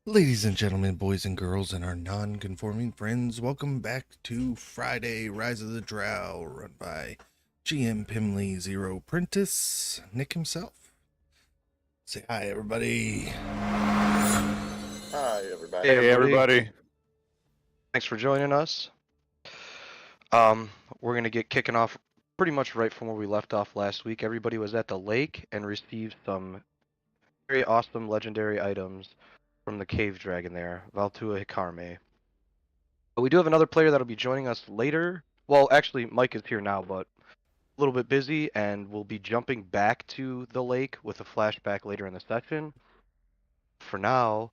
Ladies and gentlemen, boys and girls, and our non-conforming friends, welcome back to Friday Rise of the Drow, run by GM Pimli0Prentiss, Nick himself. Say hi, everybody. Hi, everybody. Hey, everybody. Thanks for joining us. We're going to get kicking off pretty much right from where we left off last week. Everybody was at the lake and received some very awesome legendary items from the cave dragon there, Valtua Hikarme. But we do have another player that'll be joining us later. Well, actually, Mike is here now, but a little bit busy, and we'll be jumping back to the lake with a flashback later in the session. For now,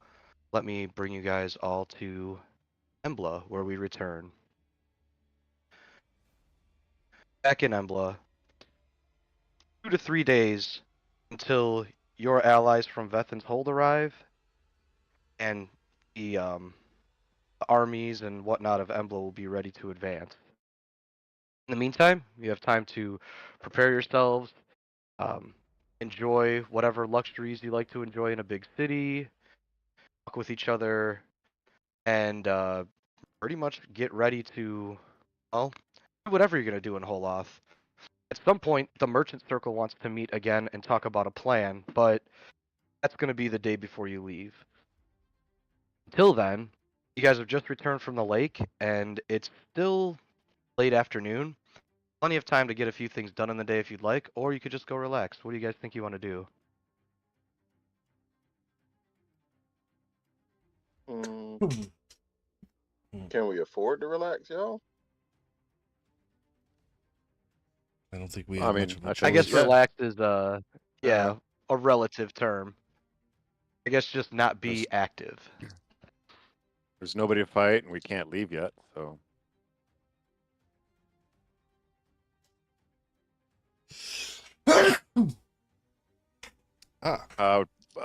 let me bring you guys all to Embla, where we return. Back in Embla, 2 to 3 days until your allies from Vethin's Hold arrive, and the armies and whatnot of Embla will be ready to advance. In the meantime, you have time to prepare yourselves, enjoy whatever luxuries you like to enjoy in a big city, talk with each other, and pretty much get ready to, well, do whatever you're going to do in Holoth. At some point, the merchant circle wants to meet again and talk about a plan, but that's going to be the day before you leave. Until then, you guys have just returned from the lake, and it's still late afternoon. Plenty of time to get a few things done in the day if you'd like, or you could just go relax. What do you guys think you want to do? Can we afford to relax, y'all? I don't think we have much of a choice. I guess relax is Uh, a relative term. I guess just not be active. There's nobody to fight, and we can't leave yet, so.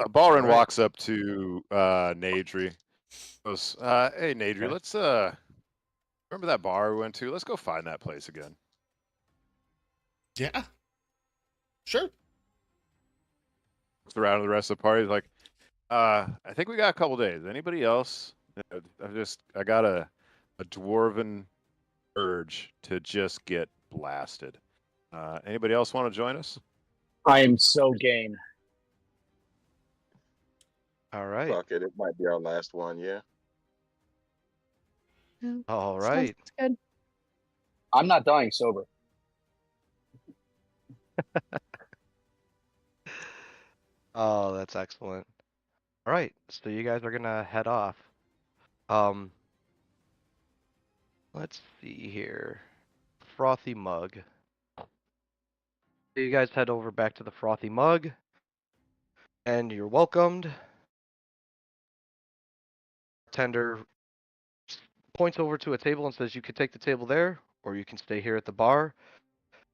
Balrin walks up to Nadri. Goes, hey, Nadri, Okay. let's remember that bar we went to? Let's go find that place again. Yeah. Sure. Looks around to the rest of the party. He's like, I think we got a couple days. Anybody else? I got a dwarven urge to just get blasted. Anybody else want to join us? I am so game. All right. Fuck it, it might be our last one, yeah. All right. Good. I'm not dying sober. Oh, that's excellent. All right, so you guys are gonna head off. Let's see here. Frothy Mug. So you guys head over back to the Frothy Mug, and you're welcomed. Tender points over to a table and says you could take the table there, or you can stay here at the bar.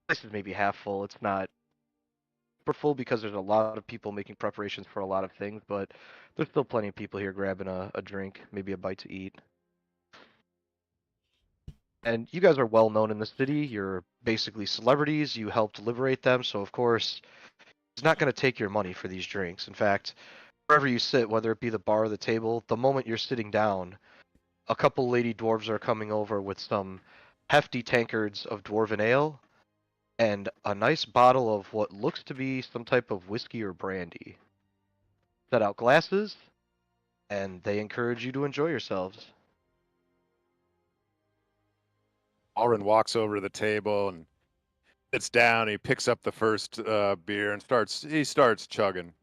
This is maybe half full. It's not super full because there's a lot of people making preparations for a lot of things, but there's still plenty of people here grabbing a drink, maybe a bite to eat. And you guys are well known in the city. You're basically celebrities. You helped liberate them, so of course, he's not going to take your money for these drinks. In fact, wherever you sit, whether it be the bar or the table, the moment you're sitting down, a couple lady dwarves are coming over with some hefty tankards of dwarven ale and a nice bottle of what looks to be some type of whiskey or brandy. Set out glasses, and they encourage you to enjoy yourselves. Balrin walks over to the table and sits down. He picks up the first beer and starts chugging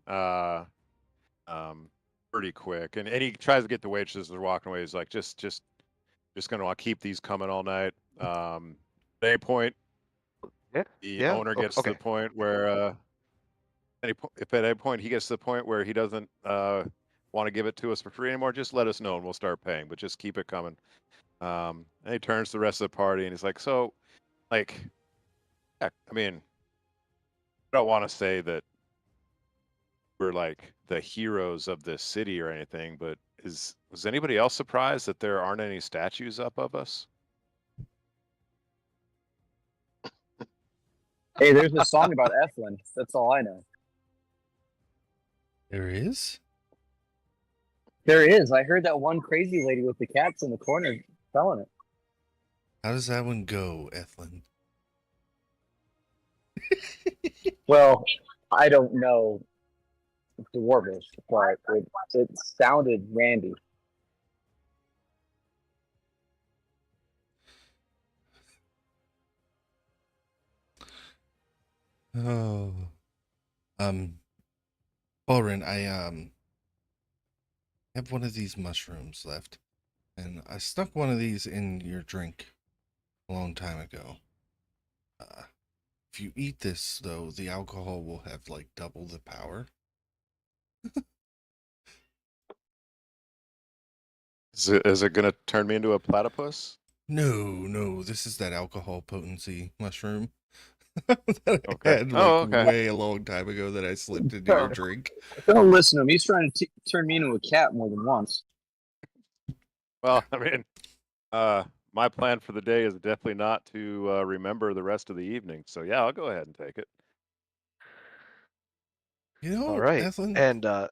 pretty quick. And he tries to get the waitresses that are walking away. He's like, just gonna want to keep these coming all night. At any point, the owner gets to the point where if at any point he gets to the point where he doesn't want to give it to us for free anymore, just let us know and we'll start paying. But just keep it coming. And he turns to the rest of the party and he's like, so, like, I mean, I don't want to say that we're like the heroes of this city or anything, but was anybody else surprised that there aren't any statues up of us? Hey, there's a song about Eflin. That's all I know. There is? There is. I heard that one crazy lady with the cats in the corner selling it. How does that one go, Ethlyn? Well, I don't know Dwarvish, but it sounded randy. Oh. Balrin, I have one of these mushrooms left, and I stuck one of these in your drink a long time ago. If you eat this, though, the alcohol will have like double the power. Is it gonna turn me into a platypus? No, this is that alcohol potency mushroom that I Okay. had like Okay. way a long time ago that I slipped into your drink. Don't listen to him. He's trying to turn me into a cat more than once. Well, I mean, my plan for the day is definitely not to remember the rest of the evening. So yeah, I'll go ahead and take it. You know, All right. Ethlyn, And go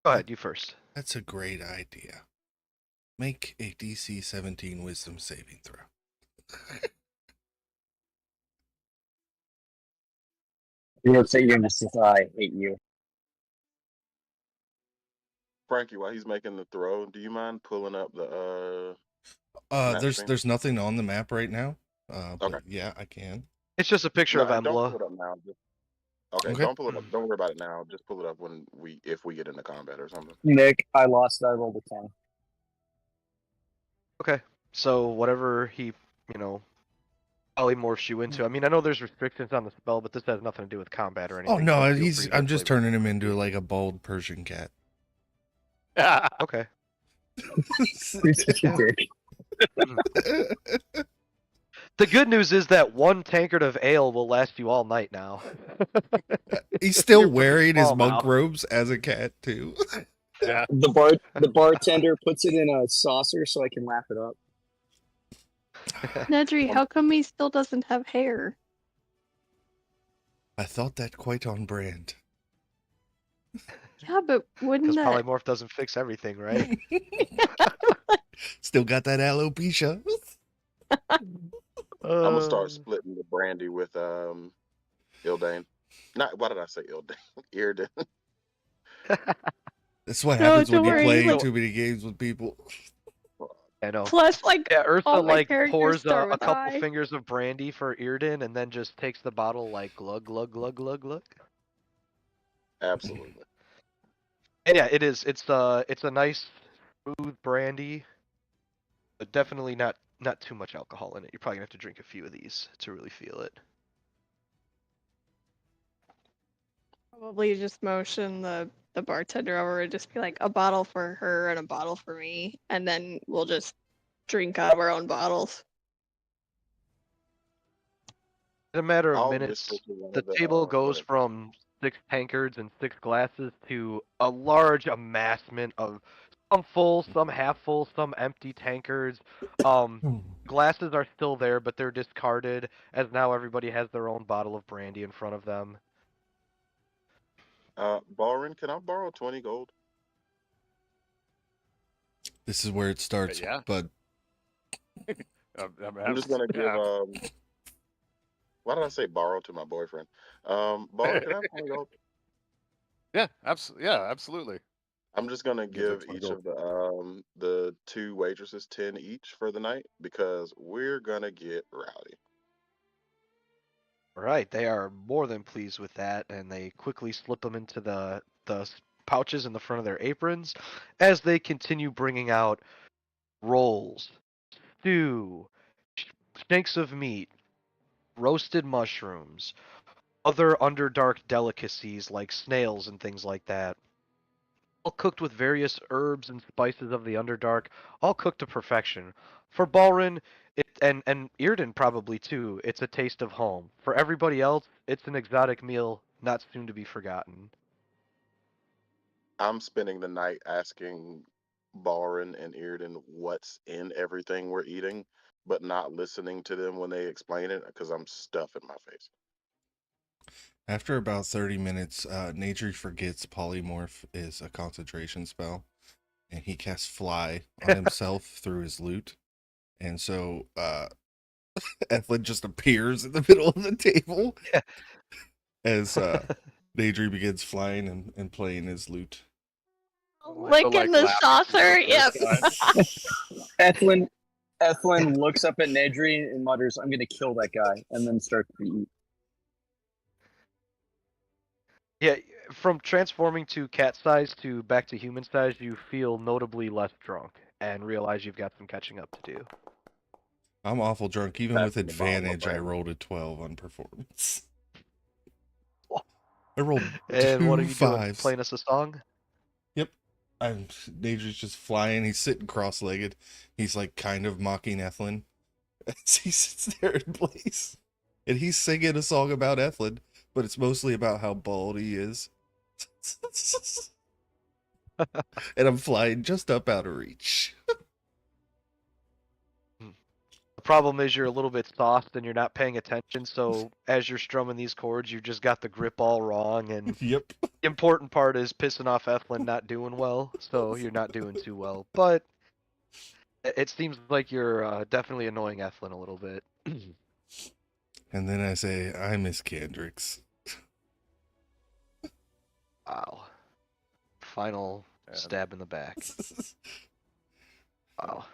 ahead, you first. that's a great idea. Make a DC 17 wisdom saving throw. You're upset you're gonna say I hate you. Frankie, while he's making the throw, do you mind pulling up the map screen? There's nothing on the map right now. Okay. But yeah, I can. It's just a picture of No, don't Embla. pull it up now. Okay, Okay. don't pull it up. Don't worry about it now. Just pull it up if we get into combat or something. Nick, I lost. I rolled a 10. Okay. So whatever he, polymorphs you into. I mean, I know there's restrictions on the spell, but this has nothing to do with combat or anything. Oh no, so feel free to I'm just play with turning him it. into like a bald Persian cat. Okay. You're such a dick. The good news is that one tankard of ale will last you all night now. He's still You're pretty wearing his small monk now. robes as a cat too. Yeah. The bartender puts it in a saucer so I can lap it up. Nedry, how come he still doesn't have hair? I thought that quite on brand. Yeah, but Because wouldn't that... polymorph doesn't fix everything, right? Still got that alopecia. I'm gonna start splitting the brandy with Ildane. Why did I say Ildane? Irden. That's what No, happens when don't you worry, play like- too many games with people. I know. Plus, like, Yeah, Ursa all my like characters pours start a with couple I. fingers of brandy for Irden and then just takes the bottle like glug glug glug glug glug. Absolutely. And yeah, it is. It's a nice smooth brandy, but definitely not too much alcohol in it. You're probably gonna have to drink a few of these to really feel it. Probably just motion the bartender over and just be like, a bottle for her and a bottle for me, and then we'll just drink out of our own bottles. In a matter of I'll minutes, whisper to one the of the, table go goes ahead. from 6 tankards and 6 glasses to a large amassment of some full, some half full, some empty tankards. Glasses are still there, but they're discarded as now everybody has their own bottle of brandy in front of them. Balrin, can I borrow 20 gold? This is where it starts, Yeah. but I'm just gonna give why did I say borrow to my boyfriend? Balrin, can I have 20 gold? Yeah, absolutely. I'm just gonna Give her give 20 each gold. of the 2 waitresses 10 each for the night because we're gonna get rowdy. Right, they are more than pleased with that, and they quickly slip them into the pouches in the front of their aprons as they continue bringing out rolls, stew, shanks of meat, roasted mushrooms, other Underdark delicacies like snails and things like that. All cooked with various herbs and spices of the Underdark, all cooked to perfection. For Balrin, and Irden probably too, it's a taste of home. For everybody else, it's an exotic meal not soon to be forgotten. I'm spending the night asking Balrin and Irden what's in everything we're eating, but not listening to them when they explain it because I'm stuffing my face. After about 30 minutes, Nadri forgets polymorph is a concentration spell, and he casts fly on himself through his loot. And so Ethlyn just appears in the middle of the table as Nadri begins flying and playing his lute. Licking the saucer. Yep. Ethlyn looks up at Nedry and mutters, "I'm gonna kill that guy," and then starts to eat. Yeah, from transforming to cat size to back to human size, you feel notably less drunk and realize you've got some catching up to do. I'm awful drunk. Even with Passing the bottle of advantage, I brandy. rolled a 12 on performance. I rolled And two what are you doing? fives. Playing us a song? Yep. Nadri's just flying. He's sitting cross-legged. He's like kind of mocking Ethlyn as he sits there in place. And he's singing a song about Ethlyn, but it's mostly about how bald he is. And I'm flying just up out of reach. The problem is you're a little bit sauced and you're not paying attention, so as you're strumming these chords, you just got the grip all wrong, and Yep. the important part is pissing off Ethlyn not doing well, so you're not doing too well. But it seems like you're definitely annoying Ethlyn a little bit. And then I say, I miss Kendricks. Wow. Final stab in the back. Wow.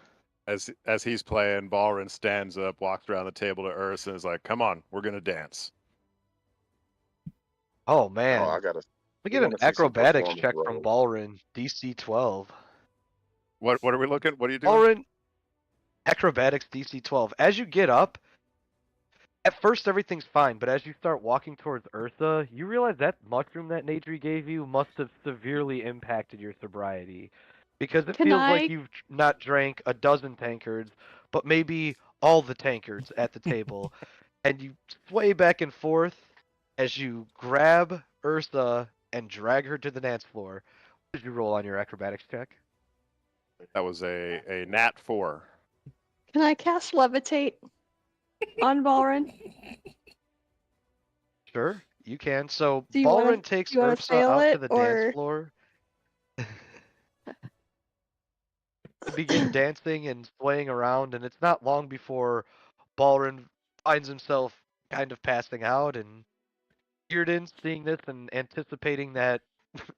As he's playing, Balrin stands up, walks around the table to Ursa, and is like, "Come on, we're gonna dance." Oh man. Oh, I gotta. We we get an wanna see some acrobatics performance check from rolls. Balrin, DC 12. What are we looking? What are you doing? Balrin, acrobatics DC 12. As you get up, at first everything's fine, but as you start walking towards Ursa, you realize that mushroom that Nadri gave you must have severely impacted your sobriety. Because it Can feels like I? you've not drank a dozen tankards, but maybe all the tankards at the table. And you sway back and forth as you grab Ursa and drag her to the dance floor. What did you roll on your acrobatics check? That was a nat 4. Can I cast levitate on Balrin? Sure, you can. So Do you Balrin wanna takes you wanna Ursa sail out to it the dance or? floor. To begin dancing and swaying around, and it's not long before Balrin finds himself kind of passing out, and Bearden, seeing this and anticipating that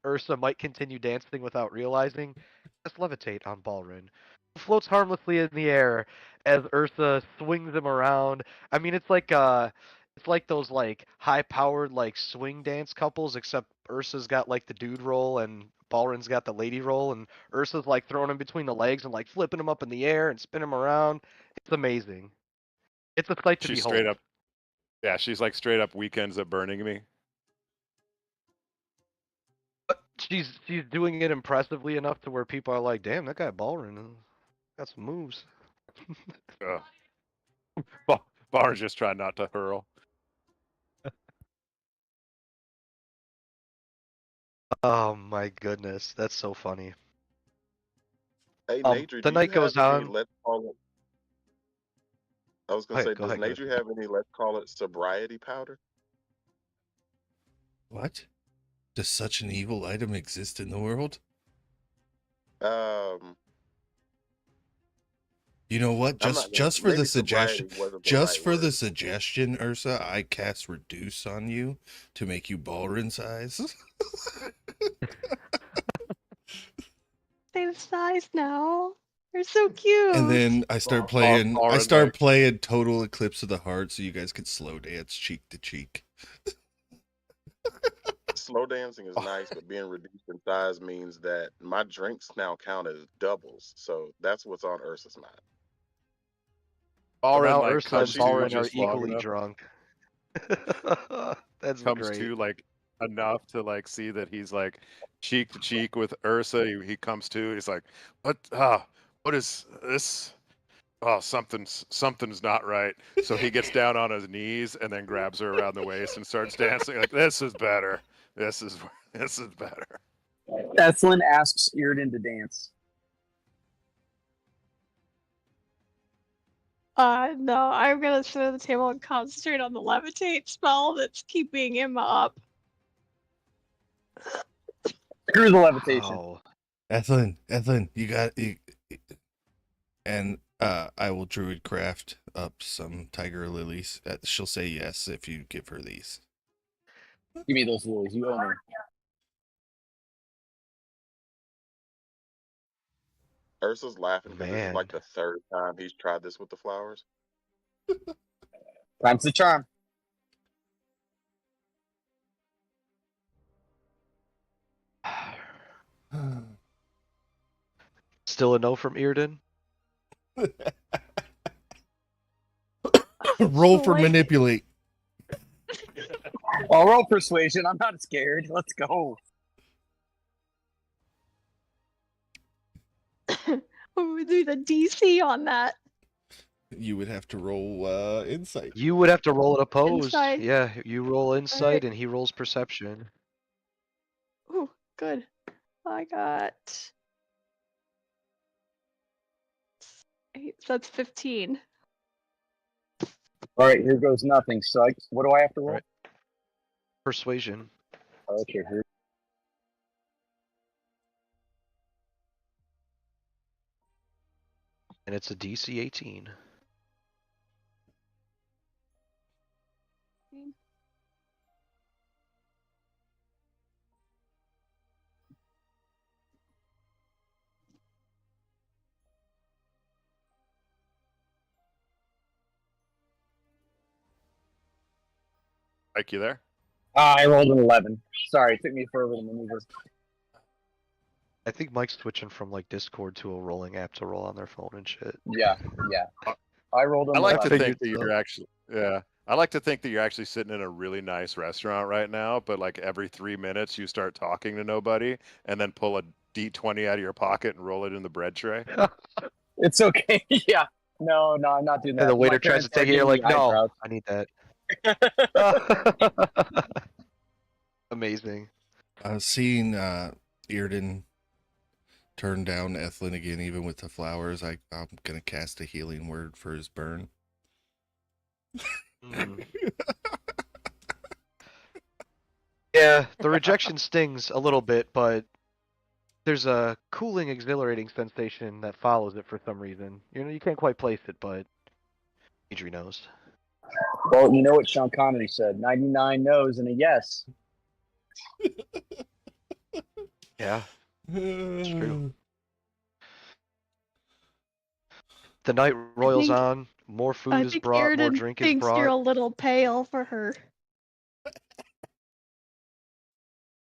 Ursa might continue dancing without realizing, just levitate on Balrin. He floats harmlessly in the air as Ursa swings him around. I mean, it's like those like high-powered like swing dance couples, except Ursa's got like the dude roll and Balrin's got the lady roll, and Ursa's like throwing him between the legs and like flipping him up in the air and spinning him around. It's amazing. It's a sight to She's behold. straight up, yeah. She's like straight up weekends at burning me. She's doing it impressively enough to where people are like, "Damn, that guy Balrin got some moves." Balrin's just trying not to hurl. Oh my goodness, that's so funny. Hey, Nadri, The do night you have goes any, on. let's call it, I was Go gonna say, ahead, go does ahead, go ahead. Nadri have any, let's call it, sobriety powder? What? Does such an evil item exist in the world? You know what? I'm not gonna. Just for the Maybe suggestion, sobriety wasn't the just right for the word. suggestion, Ursa, I cast reduce on you to make you Balrin size. Same size now. They're so cute. And then I start playing. I start playing Total Eclipse of the Heart, so you guys can slow dance cheek to cheek. Slow dancing is nice, but being reduced in size means that my drinks now count as doubles. So that's what's on Ursa's mind. Now like Ursa and comes to Balrin are just long equally enough, drunk. That's comes great. to like enough to like see that he's like cheek to cheek with Ursa. He comes to. He's like, what is this? Oh, something's not right. So he gets down on his knees and then grabs her around the waist and starts dancing. Like, this is better. This is better. Ethlyn asks Irden to dance. No, I'm gonna sit at the table and concentrate on the levitate spell that's keeping him up. Screw the levitation. Wow. Ethlyn, you got and I will druid craft up some tiger lilies. She'll say yes if you give her these. Give me those lilies. You own them. Ursa's laughing because this is Man. like the third time he's tried this with the flowers. Time's the charm. Still a no from Earden? Roll for Like- manipulate. I'll roll persuasion. I'm not scared. Let's go. What would we do the DC on that? You would have to roll insight. You would have to roll it opposed. Insight. Yeah, you roll insight Alright. and he rolls perception. Ooh, good. I got 8, so that's 15. All right, here goes nothing. So what do I have to roll? Right. Persuasion. Okay, here. And it's a DC 18. Mike, you there? I rolled an 11. Sorry, it took me forever to maneuver. I think Mike's switching from like Discord to a rolling app to roll on their phone and shit. Yeah. I rolled an I like 11. to figured think that so. you're actually, yeah. I like to think that you're actually sitting in a really nice restaurant right now, but like every 3 minutes you start talking to nobody and then pull a D20 out of your pocket and roll it in the bread tray. It's okay. Yeah. No, I'm not doing that. And the My waiter tries to parents are take it, you're giving like, me no, eyebrows. I need that. Amazing. Seeing Earden turn down Ethlyn again, even with the flowers, I'm gonna cast a healing word for his burn. Mm. Yeah, the rejection stings a little bit, but there's a cooling, exhilarating sensation that follows it for some reason. You know, you can't quite place it, but Adri knows. Well, you know what Sean Connery said: 99 no's and a yes. Yeah, it's true. The night roils think- on. More food I is think brought. More Irden drink is thinks you're a brought. little pale for her.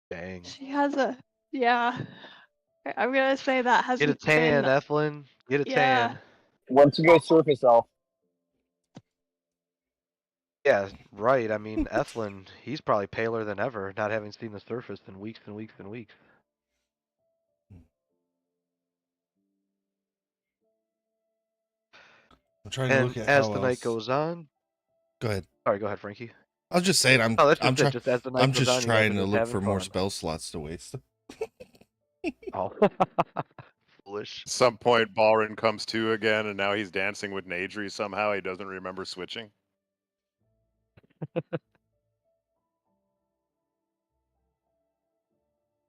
Dang. She has a I'm gonna say that Get a hasn't tan, been Ethlyn. Get a Yeah. tan. Once you go surface elf, Yeah, right. I mean, Ethlyn, he's probably paler than ever, not having seen the surface in weeks and weeks and weeks. I'm trying to And look at as how the night else. goes on, Go ahead. sorry, go ahead, Frankie. I was just saying Oh, that's I'm just it. trying Just as the night I'm goes just on, you guys trying are to just look having for more fun. spell slots to waste. Oh, foolish. At some point, Balrin comes to again, and now he's dancing with Nadri somehow. He doesn't remember switching.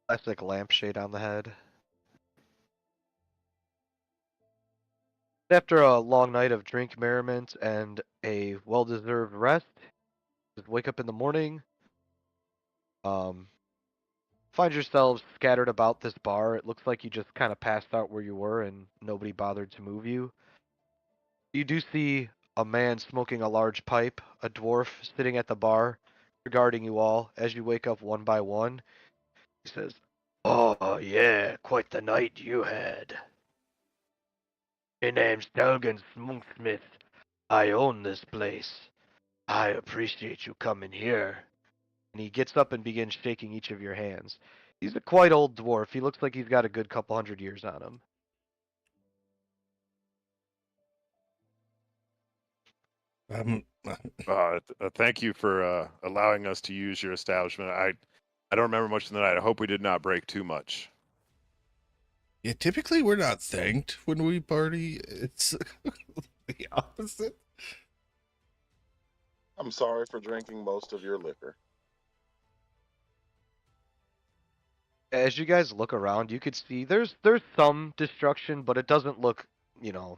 Classic lampshade on the head. After a long night of drink, merriment, and a well-deserved rest, just wake up in the morning. Find yourselves scattered about this bar. It looks like you just kind of passed out where you were and nobody bothered to move you. You do see a man smoking a large pipe, a dwarf sitting at the bar, regarding you all as you wake up one by one. He says, "Oh, yeah, quite the night you had. My name's Delgan Smunksmith. I own this place. I appreciate you coming here." And he gets up and begins shaking each of your hands. He's a quite old dwarf. He looks like he's got a good couple hundred years on him. Thank you for allowing us to use your establishment. I don't remember much of the night. I hope we did not break too much. Yeah, typically we're not thanked when we party. It's The opposite? I'm sorry for drinking most of your liquor. As you guys look around, you could see there's some destruction, but it doesn't look,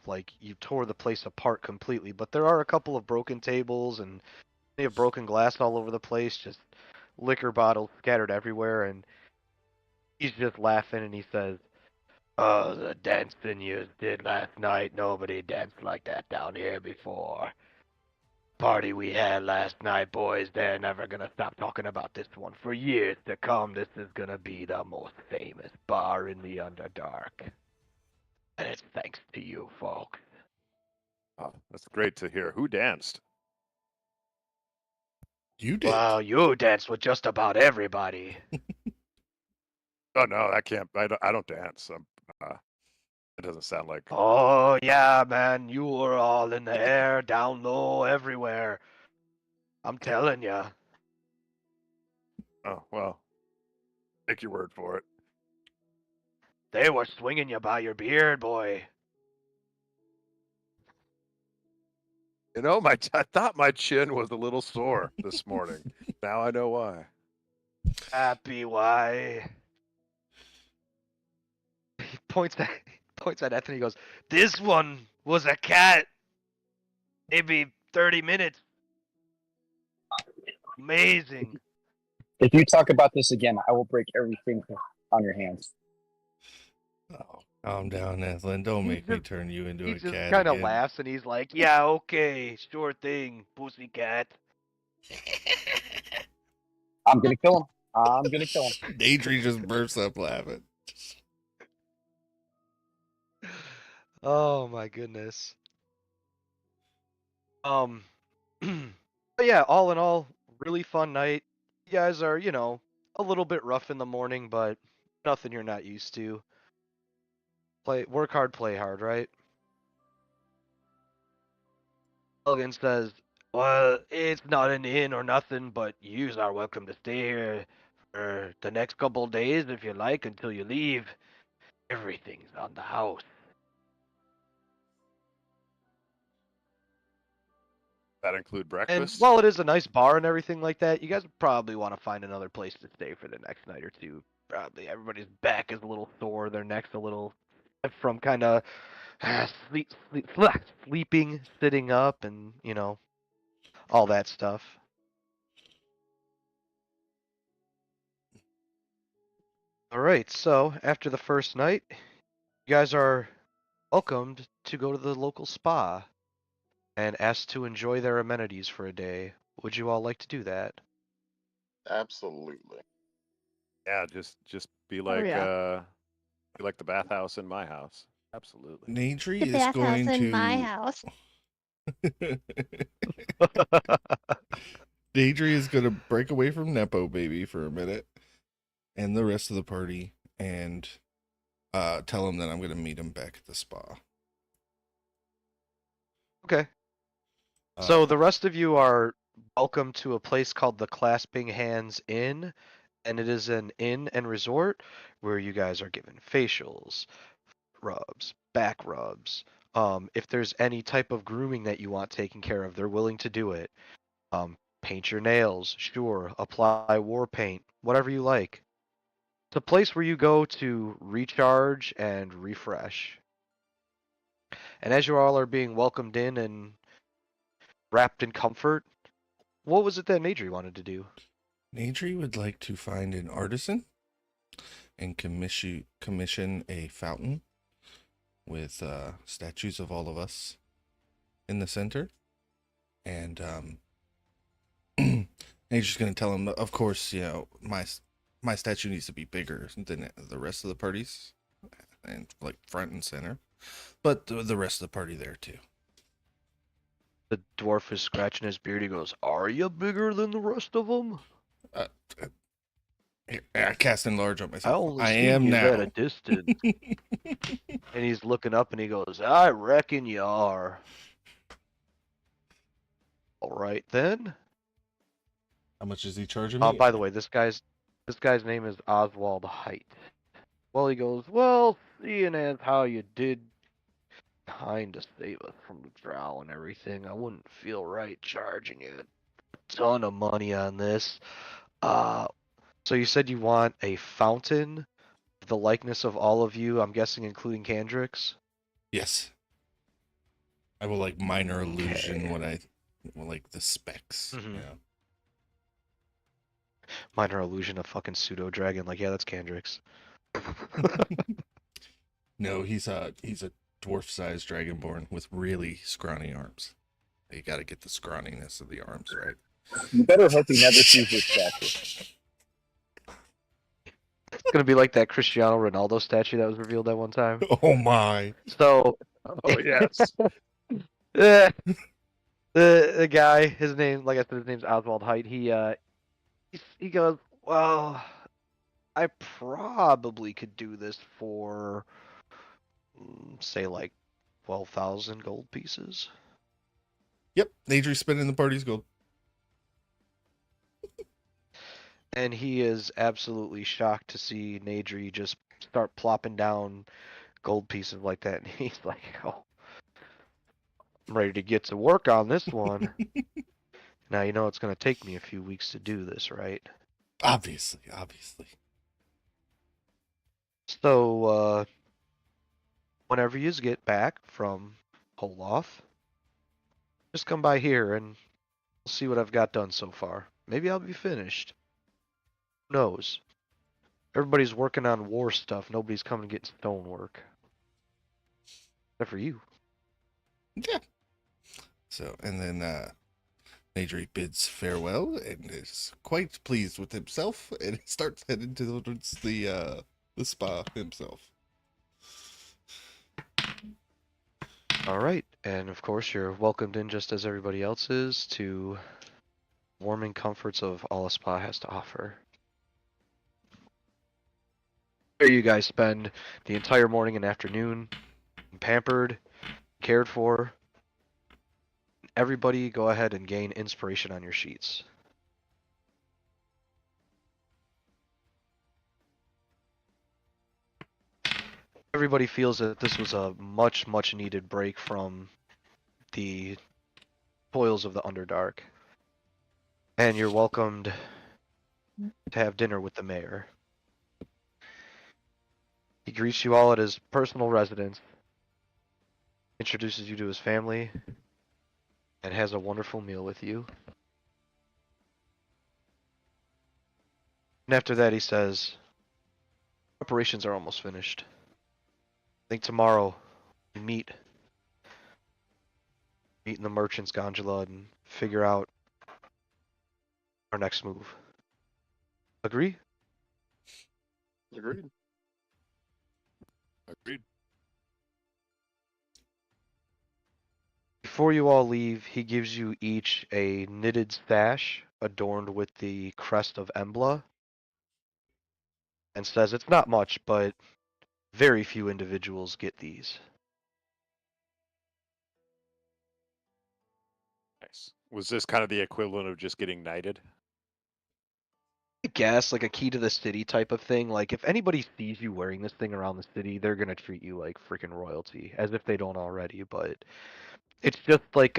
like you tore the place apart completely. But there are a couple of broken tables and they have broken glass all over the place, just liquor bottles scattered everywhere, and he's just laughing and he says, "Oh, the dancing you did last night, nobody danced like that down here before. Party we had last night, boys, they're never gonna stop talking about this one for years to come. This is gonna be the most famous bar in the Underdark. And it's thanks to you, folks." Oh, that's great to hear. Who danced? You did. "Well, you danced with just about everybody." Oh no, I can't. I don't dance. It doesn't sound like. "Oh, yeah, man, you were all in the air, down low, everywhere. I'm telling ya." Oh well, take your word for it. "They were swinging you by your beard, boy." I thought my chin was a little sore this morning. Now I know why. "Happy why?" He points at Anthony. He goes, "This one was a cat. Maybe 30 minutes. Amazing." If you talk about this again, I will break everything on your hands. Oh, calm down, Ethlyn. Don't He make me just- turn you into He a just cat kind of again. laughs and he's like, "Yeah, okay, sure thing, pussycat." I'm gonna kill him. I'm gonna kill him. Adri just bursts up laughing. Oh my goodness. But yeah, all in all, really fun night. You guys are, a little bit rough in the morning, but nothing you're not used to. Work hard, play hard, right? Logan says, "Well, it's not an inn or nothing, but yous are welcome to stay here for the next couple of days if you like until you leave. Everything's on the house." That include And breakfast? while it is a nice bar and everything like that, you guys probably want to find another place to stay for the next night or two. Probably everybody's back is a little sore, their neck's a little from kind of sleeping, sitting up, and all that stuff. All right, so after the first night, you guys are welcomed to go to the local spa and asked to enjoy their amenities for a day. Would you all like to do that? Absolutely. Yeah, just be Oh, like yeah. be like the bathhouse in my house. Absolutely. Nadri The is bathhouse going in my to. house. Deidre is going to break away from Nepo Baby for a minute and the rest of the party and tell him that I'm going to meet him back at the spa. Okay. So the rest of you are welcome to a place called the Clasping Hands Inn, and it is an inn and resort where you guys are given facials, rubs, back rubs. If there's any type of grooming that you want taken care of, they're willing to do it. Paint your nails, sure. Apply war paint, whatever you like. It's a place where you go to recharge and refresh. And as you all are being welcomed in and wrapped in comfort, what was it that Nadri wanted to do? Nadri would like to find an artisan and commission a fountain with statues of all of us in the center. And Nadri's going to tell him, of course, my statue needs to be bigger than the rest of the parties and like front and center, but the rest of the party there too. The dwarf is scratching his beard. He goes, "Are you bigger than the rest of them?" I cast enlarge on myself. I only I seen am you now. at a distance. And he's looking up and he goes, "I reckon you are." All right then. How much is he charging me? By the way, this guy's name is Oswald Height. Well, he goes, "Well, seeing as how you did kind to save us from the Drow and everything. I wouldn't feel right charging you a ton of money on this. So you said you want a fountain, the likeness of all of you, I'm guessing including Candrix? Yes. I will like minor illusion what I like the specs. Mhm. Yeah. Minor illusion of fucking pseudo dragon. Like, yeah, that's Candrix. No, he's a dwarf-sized dragonborn with really scrawny arms. You got to get the scrawniness of the arms right. You better hope he never sees this statue. It's gonna be like that Cristiano Ronaldo statue that was revealed that one time. Oh my! So, Oh yes. the guy, his name, like I said, his name's Oswald Height. He goes, well, I probably could do this for, say, like 12,000 gold pieces. Yep, Nadri's spending the party's gold. And he is absolutely shocked to see Nadri just start plopping down gold pieces like that. And he's like, oh, I'm ready to get to work on this one. Now, you know it's going to take me a few weeks to do this, right? Obviously. So, whenever you get back from Holoth, just come by here and we'll see what I've got done so far. Maybe I'll be finished. Who knows? Everybody's working on war stuff. Nobody's coming to get stonework. Except for you. Yeah. So, and then Nadri bids farewell and is quite pleased with himself and starts heading towards the spa himself. All right, and of course you're welcomed in just as everybody else is to warming comforts of all a spa has to offer. Here you guys spend the entire morning and afternoon pampered, cared for. Everybody go ahead and gain inspiration on your sheets. Everybody feels that this was a much, much needed break from the toils of the Underdark. And you're welcomed to have dinner with the mayor. He greets you all at his personal residence, introduces you to his family, and has a wonderful meal with you. And after that, he says, preparations are almost finished. I think tomorrow we meet in the merchant's gondola and figure out our next move. Agree? Agreed. Agreed. Before you all leave, he gives you each a knitted sash adorned with the crest of Embla and says it's not much, but very few individuals get these. Nice. Was this kind of the equivalent of just getting knighted? I guess like a key to the city type of thing. Like if anybody sees you wearing this thing around the city, they're gonna treat you like freaking royalty, as if they don't already. But it's just like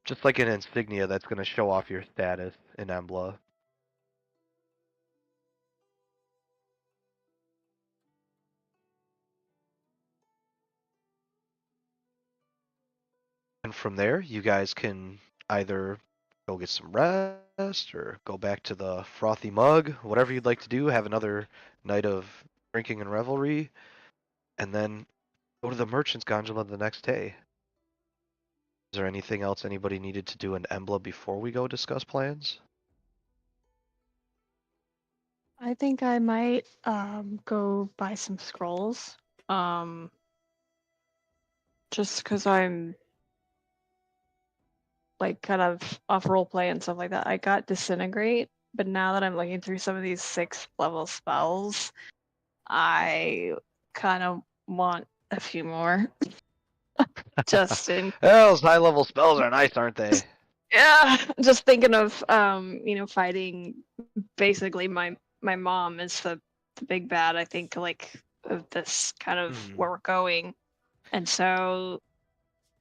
just like an insignia that's gonna show off your status in Embla. And from there, you guys can either go get some rest or go back to the frothy mug, whatever you'd like to do, have another night of drinking and revelry, and then go to the merchant's gondola the next day. Is there anything else anybody needed to do in Embla before we go discuss plans? I think I might go buy some scrolls. Just because I'm like kind of off roleplay and stuff like that. I got disintegrate, but now that I'm looking through some of these 6th level spells, I kind of want a few more. Just in Those high level spells are nice, aren't they? yeah, just thinking of fighting basically my mom is the big bad. I think like of this kind of where we're going. And so,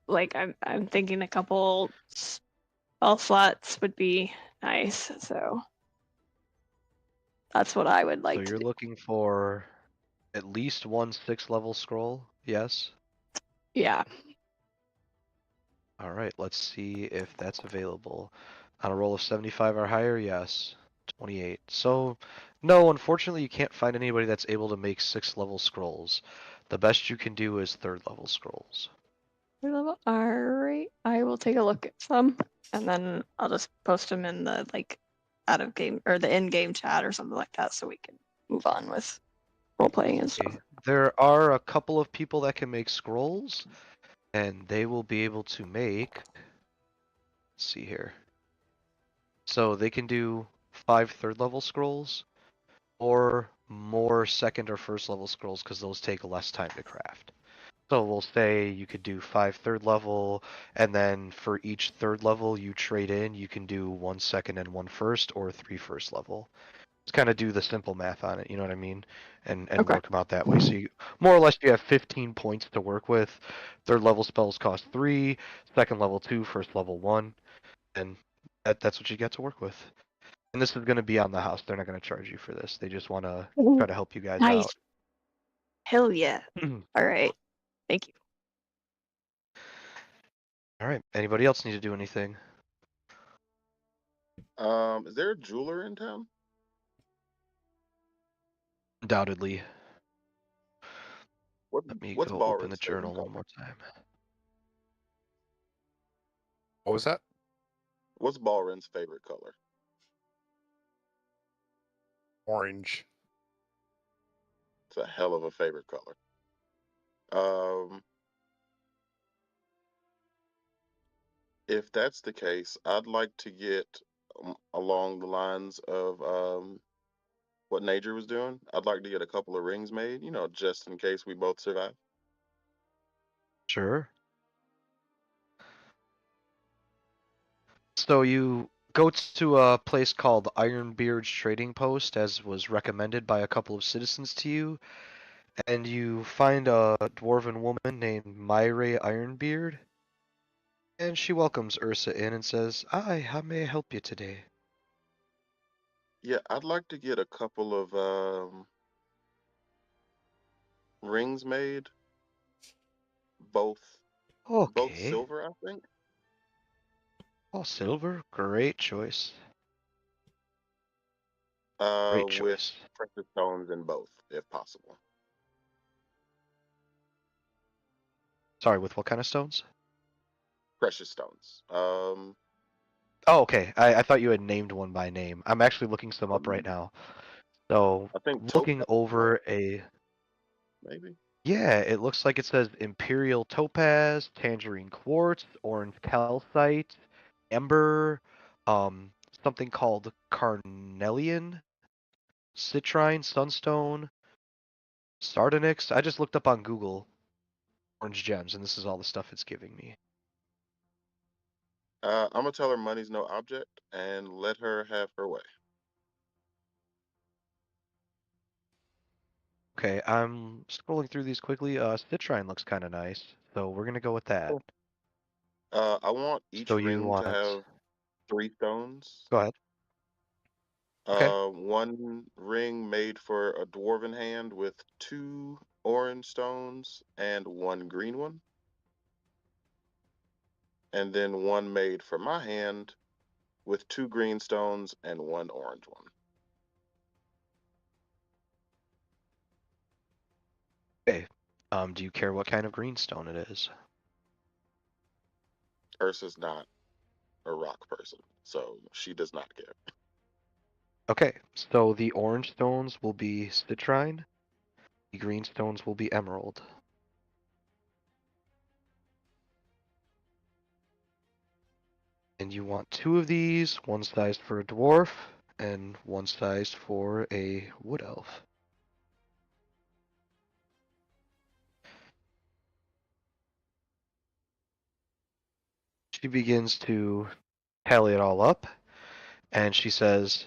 like, I'm thinking a couple spell slots would be nice. So that's what I would like So to you're do. looking for at least one 6th-level scroll, yes? Yeah. All right, let's see if that's available. On a roll of 75 or higher, yes. 28. So, no, unfortunately, you can't find anybody that's able to make 6th-level scrolls. The best you can do is 3rd-level scrolls. All right. I will take a look at some, and then I'll just post them in the out of game or the in-game chat or something like that, so we can move on with role playing and stuff. Okay. There are a couple of people that can make scrolls, and they will be able to make. Let's see here. So they can do 5 3rd-level scrolls, or more 2nd or 1st-level scrolls, because those take less time to craft. So we'll say you could do 5 3rd-level, and then for each 3rd-level you trade in, you can do 1 2nd and 1 1st, or 3 1st-level. Just kind of do the simple math on it, you know what I mean? And Okay. work them out that way. So you more or less you have 15 points to work with. 3rd-level spells cost 3, 2nd-level 2, 1st-level 1, and that's what you get to work with. And this is going to be on the house. They're not going to charge you for this. They just want to try to help you guys Nice. out. Hell yeah. All right. Thank you. All right. Anybody else need to do anything? Is there a jeweler in town? Undoubtedly. What, Let me what's go open the Balrin's favorite journal color? one more time. What was that? What's Balrin's favorite color? Orange. It's a hell of a favorite color. If that's the case, I'd like to get along the lines of what Najer was doing. I'd like to get a couple of rings made, just in case we both survive. Sure. So you go to a place called Ironbeard's Trading Post, as was recommended by a couple of citizens to you, and you find a dwarven woman named Myre Ironbeard, and she welcomes Ursa in and says, "Hi, how may I help you today?" Yeah, I'd like to get a couple of rings made, both Okay. silver, I think. All silver, great choice. Great With choice. precious stones in both, if possible. Sorry, with what kind of stones? Precious stones. Oh, okay. I thought you had named one by name. I'm actually looking some up right now. So, I think looking topaz, over a... maybe. Yeah, it looks like it says Imperial Topaz, Tangerine Quartz, Orange Calcite, Ember, um, something called Carnelian, Citrine, Sunstone, Sardonyx. I just looked up on Google orange gems, and this is all the stuff it's giving me. I'm gonna tell her money's no object and let her have her way. Okay, I'm scrolling through these quickly. Citrine looks kind of nice, so we're gonna go with that. I want each So you ring to want... have 3 stones. Go ahead. Okay. One ring made for a dwarven hand with 2 orange stones and 1 green one. And then one made for my hand with 2 green stones and 1 orange one. Okay. Do you care what kind of greenstone it is? Ursa's not a rock person, so she does not care. Okay, so the orange stones will be citrine, the green stones will be emerald. And you want 2 of these, one sized for a dwarf and one sized for a wood elf. She begins to tally it all up, and she says,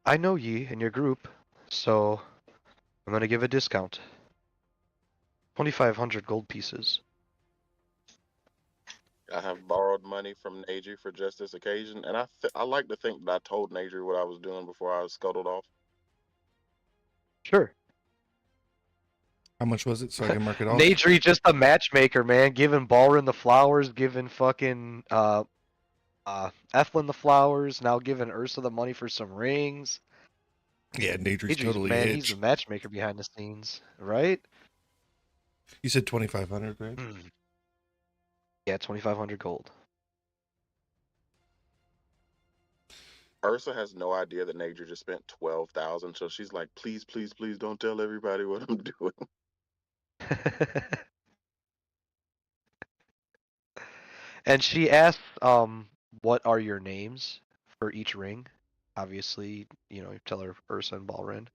"I know ye and your group, so I'm going to give a discount. 2,500 gold pieces." I have borrowed money from Nadri for just this occasion, and I like to think that I told Nadri what I was doing before I was scuttled off. Sure. How much was it so I can mark it off? Nadri just a matchmaker, man. Giving Balrin the flowers, giving fucking Ethlin the flowers, now giving Ursa the money for some rings. Yeah, Nadri's Nadri's, totally man, hitched. he's the matchmaker behind the scenes, right? You said 2,500, right? Yeah, 2,500 gold. Ursa has no idea that Nadri just spent 12,000, so she's like, please, please, please don't tell everybody what I'm doing. And she asks, what are your names for each ring? Obviously, you tell her Ursa and Balrin.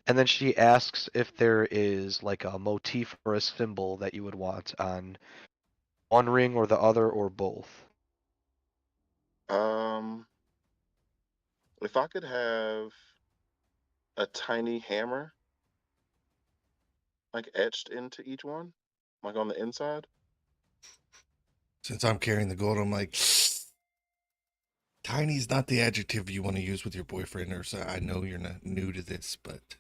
And then she asks if there is like a motif or a symbol that you would want on one ring or the other or both. If I could have a tiny hammer, like etched into each one, like on the inside. Since I'm carrying the gold, I'm like, tiny's not the adjective you want to use with your boyfriend, Ursa. I know you're not new to this, but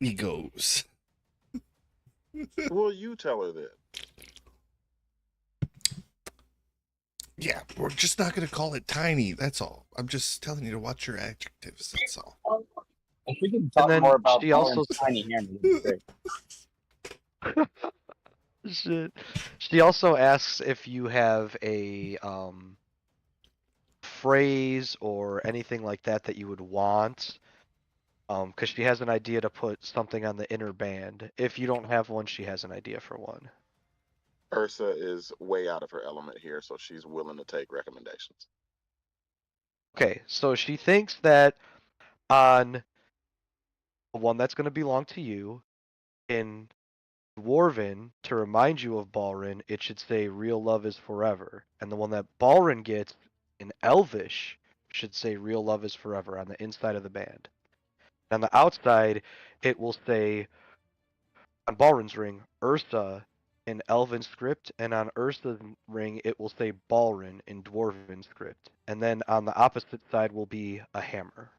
egos. Well, you tell her that. Yeah, we're just not going to call it tiny. That's all. I'm just telling you to watch your adjectives. That's all. If we can talk more about Balrin's tiny hammer, that'd be great. Shit. She also asks if you have a phrase or anything like that you would want. Because she has an idea to put something on the inner band. If you don't have one, she has an idea for one. Ursa is way out of her element here, so she's willing to take recommendations. Okay, so she thinks that on the one that's going to belong to you, in Dwarven, to remind you of Balrin, it should say real love is forever. And the one that Balrin gets in Elvish should say real love is forever on the inside of the band. On the outside, it will say on Balrin's ring, Ursa in Elven script, and on Ursa's ring, it will say Balrin in Dwarven script. And then on the opposite side will be a hammer.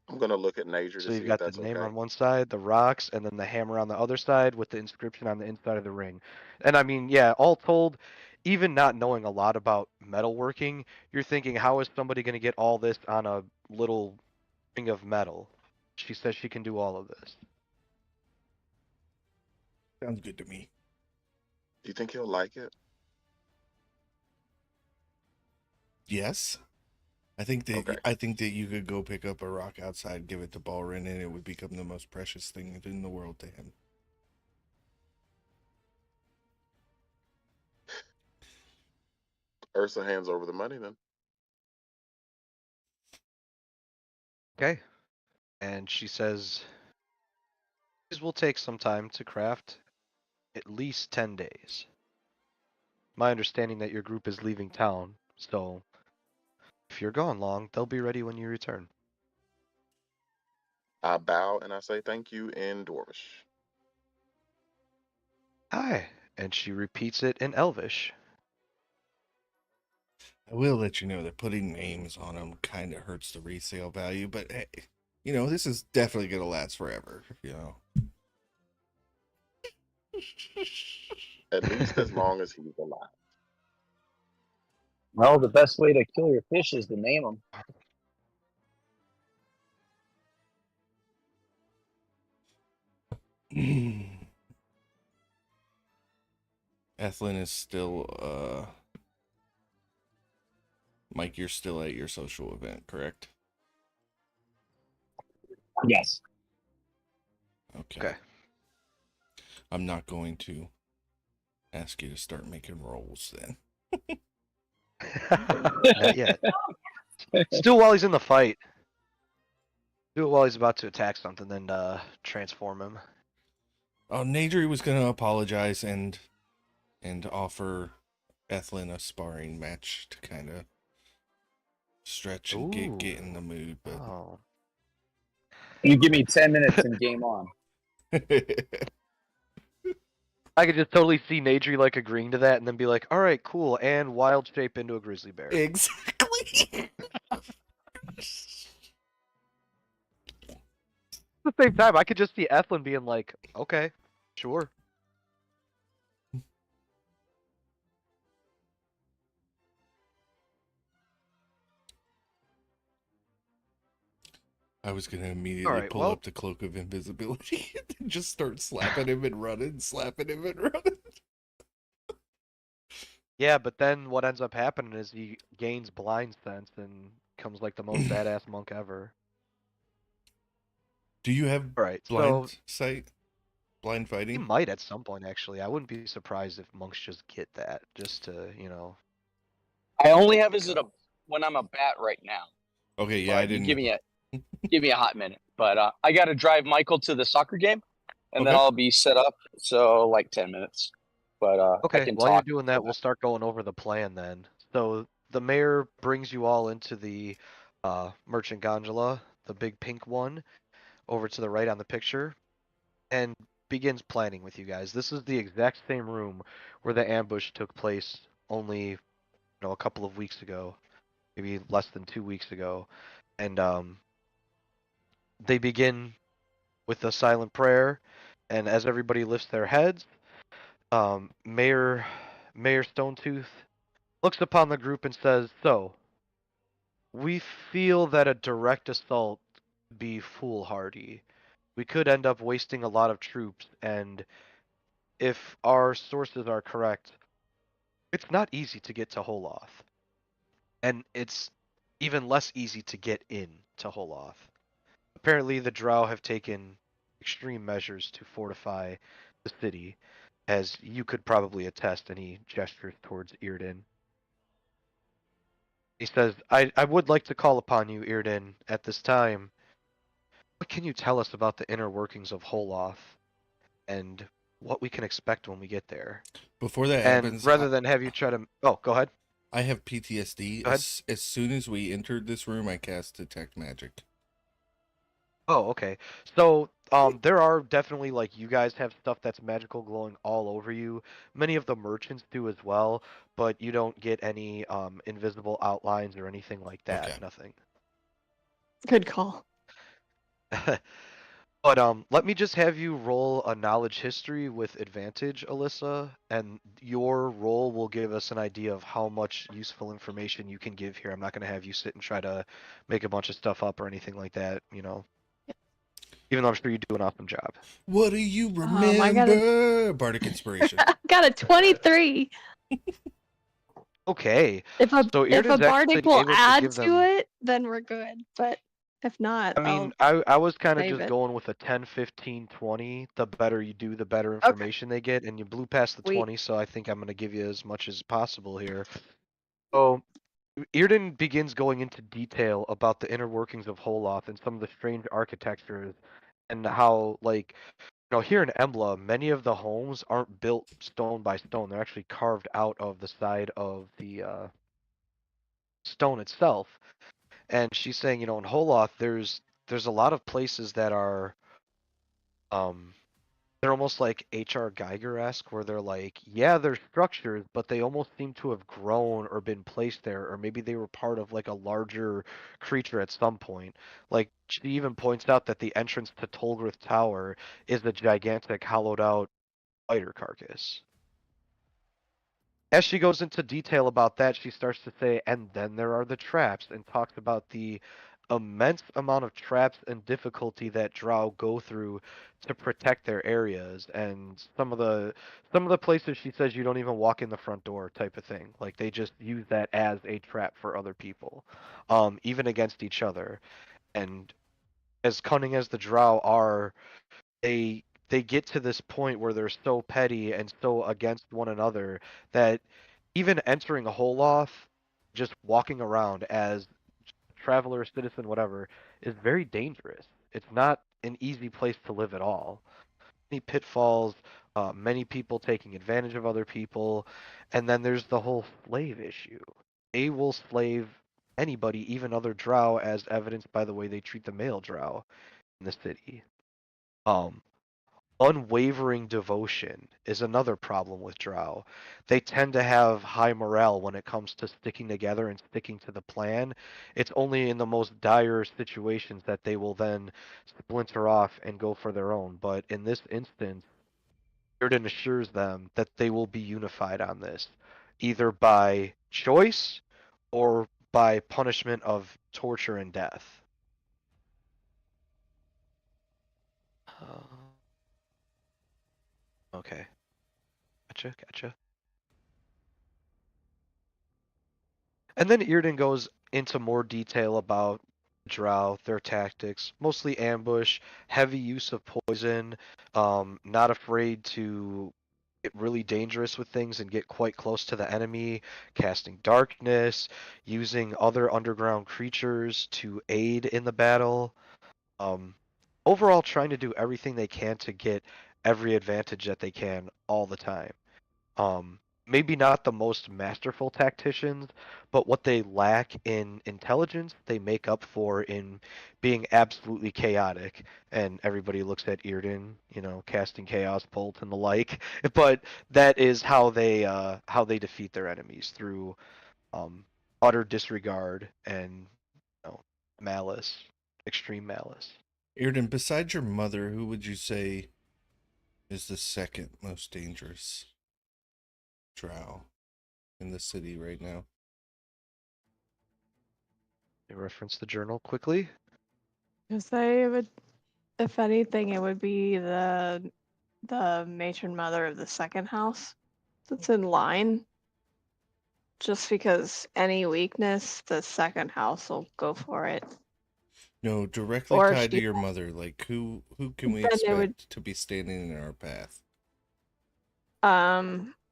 I'm going to look at Nadri So to you've see if got the that's name okay. on one side, the rocks, and then the hammer on the other side with the inscription on the inside of the ring. And I mean, yeah, all told, even not knowing a lot about metalworking, you're thinking, how is somebody going to get all this on a little ring of metal? She says she can do all of this. Sounds good to me. Do you think he'll like it? Yes. I think that you could go pick up a rock outside, give it to Balrin, and it would become the most precious thing in the world to him. Ursa hands over the money then. Okay. And she says, these will take some time to craft, at least 10 days. My understanding that your group is leaving town, so if you're gone long, they'll be ready when you return. I bow and I say thank you in Dwarvish. Hi. And she repeats it in Elvish. I will let you know that putting names on them kind of hurts the resale value, but hey, this is definitely going to last forever, At least as long as he's alive. Well, the best way to kill your fish is to name them. Ethlin is still, Mike, you're still at your social event, correct? Yes. Okay. I'm not going to ask you to start making rolls then. Not yet. Still while he's in the fight. Do it while he's about to attack something, then transform him. Oh, Nadri was going to apologize and offer Ethlin a sparring match to kind of stretch and get in the mood. But you give me 10 minutes and game on. I could just totally see Nadri like agreeing to that and then be like, all right, cool, and wild shape into a grizzly bear. Exactly. At the same time, I could just see Ethlyn being like, okay, sure. I was gonna immediately pull up the cloak of invisibility and just start slapping him and running, slapping him and running. Yeah, but then what ends up happening is he gains blind sense and becomes like the most badass monk ever. Do you have blind sight? Blind fighting? He might at some point, actually. I wouldn't be surprised if monks just get that, just to, I only have it when I'm a bat right now. Okay, yeah, I didn't. Give me a hot minute. But I got to drive Michael to the soccer game, and then I'll be set up. So like 10 minutes. But okay, I can while talk. You're doing that, we'll start going over the plan then. So the mayor brings you all into the merchant gondola, the big pink one, over to the right on the picture, and begins planning with you guys. This is the exact same room where the ambush took place only, a couple of weeks ago, maybe less than 2 weeks ago, and they begin with a silent prayer, and as everybody lifts their heads, Mayor Stonetooth looks upon the group and says, "So, we feel that a direct assault would be foolhardy. We could end up wasting a lot of troops, and if our sources are correct, it's not easy to get to Holoth. And it's even less easy to get in to Holoth. Apparently, the Drow have taken extreme measures to fortify the city, as you could probably attest," and he gestures towards Irden. He says, I would like to call upon you, Irden, at this time. What can you tell us about the inner workings of Holoth and what we can expect when we get there?" Before that And happens, rather than have you try to... Oh, go ahead. I have PTSD. Go ahead. As soon as we entered this room, I cast Detect Magic. Oh, okay. So, there are definitely, you guys have stuff that's magical glowing all over you. Many of the merchants do as well, but you don't get any invisible outlines or anything like that. Okay. Nothing. Good call. But let me just have you roll a knowledge history with advantage, Alyssa, and your roll will give us an idea of how much useful information you can give here. I'm not going to have you sit and try to make a bunch of stuff up or anything like that, Even though I'm sure you do an awesome job. What do you remember? Bardic Inspiration. Got a 23. Okay. If a bardic will add to to it, then we're good. But if not, I mean, I was kind of save just it. going with a 10, 15, 20. The better you do, the better information they get. And you blew past the 20, so I think I'm going to give you as much as possible here. So, Irden begins going into detail about the inner workings of Holoth and some of the strange architectures and how, here in Embla, many of the homes aren't built stone by stone. They're actually carved out of the side of the stone itself. And she's saying, in Holoth, there's a lot of places that are they're almost like H.R. Geiger-esque, where they're like, yeah, they're structures, but they almost seem to have grown or been placed there, or maybe they were part of a larger creature at some point. Like, she even points out that the entrance to Tolgrith Tower is a gigantic hollowed out spider carcass. As she goes into detail about that, she starts to say, and then there are the traps, and talks about the immense amount of traps and difficulty that Drow go through to protect their areas, and some of the places she says you don't even walk in the front door type of thing. Like, they just use that as a trap for other people, even against each other. And as cunning as the Drow are, they get to this point where they're so petty and so against one another that even entering a Holoth, just walking around as traveler, citizen, whatever, is very dangerous. It's not an easy place to live at all. Many pitfalls, many people taking advantage of other people, and then there's the whole slave issue. They will slave anybody, even other Drow, as evidenced by the way they treat the male Drow in the city. Um, unwavering devotion is another problem with Drow. They tend to have high morale when it comes to sticking together and sticking to the plan. It's only in the most dire situations that they will then splinter off and go for their own. But in this instance, Mirrodin assures them that they will be unified on this, either by choice or by punishment of torture and death. Okay. Gotcha. And then Irden goes into more detail about Drow, their tactics, mostly ambush, heavy use of poison, not afraid to get really dangerous with things and get quite close to the enemy, casting darkness, using other underground creatures to aid in the battle. Overall, trying to do everything they can to get every advantage that they can all the time. Maybe not the most masterful tacticians, but what they lack in intelligence, they make up for in being absolutely chaotic. And everybody looks at Irden, casting Chaos Bolt and the like. But that is how they defeat their enemies through utter disregard and malice, extreme malice. Irden, besides your mother, who would you say is the second most dangerous Drow in the city right now? I reference the journal quickly. Because they would, if anything, it would be the matron mother of the second house that's in line. Just because any weakness, the second house will go for it. No, directly Or tied to your mother. Like who can we Then it expect would- to be standing in our path?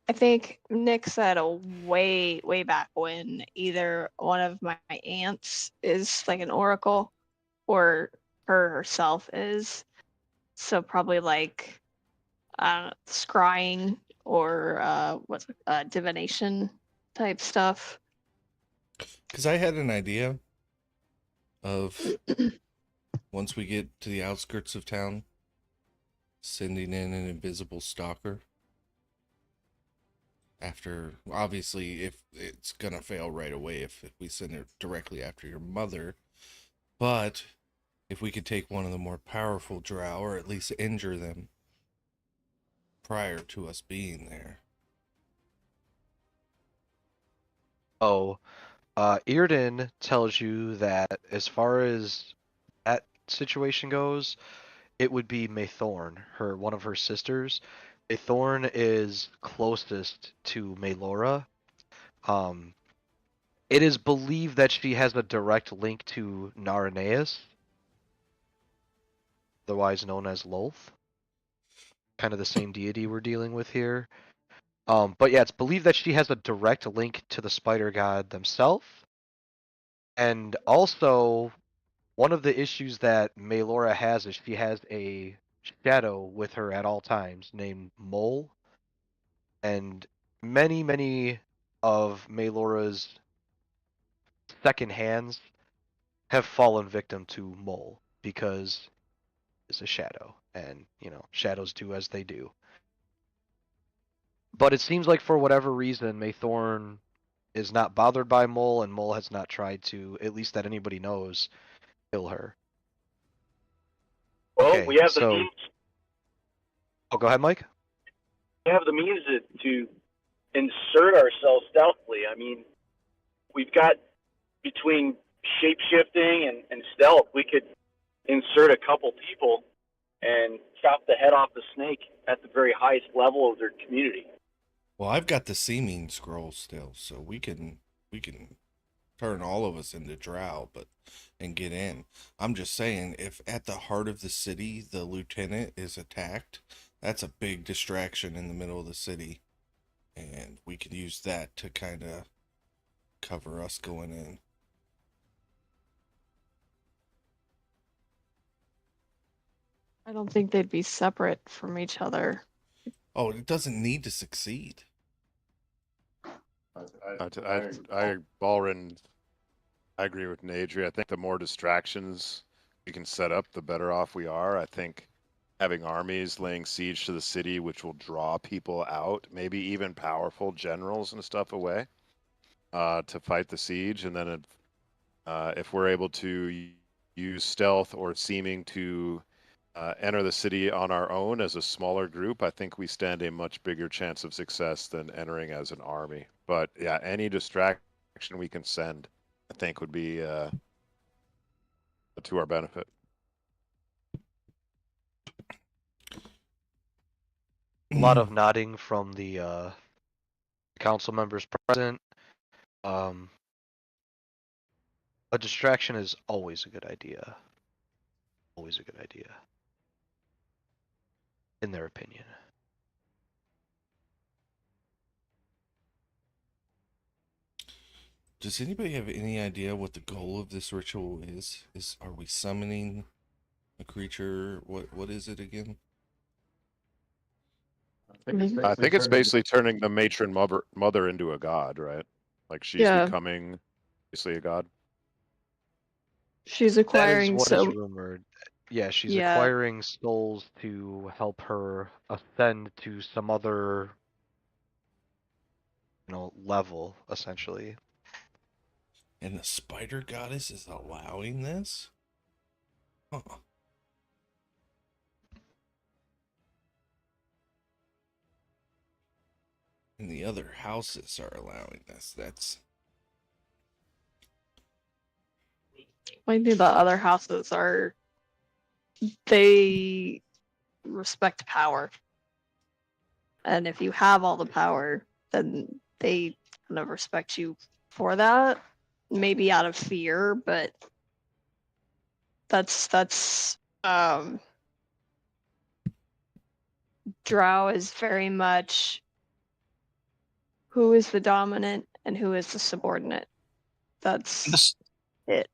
I think Nick said way back when either one of my aunts is like an oracle, or her herself is. So probably like scrying or divination type stuff. Because I had an idea of once we get to the outskirts of town, sending in an invisible stalker. After, obviously, if it's gonna fail right away if we send it directly after your mother, but if we could take one of the more powerful Drow, or at least injure them prior to us being there. Irden tells you that as far as that situation goes, it would be Maythorn, one of her sisters. Maythorn is closest to Maelora. It is believed that she has a direct link to Naraneus, otherwise known as Lolth. Kind of the same deity we're dealing with here. But yeah, it's believed that she has a direct link to the spider god themselves. And also, one of the issues that Maelora has is she has a shadow with her at all times named Mole. And many of Maelora's second hands have fallen victim to Mole because it's a shadow. And, shadows do as they do. But it seems like for whatever reason, Maythorn is not bothered by Mole, and Mole has not tried to, at least that anybody knows, kill her. Well, Okay, we have the so... means. Oh, go ahead, Mike. We have the means to insert ourselves stealthily. I mean, we've got between shape-shifting and stealth, we could insert a couple people and chop the head off the snake at the very highest level of their community. Well, I've got the seeming scroll still, so we can turn all of us into Drow, and get in. I'm just saying, if at the heart of the city the lieutenant is attacked, that's a big distraction in the middle of the city, and we could use that to kind of cover us going in. I don't think they'd be separate from each other. Oh, it doesn't need to succeed. Balrin, I agree with Nadri. I think the more distractions we can set up, the better off we are. I think having armies laying siege to the city, which will draw people out, maybe even powerful generals and stuff away to fight the siege. And then if we're able to use stealth or seeming to enter the city on our own as a smaller group, I think we stand a much bigger chance of success than entering as an army. But yeah, any distraction we can send, I think, would be to our benefit. A lot of nodding from the council members present. A distraction is always a good idea. Always a good idea. In their opinion. Does anybody have any idea what the goal of this ritual is? Are we summoning a creature? What is it again? I think it's basically turning the matron mother into a god, right? Like she's becoming basically a god. She's That is acquiring what is rumored. Yeah, she's acquiring souls to help her ascend to some other, level, essentially. And the spider goddess is allowing this? Huh. And the other houses are allowing this. That's... I think the other houses they respect power. And if you have all the power, then they kind of respect you for that. Maybe out of fear, but that's Drow is very much who is the dominant and who is the subordinate. That's it.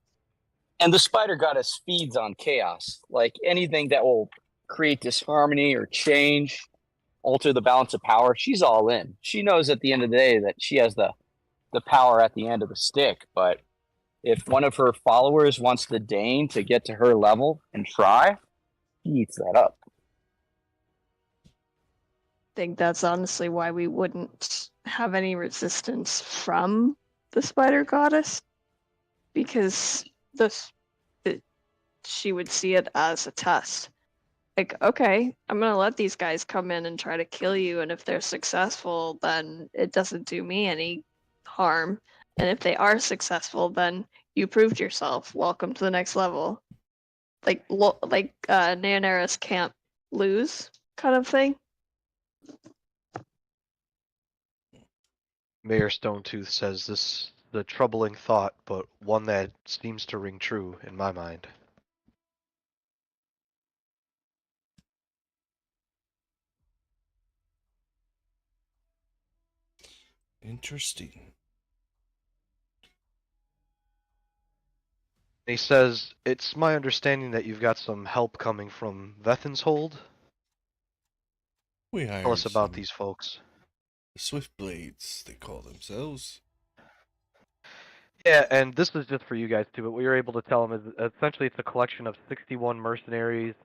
And the spider goddess feeds on chaos. Like anything that will create disharmony or change, alter the balance of power, she's all in. She knows at the end of the day that she has the power at the end of the stick. But if one of her followers wants to deign to get to her level and try, he eats that up. I think that's honestly why we wouldn't have any resistance from the spider goddess, because she would see it as a test. Like, okay, I'm gonna let these guys come in and try to kill you, and if they're successful, then it doesn't do me any harm. And if they are successful, then you proved yourself. Welcome to the next level. Like Neonaris can't lose kind of thing. Mayor Stonetooth says this the troubling thought, but one that seems to ring true in my mind. Interesting. He says, it's my understanding that you've got some help coming from Vethin's Hold. We hired Tell us about these folks. The Swift Blades, they call themselves. Yeah, and this is just for you guys too, but what you're able to tell them is essentially it's a collection of 61 mercenaries,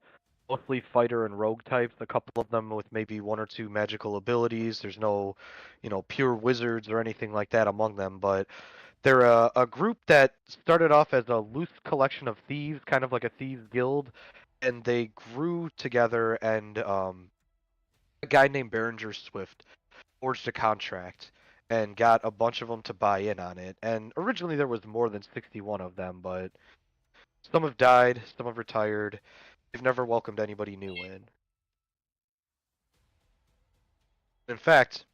mostly fighter and rogue types, a couple of them with maybe one or two magical abilities. There's no, pure wizards or anything like that among them, but they're a group that started off as a loose collection of thieves, kind of like a thieves guild, and they grew together, and a guy named Berenger Swift forged a contract and got a bunch of them to buy in on it. And originally there was more than 61 of them, but some have died, some have retired. They've never welcomed anybody new in. In fact,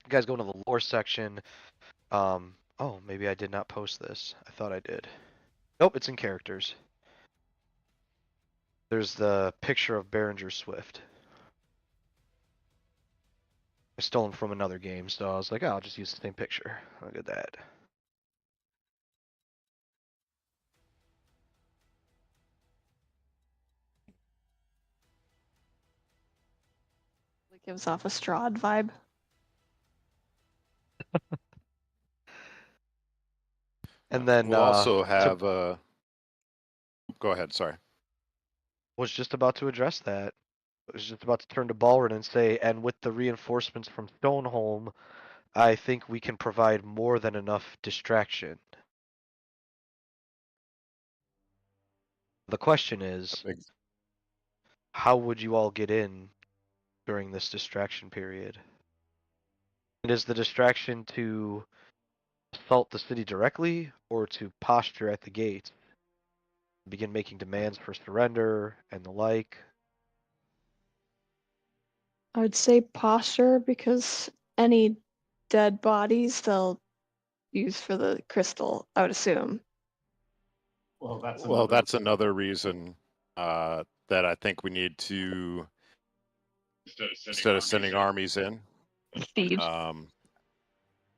you guys go into the lore section. Oh, maybe I did not post this. I thought I did. Nope, it's in characters. There's the picture of Berenger Swift. I stole him from another game, so I was like, oh, I'll just use the same picture. Look at that. It gives off a Strahd vibe. And then we'll also have go ahead, sorry. Was just about to address that. was just about to turn to Balrin and say, and with the reinforcements from Stoneholm, I think we can provide more than enough distraction. The question is, how would you all get in during this distraction period? And is the distraction to assault the city directly, or to posture at the gate, begin making demands for surrender and the like? I would say posture, because any dead bodies they'll use for the crystal, I would assume. Well, that's another reason that I think we need to, instead of sending armies in, Siege.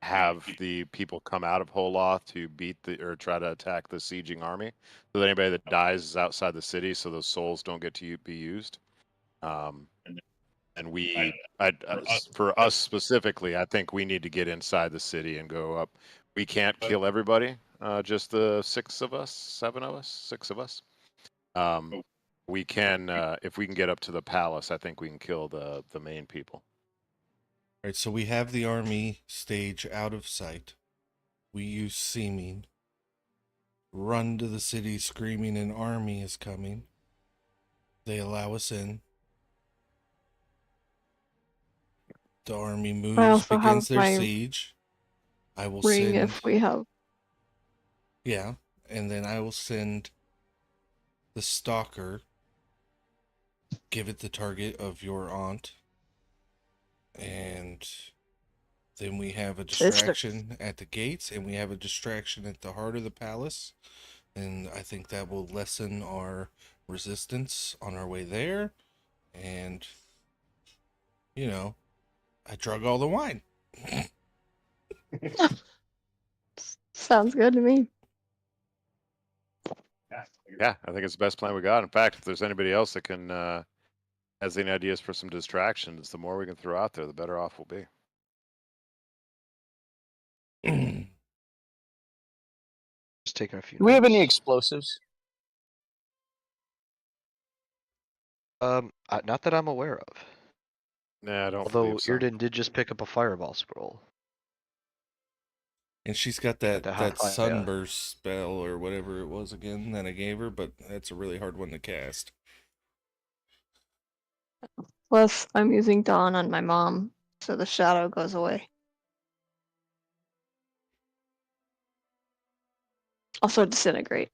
have the people come out of Holoth to beat or try to attack the sieging army. So that anybody that dies is outside the city, so those souls don't get to be used. And for us specifically, I think we need to get inside the city and go up. We can't kill everybody, just the 6 of us, 7 of us, 6 of us. We can, if we can get up to the palace, I think we can kill the main people. All right, so we have the army stage out of sight. We use seeming. Run to the city screaming an army is coming. They allow us in. The army moves, begins their siege. I will ring send, if we have. Yeah, and then I will send the stalker. Give it the target of your aunt. And then we have a distraction at the gates, and we have a distraction at the heart of the palace. And I think that will lessen our resistance on our way there. And, you know, I drug all the wine. Sounds good to me. Yeah, I think it's the best plan we got. In fact, if there's anybody else that can has any ideas for some distractions, the more we can throw out there, the better off we'll be. Just taking a few. Do we have any explosives? Not that I'm aware of. Nah, I don't. Although so. Irden did just pick up a fireball scroll. And she's got that sunburst spell or whatever it was again that I gave her, but that's a really hard one to cast. Plus, I'm using Dawn on my mom, so the shadow goes away. Also disintegrate.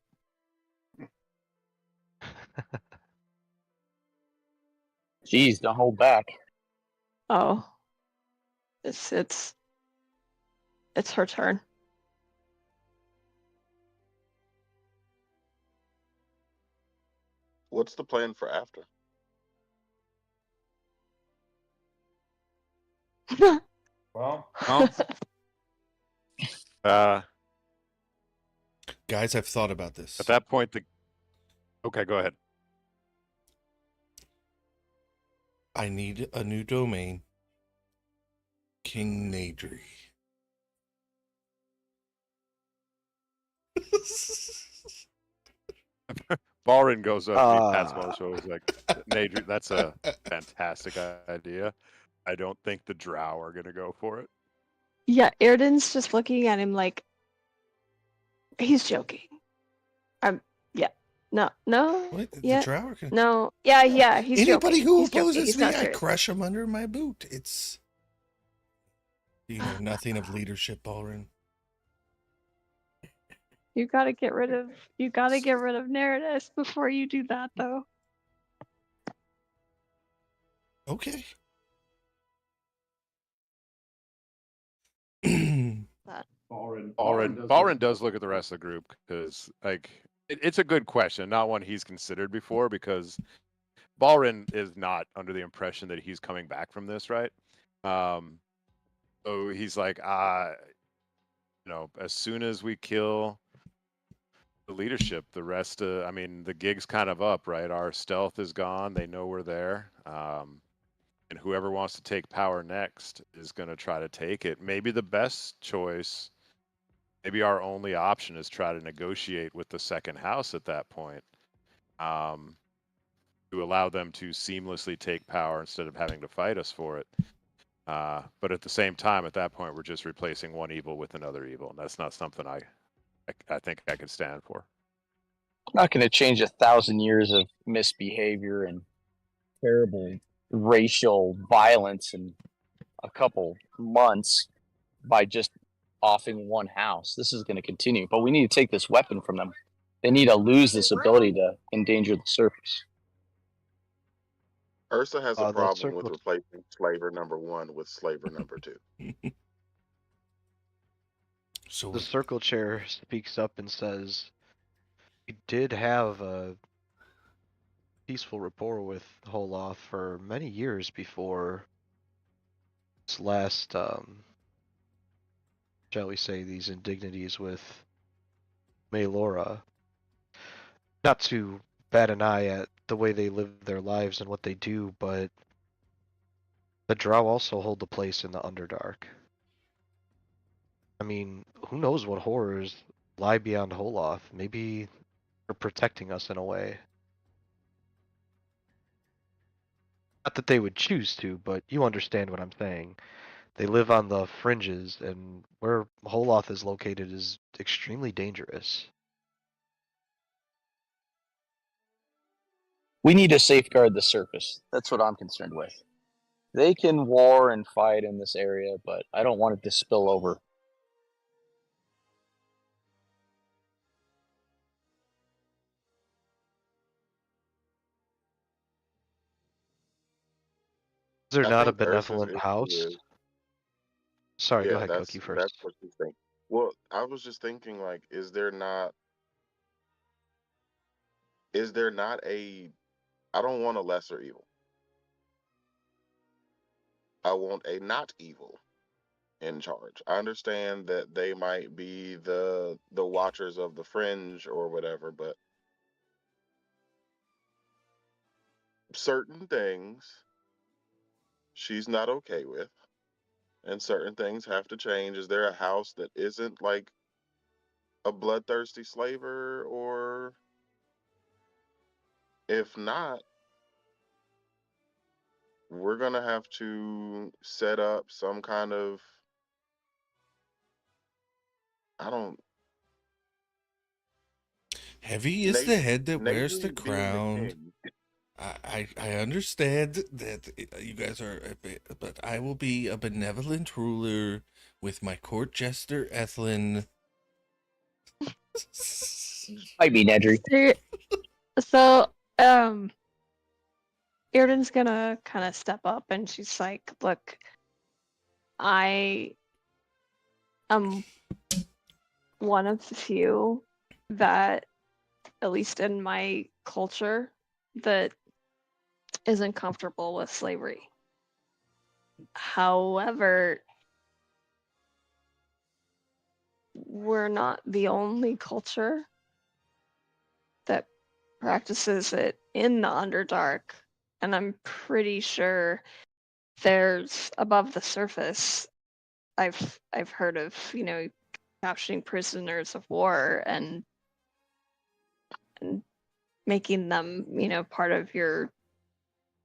Jeez, don't hold back. Oh. It's her turn. What's the plan for after? Well, guys, I've thought about this. At that point, okay, go ahead. I need a new domain. King Nadri. Balrin goes up to Pat's Marshall. Is like, Nadri, that's a fantastic idea. I don't think the Drow are gonna go for it. Yeah, Irden's just looking at him like he's joking. Yeah. No. What? Yeah. The Drow are gonna... No. Yeah, he's Anybody joking. who He's opposes joking. me, I crush him under my boot. It's... You know nothing of leadership, Balrin. You gotta get rid of Nereus before you do that, though. Okay. Balrin does look at the rest of the group because, like, it's a good question, not one he's considered before, because Balrin is not under the impression that he's coming back from this, right? So he's like, as soon as we kill the leadership, the rest of, I mean, the gig's kind of up, right? Our stealth is gone. They know we're there. And whoever wants to take power next is going to try to take it. Maybe the best choice, maybe our only option is try to negotiate with the second house at that point. to allow them to seamlessly take power instead of having to fight us for it. But at the same time, at that point, we're just replacing one evil with another evil, and that's not something I think I could stand for. I'm not going to change 1,000 years of misbehavior and terrible racial violence in a couple months by just offing one house. This is going to continue, but we need to take this weapon from them. They need to lose this ability to endanger the surface. Ursa has a problem with replacing slaver number 1 with slaver number 2. So the circle chair speaks up and says, "We did have a peaceful rapport with Holoth for many years before this last, shall we say, these indignities with Maelora. Not to bat an eye at the way they live their lives and what they do, but the Drow also hold a place in the Underdark. I mean, who knows what horrors lie beyond Holoth? Maybe they're protecting us in a way. Not that they would choose to, but you understand what I'm saying. They live on the fringes, and where Holoth is located is extremely dangerous." We need to safeguard the surface. That's what I'm concerned with. They can war and fight in this area, but I don't want it to spill over. Is there not a benevolent house? Sorry, go ahead, Cookie, first. That's what you think. Well, I was just thinking, like, is there not a, I don't want a lesser evil. I want a not evil in charge. I understand that they might be the watchers of the fringe or whatever, but certain things she's not okay with, and certain things have to change. Is there a house that isn't like a bloodthirsty slaver? Or if not, we're gonna have to set up some kind of, I don't. Heavy is the head that wears the crown. I understand that you guys are, but I will be a benevolent ruler with my court jester Ethlin. I mean, Nedry. So, Yrden's gonna kind of step up, and she's like, "Look, I am one of the few that, at least in my culture, that isn't comfortable with slavery. However, we're not the only culture that practices it in the Underdark, and I'm pretty sure there's above the surface. I've heard of, capturing prisoners of war and making them, part of your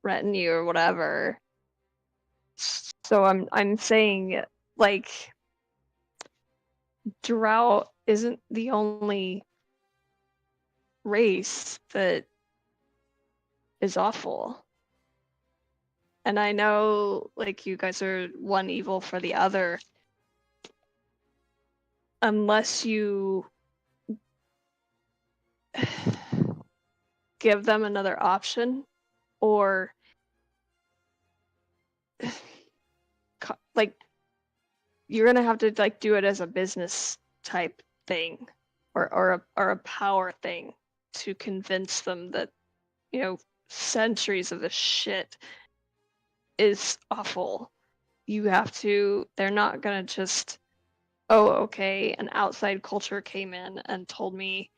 retinue or whatever. So I'm saying, like, Drow isn't the only race that is awful. And I know, like, you guys are one evil for the other. Unless you give them another option, or like, you're gonna have to like do it as a business type thing, or a power thing, to convince them that, centuries of this shit is awful. You have to. They're not gonna just, oh, okay, an outside culture came in and told me.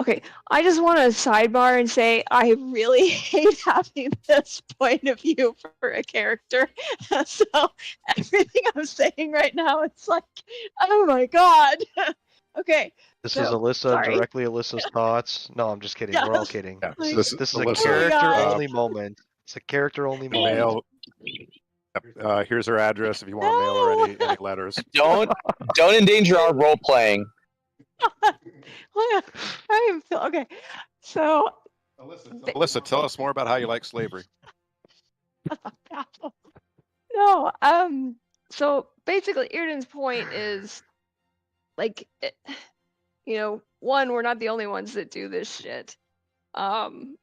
Okay, I just want to sidebar and say I really hate having this point of view for a character. So everything I'm saying right now, it's like, oh my god. Okay. This so, is Alyssa, sorry. directly Alyssa's thoughts. No, I'm just kidding. We're all Yes. kidding. Yeah, This Like, is a oh my character God. only moment. It's a character only moment. Mail. Here's her address if you want to mail her any letters. Don't endanger our role playing. I am okay. So Alyssa, tell us more about how you like slavery. no, so basically Irden's point is like one, we're not the only ones that do this shit. And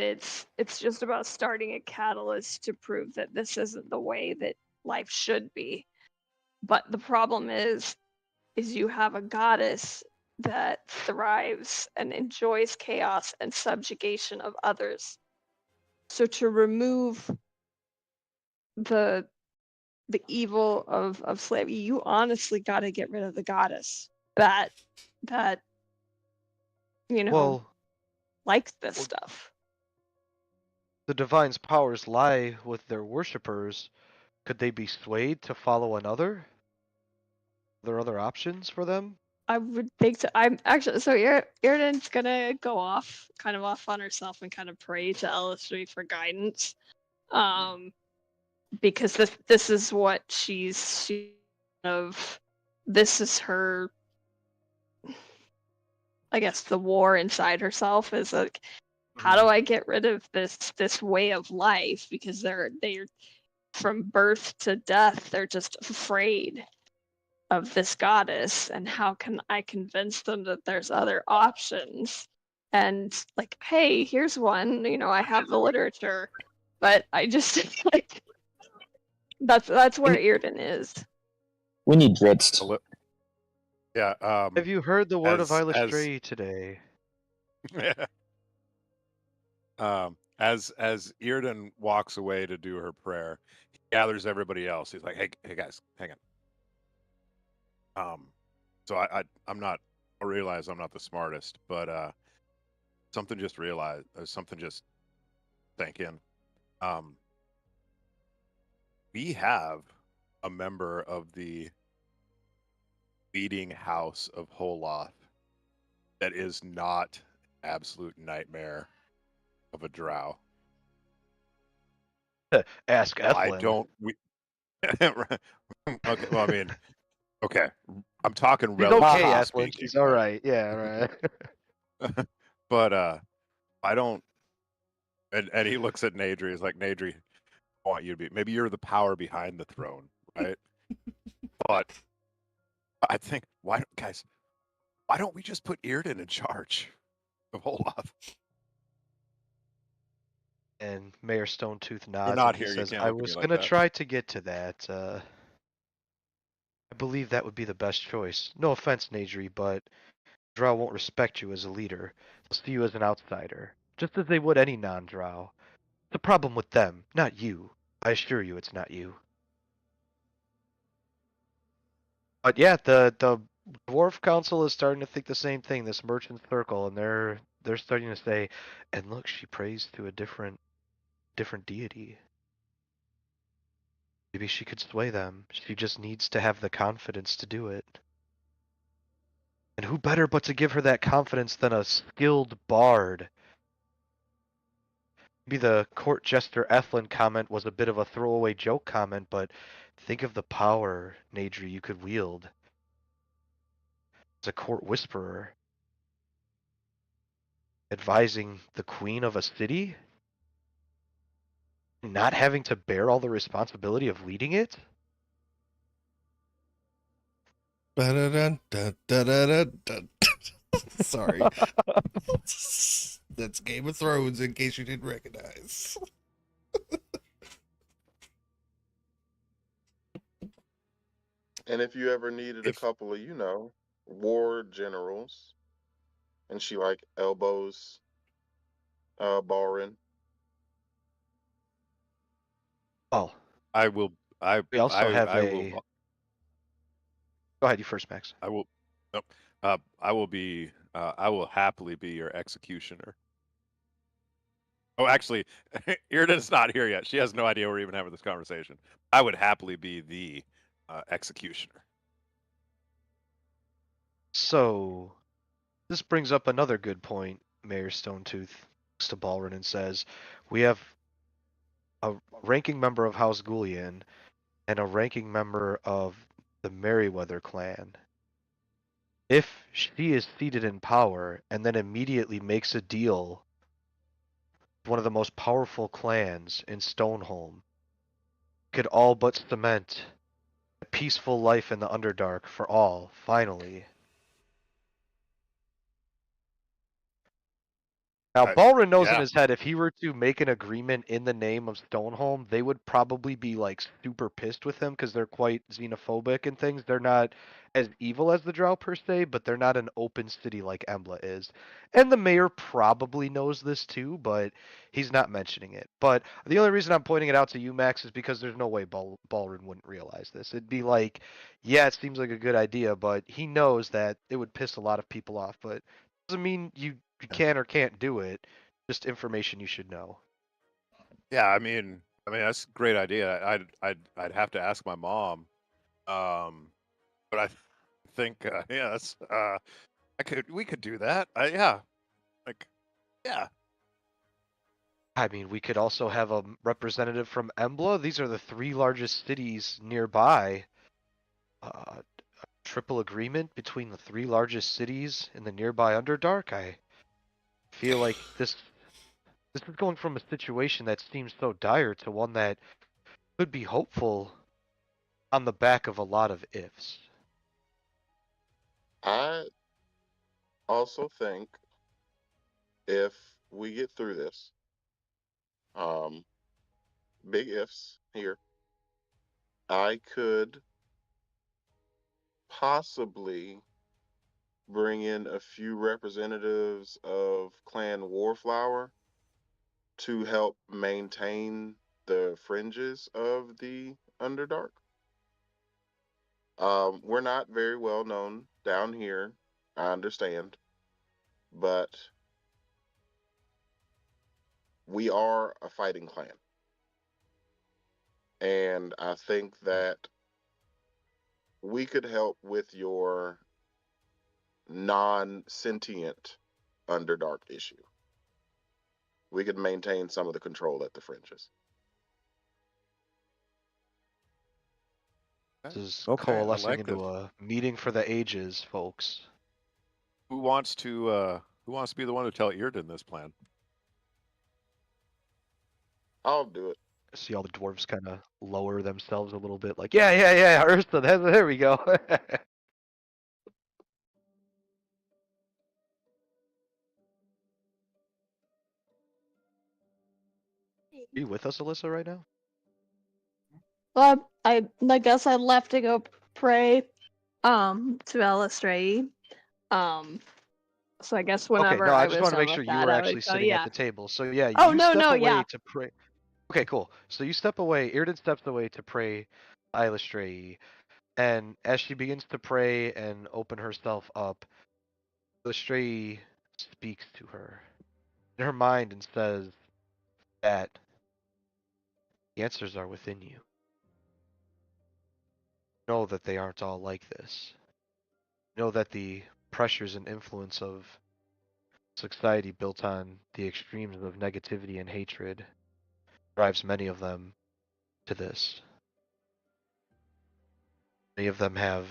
it's just about starting a catalyst to prove that this isn't the way that life should be. But the problem is you have a goddess that thrives and enjoys chaos and subjugation of others. So to remove the evil of slavery, you honestly got to get rid of the goddess that Well, likes this stuff. the divine's powers lie with their worshippers. Could they be swayed to follow another? Are there other options for them? I would think so. I'm actually so Irden's gonna go off on herself and kind of pray to LS3 for guidance. Because this is what she's of. This is her. I guess the war inside herself is like, how do I get rid of this way of life? Because they're from birth to death, they're just afraid of this goddess, and how can I convince them that there's other options? And like, hey, here's one. I have the literature, but I just like that's where Irden is. We need Dritz. Yeah. Have you heard the word of Illustrae today? As Irden walks away to do her prayer, he gathers everybody else. He's like, "Hey guys, hang on." So I'm not. I realize I'm not the smartest, but something just sank in. We have a member of the leading house of Holoth that is not an absolute nightmare of a drow. Ask Ethlin. I don't. Okay. Well, I mean, okay. I'm talking She's relatively okay, Ethlin. speaking. She's all right. Yeah, right. But I don't. And he looks at Nadri. He's like, Nadri, I want you to be. Maybe you're the power behind the throne, right? But I think why don't we just put Irden in charge of Holoth? And Mayor Stonetooth nods. You're not and he here. Says, You can't I look at me was like gonna that. try to get to that. I believe that would be the best choice. No offense, Nadri, but Drow won't respect you as a leader. They'll see you as an outsider, just as they would any non-Drow. It's a problem with them, not you. I assure you, it's not you. But yeah, the Dwarf Council is starting to think the same thing. This merchant circle, and they're starting to say, and look, she prays to a different deity. Maybe she could sway them. She just needs to have the confidence to do it. And who better but to give her that confidence than a skilled bard? Maybe the court jester Ethlin comment was a bit of a throwaway joke comment, but think of the power, Nadri, you could wield as a court whisperer. Advising the queen of a city? Not having to bear all the responsibility of leading it? Sorry. That's Game of Thrones, in case you didn't recognize. And if you ever needed a couple of, war generals, and she like elbows Balrin. Oh. I will. We also have I a. will. Go ahead, you first, Max. I will. Nope. I will be. I will happily be your executioner. Oh, actually, Irden's not here yet. She has no idea we're even having this conversation. I would happily be the executioner. So, this brings up another good point. Mayor Stonetooth looks to Balrin and says, we have a ranking member of House Gullian and a ranking member of the Merryweather clan. If she is seated in power and then immediately makes a deal with one of the most powerful clans in Stoneholm, could all but cement a peaceful life in the Underdark for all, finally. Now, Balrin knows in his head if he were to make an agreement in the name of Stoneholm, they would probably be like super pissed with him because they're quite xenophobic and things. They're not as evil as the Drow per se, but they're not an open city like Embla is. And the mayor probably knows this too, but he's not mentioning it. But the only reason I'm pointing it out to you, Max, is because there's no way Balrin wouldn't realize this. It'd be like, yeah, it seems like a good idea, but he knows that it would piss a lot of people off. But doesn't mean you can or can't do it. Just information you should know. Yeah, I mean that's a great idea. I'd have to ask my mom, but I think yeah, that's we could do that. Yeah, like yeah. I mean, we could also have a representative from Embla. These are the 3 largest cities nearby. Triple agreement between the 3 largest cities in the nearby Underdark. I feel like this is going from a situation that seems so dire to one that could be hopeful on the back of a lot of ifs. I also think if we get through this, big ifs here, I could possibly bring in a few representatives of Clan Warflower to help maintain the fringes of the Underdark. We're not very well known down here, I understand, but we are a fighting clan. And I think that we could help with your non-sentient Underdark issue. We could maintain some of the control at the fringes. This is Okay, coalescing like into a meeting for the ages, folks. Who wants to be the one to tell Earden this plan? I'll do it. See all the dwarves kind of lower themselves a little bit, like, yeah, Ursa, there we go. Are you with us, Alyssa, right now? Well, I guess I left to go pray to Alistrae. So I guess whenever I I just was want to done make with sure you that, were I actually would go, sitting at yeah. the table. So yeah, Oh, you no, step no, away yeah. to pray. Okay, cool. So you step away. Earden steps away to pray Alistrae, and as she begins to pray and open herself up, Alistrae speaks to her in her mind and says that the answers are within you. Know that they aren't all like this. Know that the pressures and influence of society built on the extremes of negativity and hatred drives many of them to this. Many of them have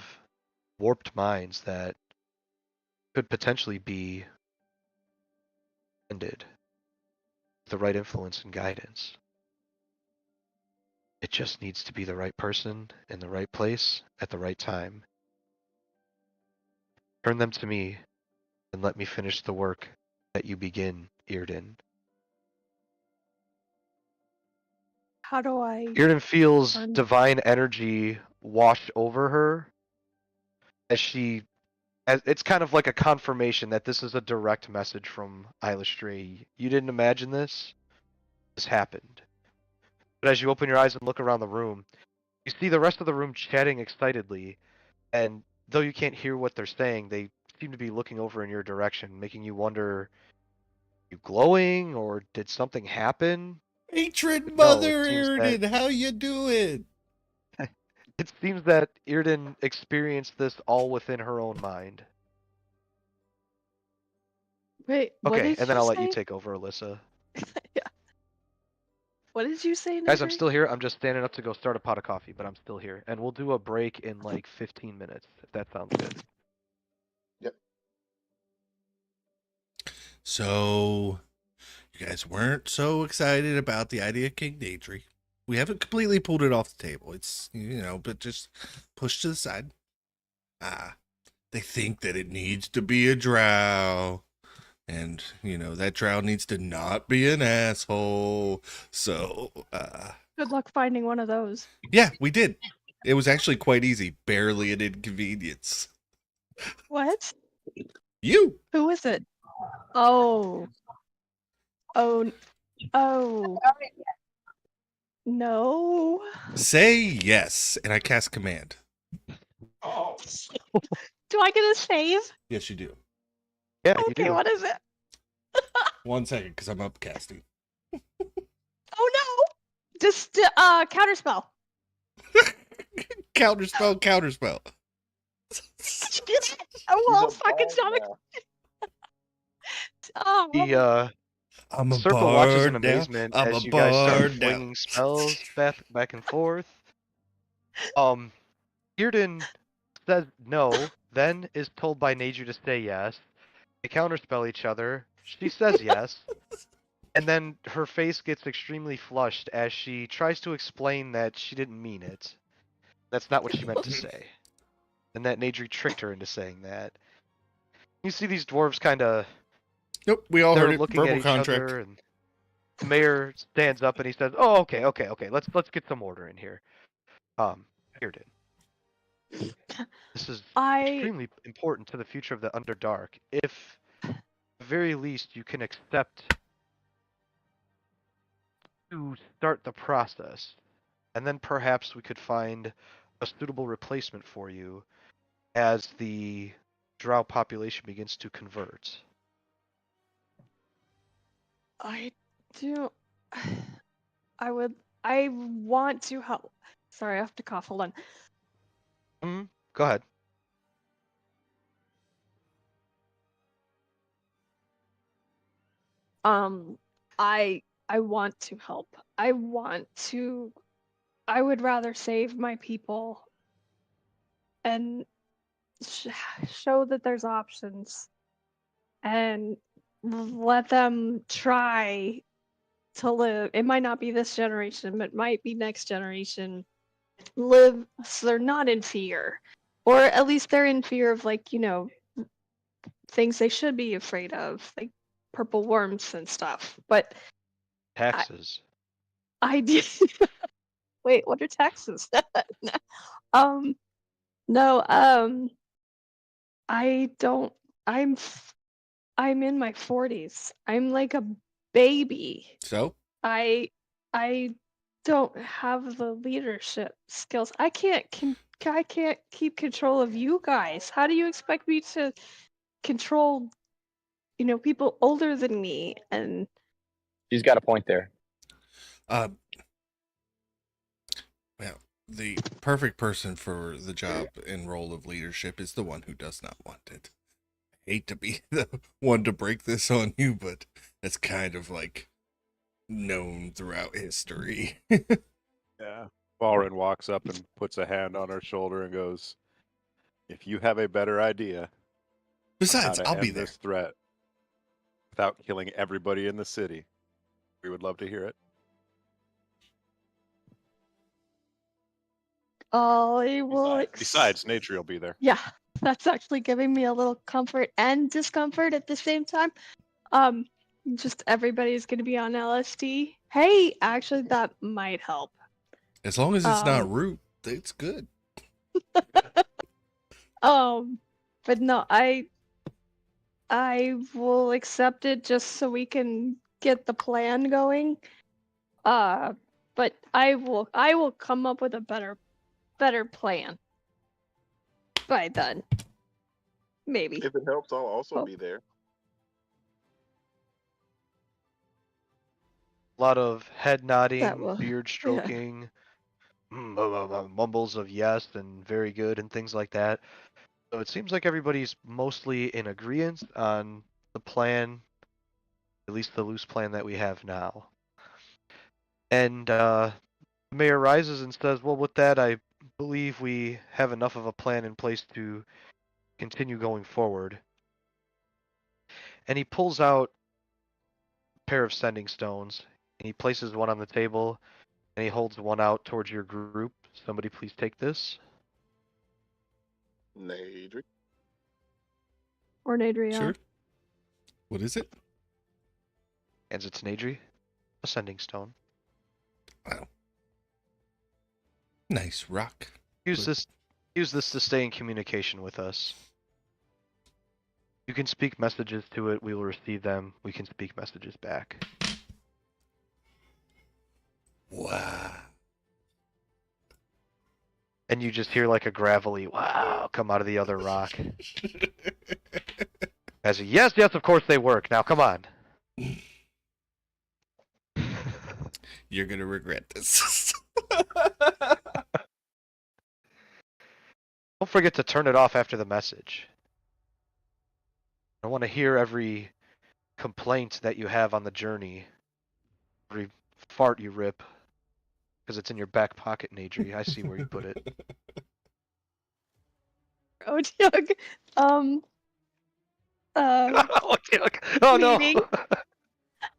warped minds that could potentially be ended with the right influence and guidance. It just needs to be the right person in the right place at the right time. Turn them to me and let me finish the work that you begin, Earden. How do I... Earden feels divine energy wash over her as it's kind of like a confirmation that this is a direct message from Alistrae. You didn't imagine this? This happened. But as you open your eyes and look around the room, you see the rest of the room chatting excitedly, and though you can't hear what they're saying, they seem to be looking over in your direction, making you wonder, are you glowing, or did something happen? Hatred No, it Mother seems that Erden, how you doing? it seems that Earden experienced this all within her own mind. Wait, what Okay, did and then you I'll let you say? take over, Alyssa. Yeah. What did you say, Guys, I'm Nedry? still here. I'm just standing up to go start a pot of coffee, but I'm still here. And we'll do a break in like 15 minutes, if that sounds good. Yep. So, you guys weren't so excited about the idea of King Daedry. We haven't completely pulled it off the table. It's, but just pushed to the side. They think that it needs to be a drow. And, that drow needs to not be an asshole. So, Good luck finding one of those. yeah, we did. It was actually quite easy. Barely an inconvenience. What? You. Who is it? Oh. Oh. Oh. No. Say yes, and I cast command. Oh. Do I get a save? Yes, you do. Yeah, you Okay, do. what is it? 1 second, because I'm upcasting. Oh no! Just counterspell. Counterspell, counterspell. Oh well, He's a fucking bard stomach. now. Oh. The I'm a circle watches in bard now. amazement I'm a as you guys start bard now. flinging spells back and forth. Bearden says no, then is told by Neju to say yes. They counterspell each other. She says yes. And then her face gets extremely flushed as she tries to explain that she didn't mean it. That's not what she meant to say. And that Nadri tricked her into saying that. You see these dwarves kind of... Nope, we all They're heard it. looking Verbal at each contract. other, and the mayor stands up and he says, "Oh, okay. Let's get some order in here." Here, dude. This is extremely important to the future of the Underdark. If, at the very least, you can accept to start the process, and then perhaps we could find a suitable replacement for you as the Drow population begins to convert. I do. I want to help. Sorry, I have to cough. Hold on. Go ahead. I want to help. I would rather save my people and show that there's options and let them try to live. It might not be this generation, but it might be next generation. Live so they're not in fear, or at least they're in fear of things they should be afraid of, like purple worms and stuff. But Taxes. I did. Wait, what are taxes? No. I don't. I'm in my 40s. I'm like a baby. So? I don't have the leadership skills. I can't keep control of you guys. How do you expect me to control, people older than me? And She's got a point there. Well, the perfect person for the job and role of leadership is the one who does not want it. I hate to be the one to break this on you, but that's kind of like known throughout history. Yeah. Balrin walks up and puts a hand on her shoulder and goes, "If you have a better idea Besides, on how to I'll be end there. this threat without killing everybody in the city, we would love to hear it." I will. Besides, nature will be there. Yeah, that's actually giving me a little comfort and discomfort at the same time. Just everybody's gonna be on LSD. Hey, actually, that might help. As long as it's not root, it's good. But no, I will accept it just so we can get the plan going. But I will come up with a better plan by then. Maybe. If it helps, I'll also be there. A lot of head nodding, will- beard stroking, mumbles of yes and very good and things like that. So it seems like everybody's mostly in agreement on the plan, at least the loose plan that we have now. And the mayor rises and says, well, with that, I believe we have enough of a plan in place to continue going forward. And he pulls out a pair of sending stones, and he places one on the table, and he holds one out towards your group. Somebody please take this. Nadri. Or Nadria. Sure. What is it? Hands it to Nadri. A sending stone. Wow. Nice rock. Use this to stay in communication with us. You can speak messages to it, we will receive them. We can speak messages back. Wow. And you just hear like a gravelly wow come out of the other rock. As a, yes, of course they work. Now come on. You're gonna regret this. Don't forget to turn it off after the message. I want to hear every complaint that you have on the journey. Every fart you rip. Because it's in your back pocket, Nadri. I see where you put it. Oh, Doug. Oh, Oh maybe.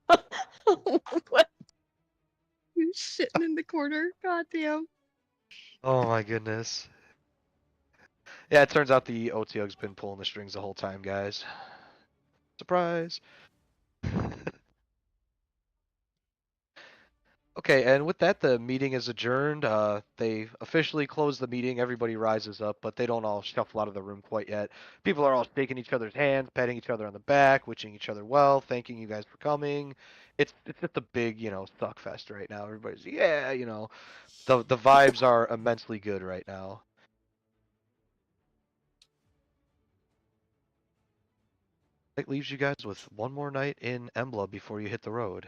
no! What? You shitting in the corner? God damn. Oh my goodness. Yeah, it turns out the OTUG's been pulling the strings the whole time, guys. Surprise! Okay, and with that, the meeting is adjourned. They officially close the meeting. Everybody rises up, but they don't all shuffle out of the room quite yet. People are all shaking each other's hands, patting each other on the back, wishing each other well, thanking you guys for coming. It's just a big, suck fest right now. Everybody's the vibes are immensely good right now. It leaves you guys with one more night in Embla before you hit the road.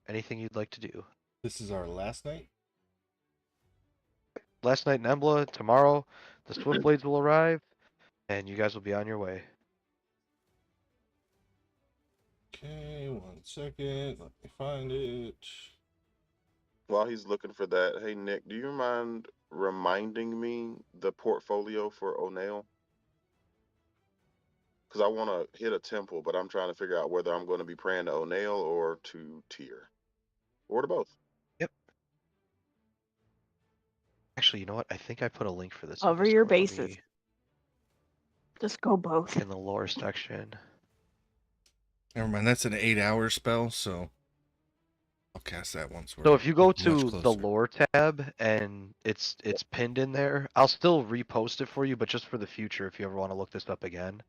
Anything you'd like to do? This is our last night? Last night in Embla. Tomorrow, the Swiftblades will arrive, and you guys will be on your way. Okay, 1 second. Let me find it. While he's looking for that, hey Nick, do you mind reminding me the portfolio for O'Neill? Because I want to hit a temple, but I'm trying to figure out whether I'm going to be praying to O'Neill or to Tyr. Or to both. Yep. Actually, you know what? I think I put a link for this. Over your bases. Just go both. In the lore section. Never mind, that's an 8-hour spell, so I'll cast that once. So if you go to the lore tab and it's pinned in there, I'll still repost it for you, but just for the future if you ever want to look this up again.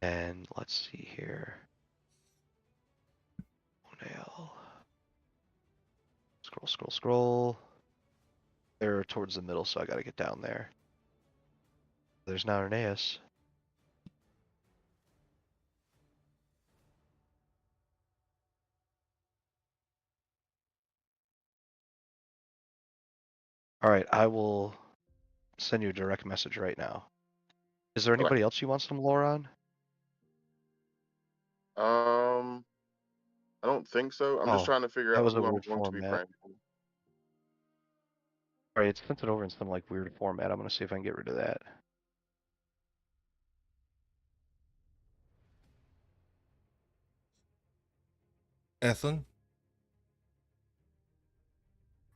And let's see here. O'Neill. Scroll. They're towards the middle, so I gotta get down there. There's now Arneas. Alright, I will send you a direct message right now. Is there anybody else you want some lore on? I don't think so. I'm just trying to figure out who I'm going to be praying for. Alright, it's sent it over in some like weird format. I'm gonna see if I can get rid of that. Ethlyn?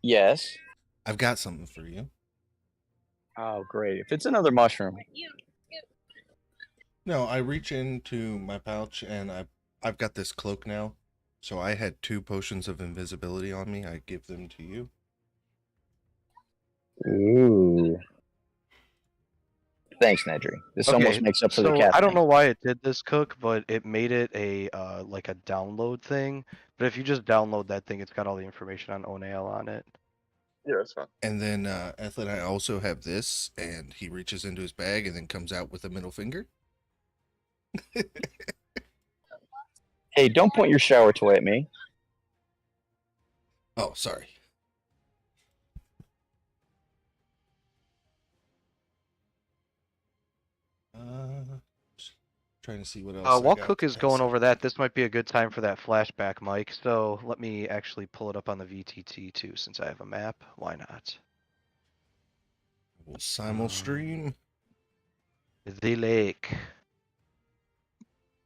Yes. I've got something for you. Oh, great. If it's another mushroom. No, I reach into my pouch and I've got this cloak now. So I had 2 potions of invisibility on me. I give them to you. Ooh. Thanks, Nedry. This almost makes up for the cat. I don't know why it did this, Cook, but it made it a like a download thing. But if you just download that thing, it's got all the information on O'Neill on it. Yeah, that's fine. And then Ethlyn, I also have this, and he reaches into his bag and then comes out with a middle finger. Hey, don't point your shower toy at me. Oh, sorry. Trying to see what else. While Cook is going over that, this might be a good time for that flashback, Mike. So let me actually pull it up on the VTT too, since I have a map. Why not? We'll simul stream. The lake.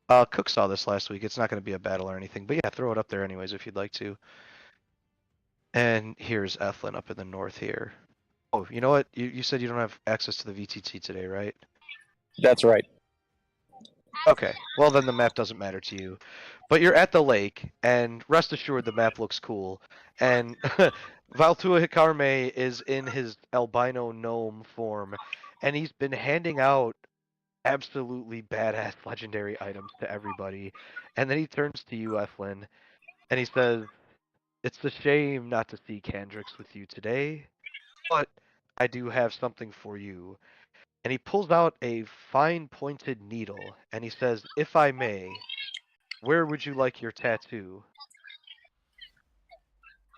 Cook saw this last week. It's not going to be a battle or anything, but yeah, throw it up there anyways if you'd like to. And here's Ethlin up in the north here. Oh, you know what? You said you don't have access to the VTT today, right? That's right. Okay, well then the map doesn't matter to you. But you're at the lake, and rest assured the map looks cool. And Valtua Hikarme is in his albino gnome form, and he's been handing out absolutely badass legendary items to everybody. And then he turns to you, Ethlin, and he says, "It's a shame not to see Kandrix with you today, but I do have something for you." And he pulls out a fine pointed needle, and he says, "If I may, where would you like your tattoo?"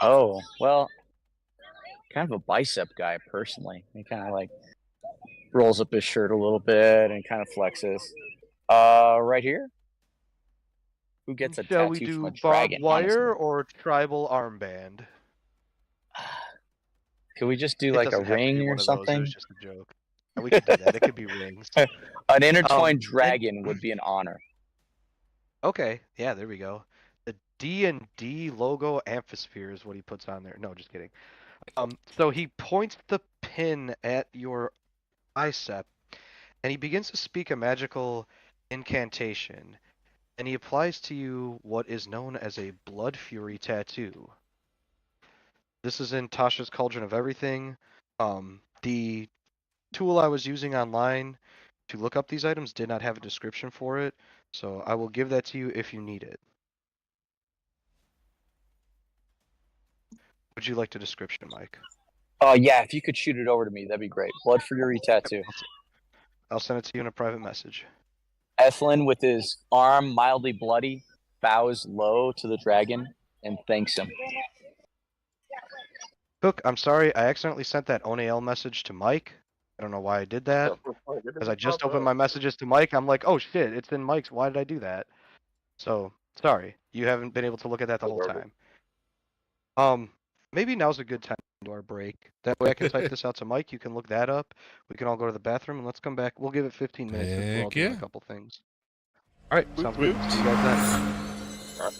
Oh, well, kind of a bicep guy personally. He kind of like rolls up his shirt a little bit and kind of flexes. Right here. Who gets a Shall we tattoo from a do barbed dragon? wire Honestly, or tribal armband? could we just do It like a doesn't have to be ring or one of those. It something? was just a joke. We could do that. It could be rings. An intertwined And dragon would be an honor. okay, yeah, there we go. The D&D logo amphisphere is what he puts on there. No, just kidding. So he points the pin at your bicep, and he begins to speak a magical incantation, and he applies to you what is known as a Blood Fury tattoo. This is in Tasha's Cauldron of Everything. The tool I was using online to look up these items did not have a description for it, so I will give that to you if you need it. Would you like the description, Mike? Yeah, if you could shoot it over to me, that'd be great. Blood Fury tattoo. I'll send it to you in a private message. Ethlin, with his arm mildly bloody, bows low to the dragon and thanks him. Cook, I'm sorry, I accidentally sent that Onael message to Mike. I don't know why I did that. Because I just opened my messages to Mike, I'm like, oh shit, it's in Mike's. Why did I do that? So, sorry. You haven't been able to look at that the whole time. Maybe now's a good time to our break. That way I can type this out to Mike. You can look that up. We can all go to the bathroom and let's come back. We'll give it 15 minutes since we're all doing a couple things. All right, sounds good. See you guys then.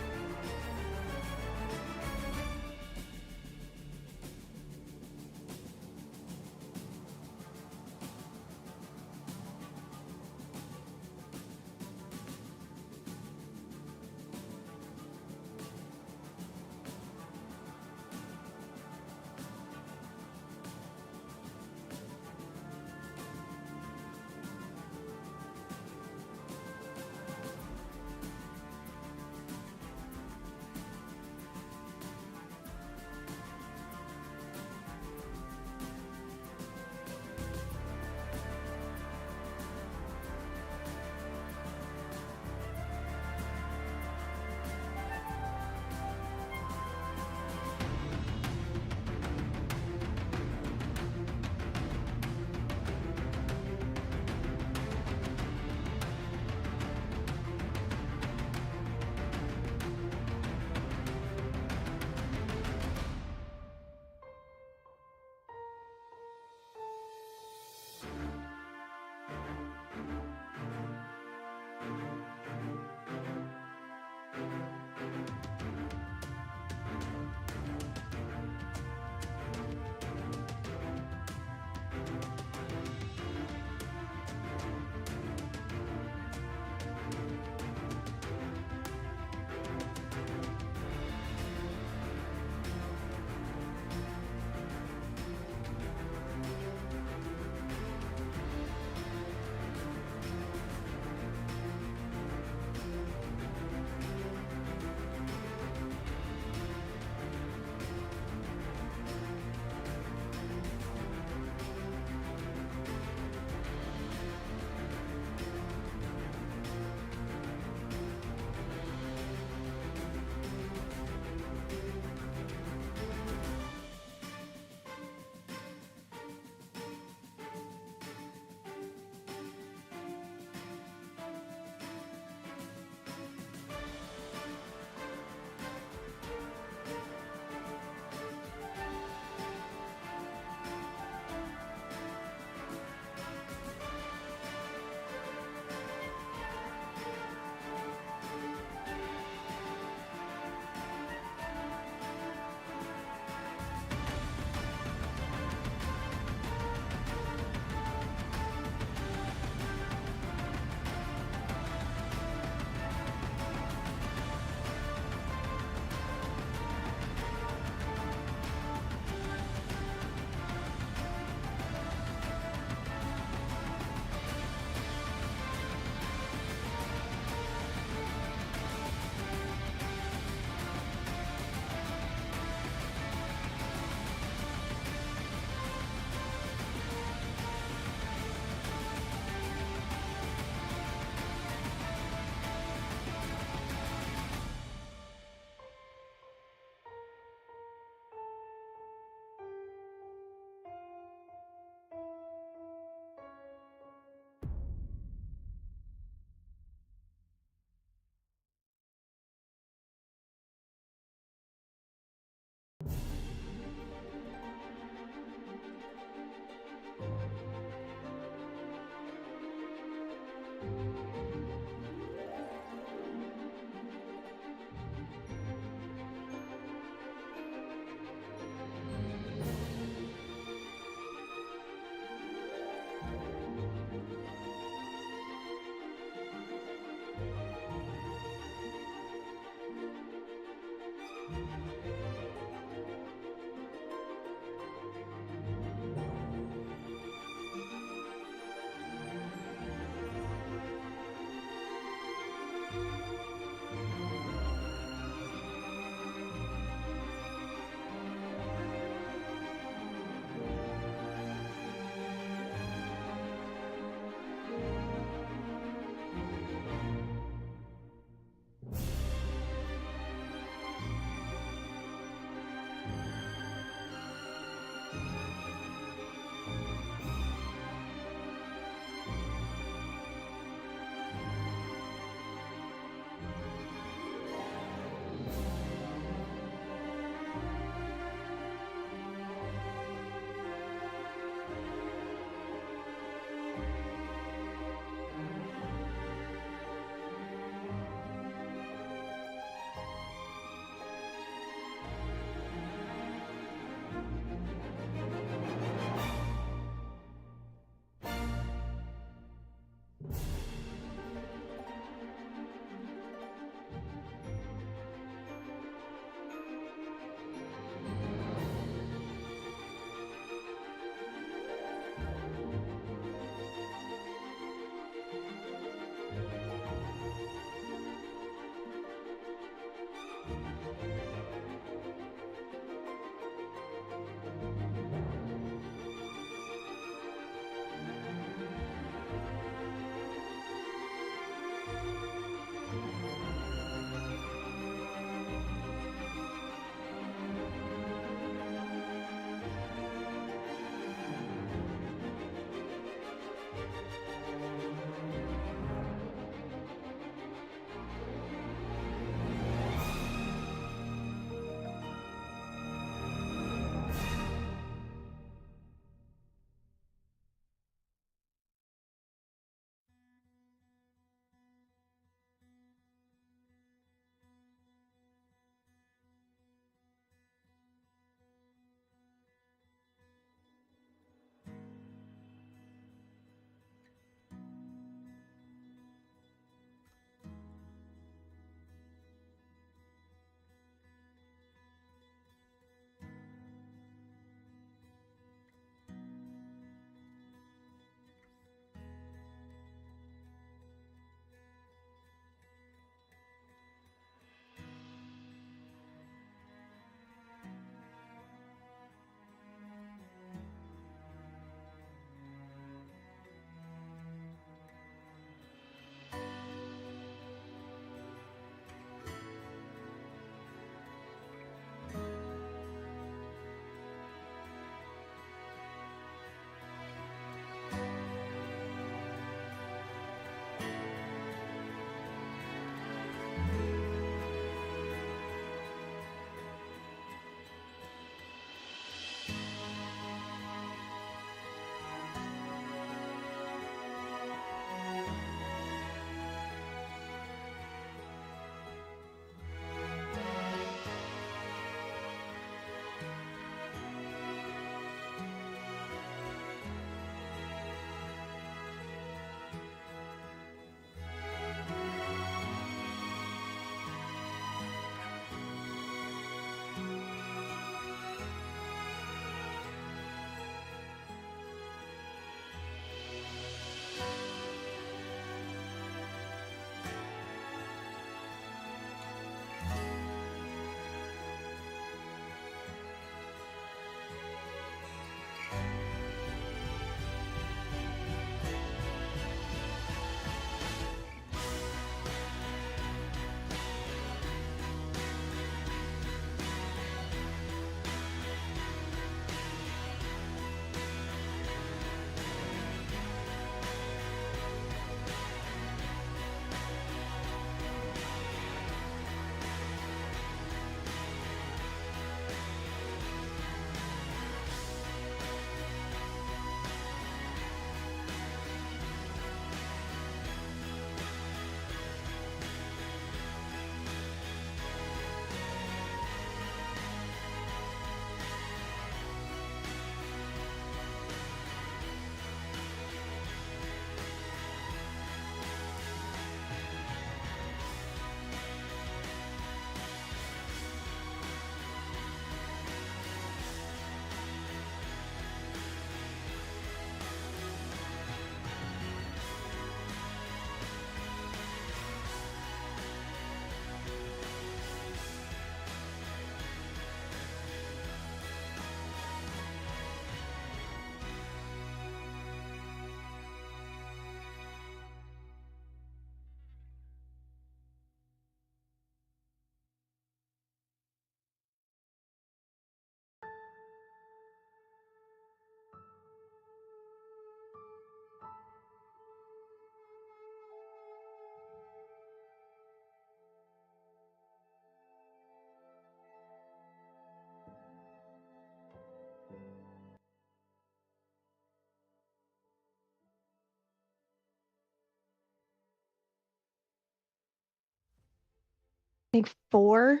think 4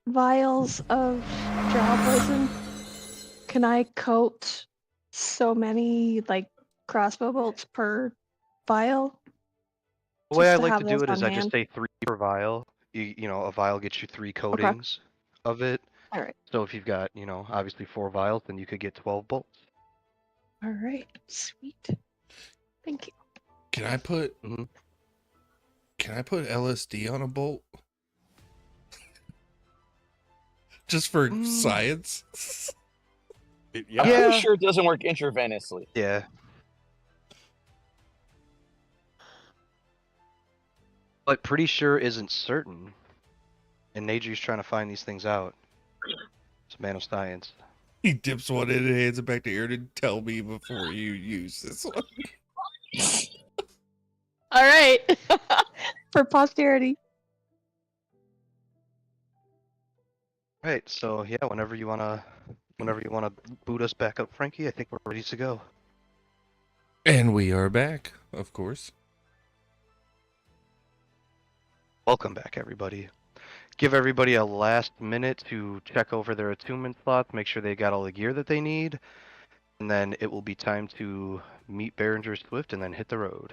vials of Drow poison. Can I coat so many like crossbow bolts per vial? The way Just I to like have to do those it is on I just hand? say 3 per vial. You know, a vial gets you 3 coatings of it. All right. So if you've got, obviously 4 vials, then you could get 12 bolts. All right. Sweet. Thank you. Can I put LSD on a bolt? Just for science? I'm pretty sure it doesn't work intravenously. Yeah. But pretty sure isn't certain. And Nadri's trying to find these things out. It's a man of science. He dips one in and hands it back to Aaron and tell me before you use this one. All right. For posterity. Right, so yeah, whenever you wanna boot us back up, Frankie, I think we're ready to go. And we are back, of course. Welcome back, everybody. Give everybody a last minute to check over their attunement slots, make sure they got all the gear that they need, and then it will be time to meet Behringer Swift and then hit the road.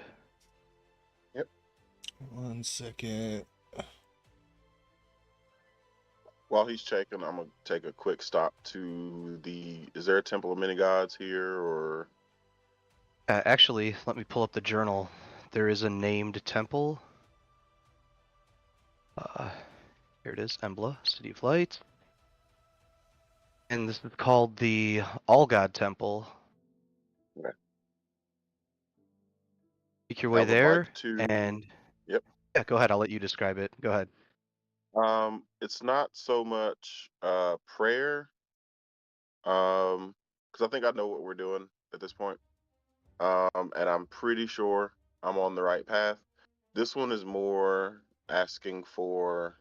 Yep. 1 second. While he's checking, I'm gonna take a quick stop to is there a Temple of Many Gods here, or? Actually, let me pull up the journal. There is a named temple. Here it is, Embla, City of Light. And this is called the All God Temple. Okay. Make your way there, and Yep. Yeah, go ahead. I'll let you describe it. Go ahead. It's not so much prayer, because I think I know what we're doing at this point, and I'm pretty sure I'm on the right path. This one is more asking for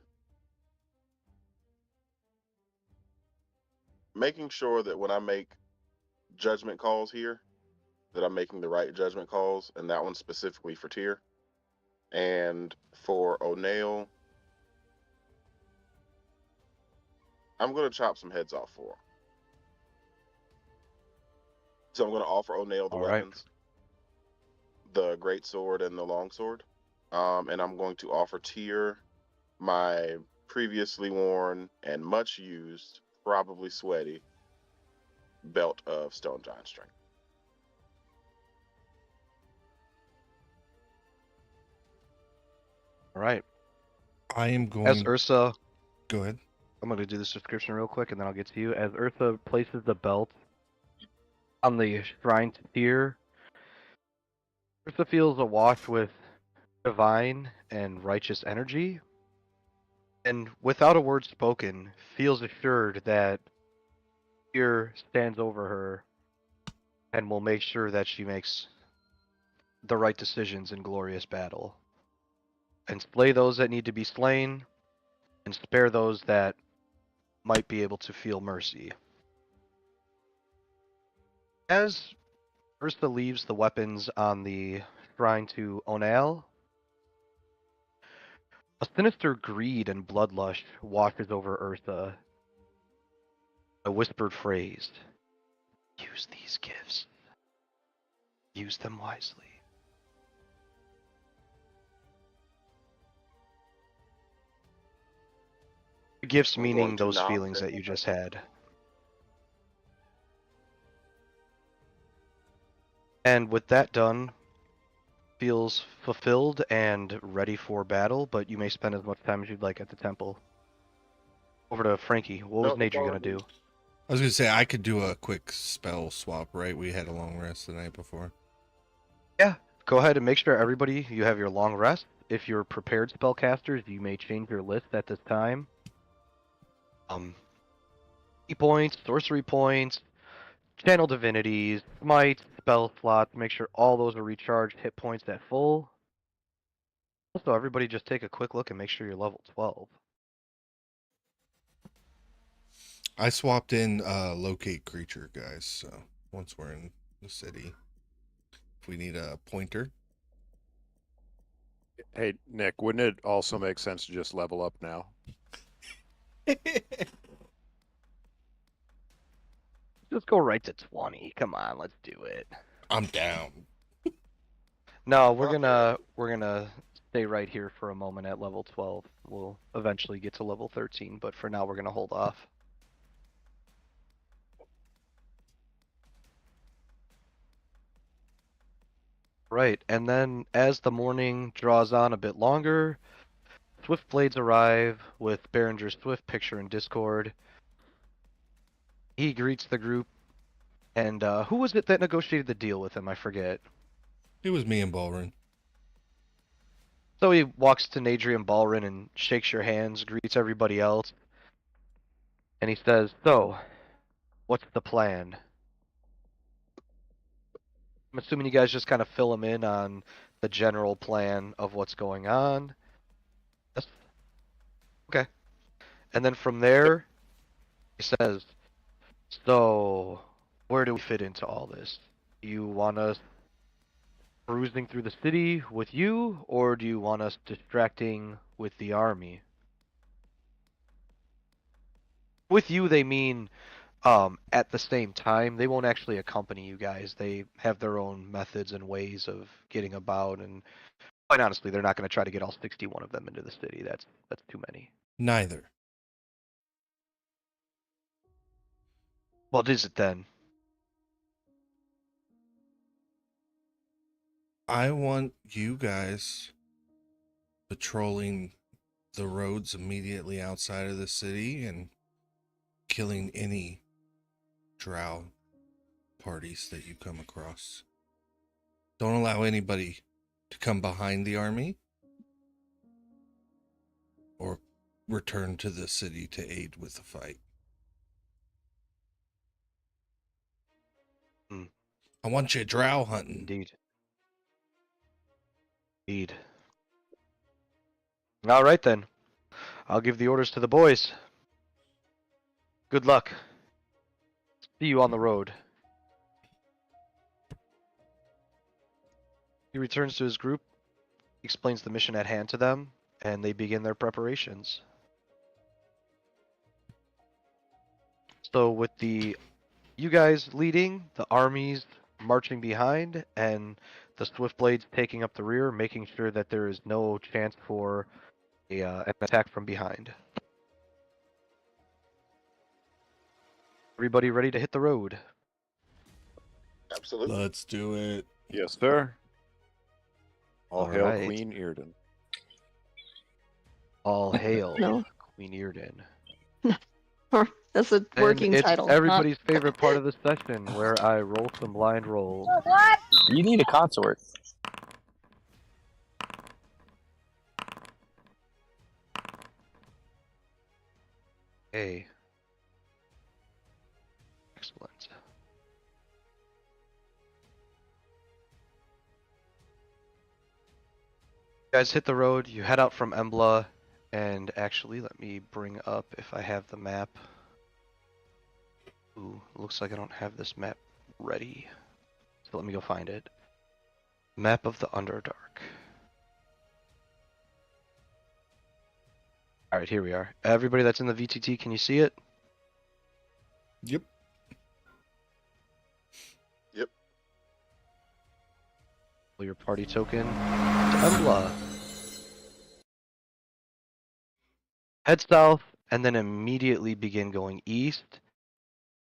making sure that when I make judgment calls here, that I'm making the right judgment calls, and that one's specifically for Tyr. And for O'Neill, I'm going to chop some heads off for him. So I'm going to offer O'Neill the weapons, the great sword and the long sword. And I'm going to offer Tyr my previously worn and much used, probably sweaty, belt of Stone Giant Strength. All right. I am going. As Ursa, go ahead. I'm going to do this description real quick, and then I'll get to you. As Ursa places the belt on the shrine to Tyr, Ursa feels awash with divine and righteous energy, and without a word spoken, feels assured that Tyr stands over her and will make sure that she makes the right decisions in glorious battle, and slay those that need to be slain, and spare those that might be able to feel mercy. As Ursa leaves the weapons on the shrine to Onal, a sinister greed and bloodlust washes over Ursa. A whispered phrase: use these gifts. Use them wisely. Gifts meaning those feelings that you just had. And with that done, feels fulfilled and ready for battle, but you may spend as much time as you'd like at the temple. Over to Frankie. What was Nadri going to do? I was going to say, I could do a quick spell swap, right? We had a long rest the night before. Yeah, go ahead and make sure everybody, you have your long rest. If you're prepared spellcasters, you may change your list at this time. Key points, sorcery points, channel divinities, smite, spell slots, make sure all those are recharged, hit points at full. Also, everybody just take a quick look and make sure you're level 12. I swapped in locate creature, guys, so once we're in the city, if we need a pointer. Hey, Nick, wouldn't it also make sense to just level up now? Just go right to 20. Come on, let's do it. I'm down. No, we're gonna stay right here for a moment at level 12. We'll eventually get to level 13, but for now we're gonna hold off. Right, and then as the morning draws on a bit longer, Swift Blades arrive with Behringer's Swift picture in Discord. He greets the group, and who was it that negotiated the deal with him? I forget. It was me and Ballroom. So he walks to Nadri and Balrin and shakes your hands, greets everybody else, and he says, "So, what's the plan?" I'm assuming you guys just kind of fill him in on the general plan of what's going on. Yes. Okay. And then from there, he says, "So, where do we fit into all this? Do you want us cruising through the city with you, or do you want us distracting with the army?" With you, they mean at the same time. They won't actually accompany you guys. They have their own methods and ways of getting about, and quite honestly, they're not going to try to get all 61 of them into the city. That's too many. Neither. What is it then? I want you guys patrolling the roads immediately outside of the city and killing any Drow parties that you come across. Don't allow anybody to come behind the army or return to the city to aid with the fight. I want you Drow hunting. Indeed. Indeed. All right then. I'll give the orders to the boys. Good luck. See you on the road. He returns to his group, explains the mission at hand to them, and they begin their preparations. So with you guys leading, the armies marching behind, and the Swiftblades taking up the rear, making sure that there is no chance for an attack from behind. Everybody ready to hit the road? Absolutely. Let's do it. Yes, sir. All All hail right. Queen Earden. All hail No. Queen Earden. That's a And working it's title. everybody's favorite part of the session, where I roll some blind rolls. You need a consort. Hey. Excellent. You guys hit the road, you head out from Embla, and actually, let me bring up if I have the map. Ooh, looks like I don't have this map ready. So let me go find it. Map of the Underdark. Alright, here we are. Everybody that's in the VTT, can you see it? Yep. Yep. Pull your party token to Embla. Head south, and then immediately begin going east.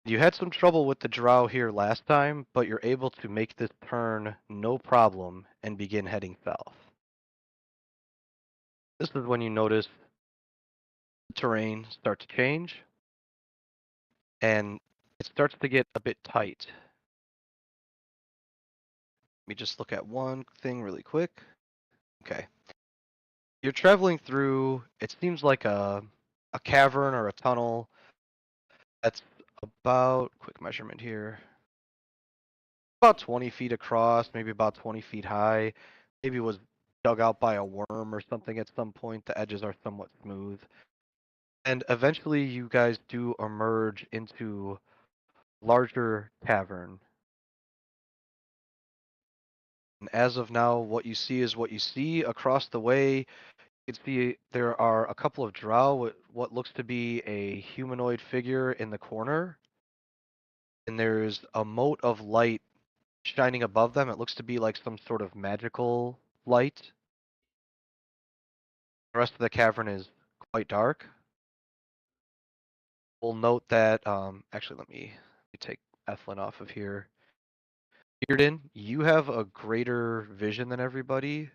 You had some trouble with the Drow here last time, but you're able to make this turn no problem and begin heading south. This is when you notice the terrain start to change, and it starts to get a bit tight. Let me just look at one thing really quick. Okay. You're traveling through, it seems like a cavern or a tunnel that's about, quick measurement here, about 20 feet across, maybe about 20 feet high. Maybe it was dug out by a worm or something at some point. The edges are somewhat smooth. And eventually you guys do emerge into larger cavern. And as of now, what you see is what you see. Across the way, you can see there are a couple of drow with what looks to be a humanoid figure in the corner. And there's a mote of light shining above them. It looks to be like some sort of magical light. The rest of the cavern is quite dark. We'll note that, actually, let me take Ethlin off of here. Bearden, you have a greater vision than everybody. You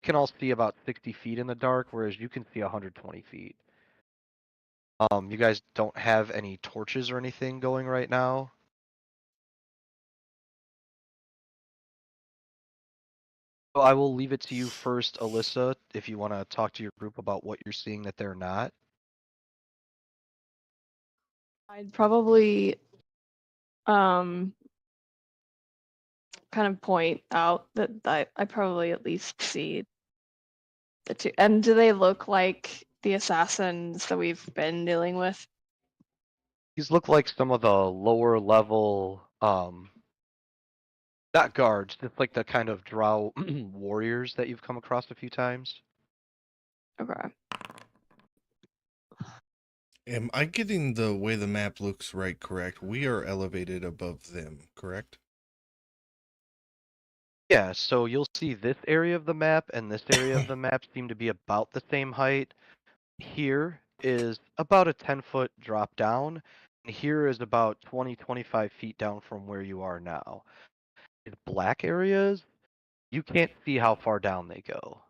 can all see about 60 feet in the dark, whereas you can see 120 feet. You guys don't have any torches or anything going right now. So I will leave it to you first, Alyssa, if you want to talk to your group about what you're seeing that they're not. I'd probably kind of point out that I probably at least see the two. And do they look like the assassins that we've been dealing with? These look like some of the lower level, not guards, just like the kind of drow warriors that you've come across a few times. Okay. Am I getting the way the map looks right correct? We are elevated above them, correct? Yeah, so you'll see this area of the map and this area of the map seem to be about the same height. Here is about a 10-foot drop down, and here is about 20-25 feet down from where you are now. These black areas, you can't see how far down they go.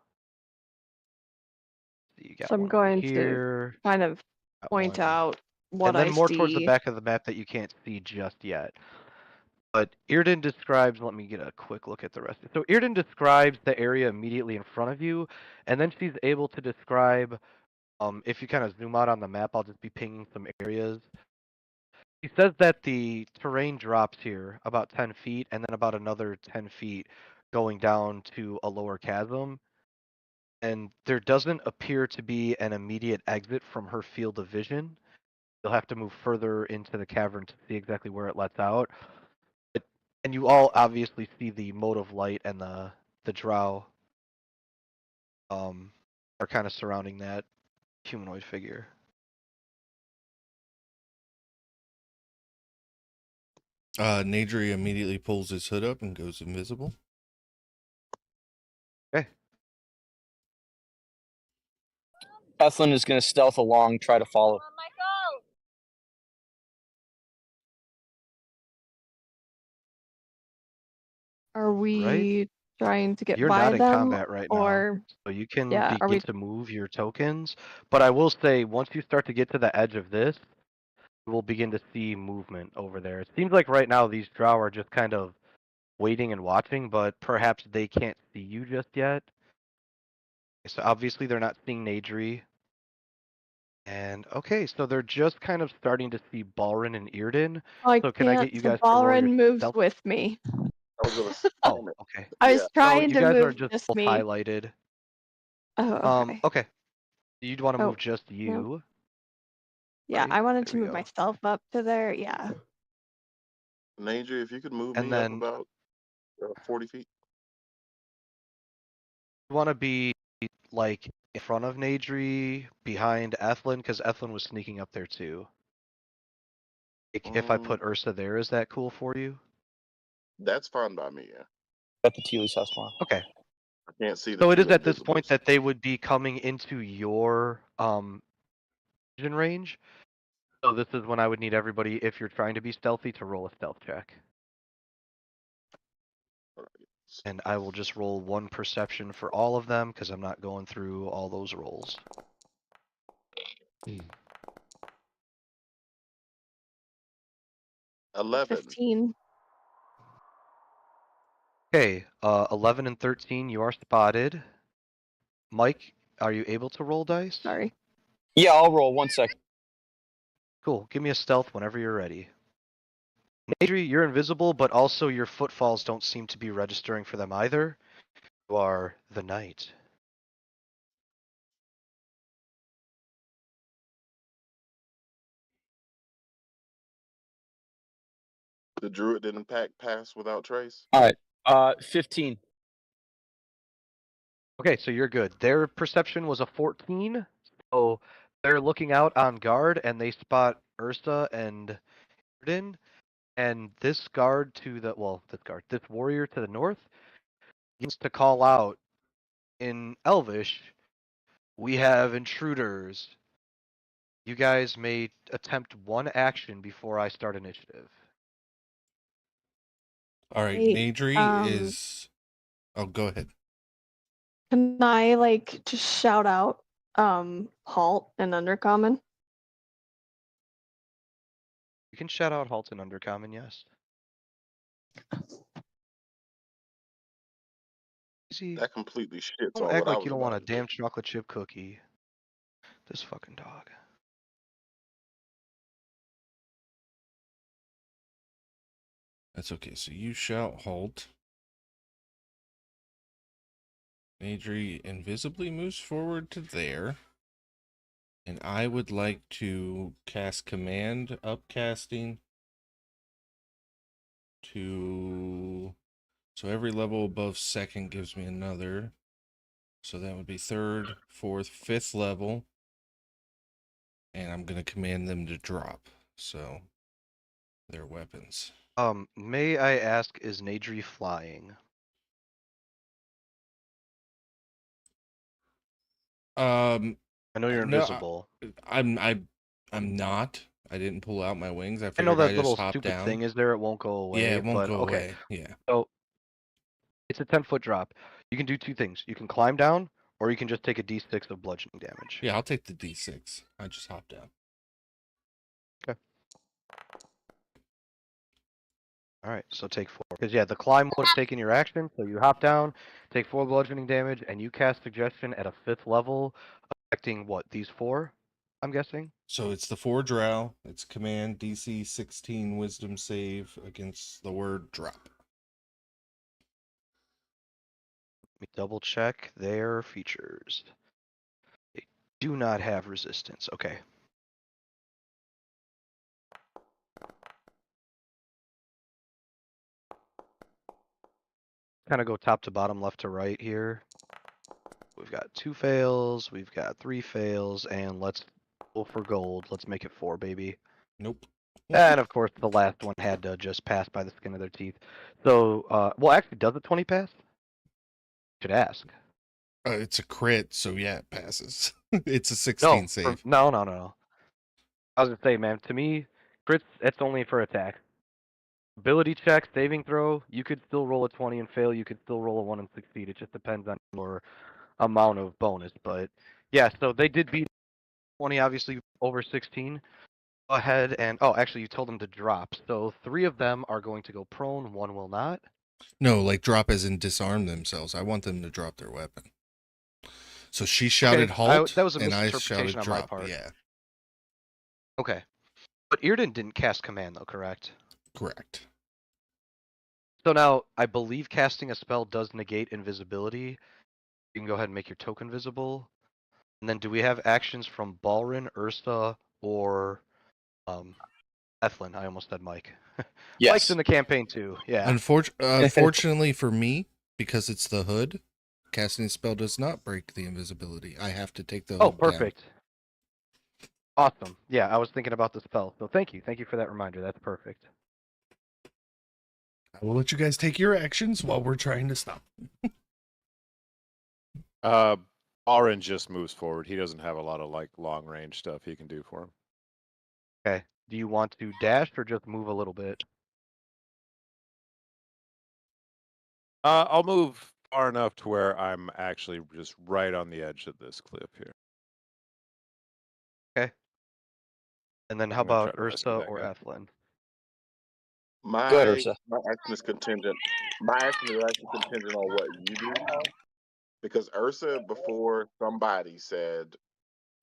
You got So I'm one over going here, to kind of got point one, out what and then I more see. towards the back of the map that you can't see just yet. But Irden describes, let me get a quick look at the rest. So Irden describes the area immediately in front of you, and then she's able to describe, if you kind of zoom out on the map, I'll just be pinging some areas. He says that the terrain drops here about 10 feet, and then about another 10 feet going down to a lower chasm. And there doesn't appear to be an immediate exit from her field of vision. You'll have to move further into the cavern to see exactly where it lets out. And you all obviously see the mode of light and the drow are kind of surrounding that humanoid figure. Nadri immediately pulls his hood up and goes invisible. Okay. Ethlin is going to stealth along, try to follow. Are we trying to get You're by not in them, combat right or now, so you can yeah, begin to move your tokens. But I will say, once you start to get to the edge of this, you will begin to see movement over there. It seems like right now these drow are just kind of waiting and watching, but perhaps they can't see you just yet. So obviously they're not seeing Nadri. And okay, so they're just kind of starting to see Balrin and Irden. So can I get you guys to roll your Balrin moves stealth? with me. I was gonna. Oh, okay. I was So trying you to guys are move just both me. highlighted. Oh, okay. Okay. You'd want to Oh, move just you. no. Yeah, Right? I wanted There to we move go. myself up to there. Yeah. Najer, if you could move And me up then about 40 feet. you want to be like in front of Nadri, behind Ethlin, because Ethlin was sneaking up there too. Like, if I put Ursa there, is that cool for you? That's fine by me, yeah. At the Teely's house tomorrow. Okay. I can't see the So it two is at this point invisibles. that they would be coming into your vision range. So this is when I would need everybody, if you're trying to be stealthy, to roll a stealth check. And I will just roll one perception for all of them, because I'm not going through all those rolls. 11. 15. Okay, 11 and 13, you are spotted. Mike, are you able to roll dice? Sorry. Yeah, I'll roll 1 second. Cool, give me a stealth whenever you're ready. Nadri, you're invisible, but also your footfalls don't seem to be registering for them either. You are the knight. The druid didn't pass without trace. All right. 15. Okay, so you're good. Their perception was a 14, so they're looking out on guard, and they spot Ursa and Irden. And this warrior to the north gets to call out in Elvish, "We have intruders. You guys may attempt one action before I start initiative." All right, Hey, Nadri is. Oh, go ahead. Can I like just shout out halt and undercommon? You can shout out halt and undercommon, yes. Easy. That completely shits Don't on act what I like you was don't want a about to do. damn chocolate chip cookie. This fucking dog. That's okay. So you shout halt. Nadri invisibly moves forward to there. And I would like to cast command upcasting to. So every level above second gives me another. So that would be third, fourth, fifth level. And I'm going to command them to drop. So their weapons. May I ask, is Nadri flying? I know you're invisible. I'm not. I didn't pull out my wings. I I know figured I that just little hop stupid down. thing is there. It won't go away. Yeah, it won't go okay. away. Yeah. So it's a 10-foot drop. You can do two things. You can climb down, or you can just take a d6 of bludgeoning damage. Yeah, I'll take the d6. I just hop down. Okay. All right, so take 4. Because yeah, the climb would have taken your action, so you hop down, take 4 bludgeoning damage, and you cast suggestion at a 5th level, affecting what, these 4? I'm guessing. So it's the 4 Drow. It's command DC 16 Wisdom save against the word drop. Let me double check their features. They do not have resistance. Okay. Kind of go top to bottom, left to right here. We've got 2 fails, we've got 3 fails, and let's go for gold. Let's make it 4, baby. Nope. And of course, the last one had to just pass by the skin of their teeth. So, well, actually, does a 20 pass? Should ask. It's a crit, so yeah, it passes. It's a 16 save. No. I was gonna say, man, to me, crits, it's only for attack. Ability check, saving throw, you could still roll a 20 and fail. You could still roll a 1 and succeed. It just depends on your amount of bonus. But yeah, so they did beat 20, obviously over 16. Go ahead and actually, you told them to drop. So 3 of them are going to go prone. 1 will not. No, like drop as in disarm themselves. I want them to drop their weapon. So she shouted halt, that was a and I misinterpretation shouted on drop. my part. Yeah. Okay. But Irden didn't cast command, though, correct? Correct. So now, I believe casting a spell does negate invisibility. You can go ahead and make your token visible. And then do we have actions from Balrin, Ursa, or Ethlin? I almost said Mike. Yes. Mike's in the campaign too. Yeah. Unfortunately for me, because it's the hood, casting a spell does not break the invisibility. I have to take the hood perfect. Down. Awesome. Yeah, I was thinking about the spell. So thank you. Thank you for that reminder. That's perfect. I will let you guys take your actions while we're trying to stop. Orin just moves forward. He doesn't have a lot of like long range stuff he can do for him. Okay. Do you want to dash or just move a little bit? I'll move far enough to where I'm actually just right on the edge of this cliff here. Okay. And then how about Ursa or Ethlin? My action is contingent. My action is actually contingent on what you do. Because Ursa, before somebody said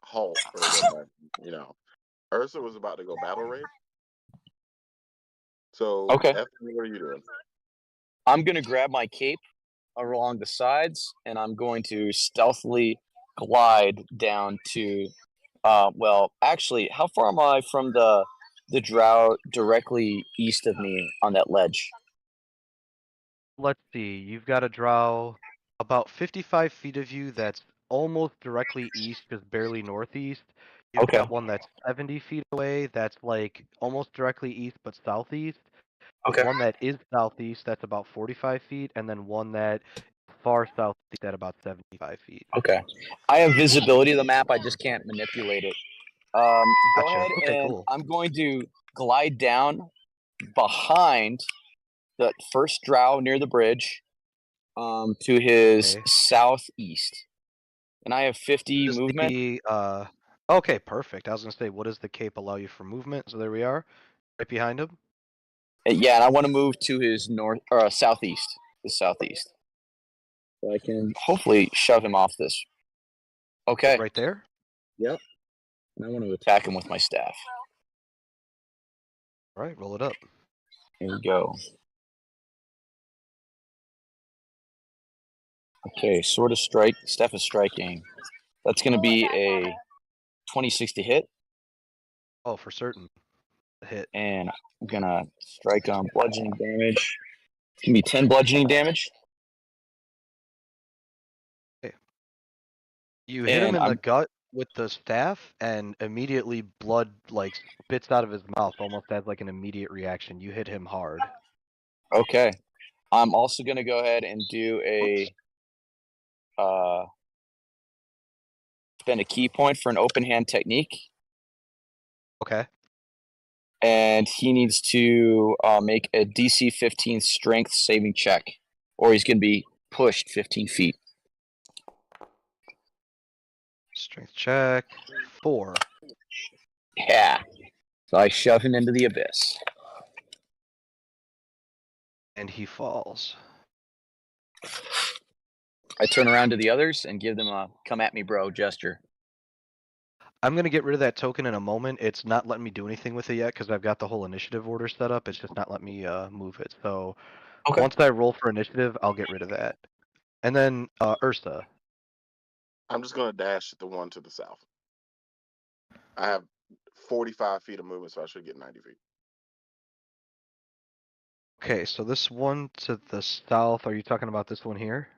halt or whatever, Ursa was about to go battle raid. So, okay. Ethan, what are you doing? I'm going to grab my cape along the sides, and I'm going to stealthily glide down to, well, actually, how far am I from the Drow directly east of me on that ledge? Let's see. You've got a Drow about 55 feet of you that's almost directly east, just barely northeast. You've got one that's 70 feet away that's like almost directly east but southeast. Okay. One that is southeast, that's about 45 feet, and then one that far southeast at about 75 feet. Okay. I have visibility of the map. I just can't manipulate it. Go Gotcha. ahead, Okay, and cool. I'm going to glide down behind the first Drow near the bridge to his Okay. southeast. And I have 50 Does movement. Okay, perfect. I was gonna say, what does the cape allow you for movement? So there we are, right behind him. Yeah, and I want to move to his north or southeast. The southeast. So I can hopefully shove him off this. Okay. Right there. Yep. And I want to attack him with my staff. All right, roll it up. Here we go. Okay, sword of strike, staff of striking. That's going to be a 26 to hit. Oh, for certain. Hit. And I'm going to strike on bludgeoning damage. It's going to be 10 bludgeoning damage. Okay. You hit him in the gut with the staff, and immediately blood like spits out of his mouth, almost as like an immediate reaction. You hit him hard. Okay. I'm also going to go ahead and do a spend a key point for an open hand technique. Okay. And he needs to make a DC 15 strength saving check, or he's going to be pushed 15 feet. Strength check 4. Yeah. So I shove him into the abyss. And he falls. I turn around to the others and give them a come at me bro gesture. I'm going to get rid of that token in a moment. It's not letting me do anything with it yet because I've got the whole initiative order set up. It's just not letting me move it. So once I roll for initiative, I'll get rid of that. And then Ursa. I'm just going to dash at the one to the south. I have 45 feet of movement, so I should get 90 feet. Okay, so this one to the south, are you talking about this one here?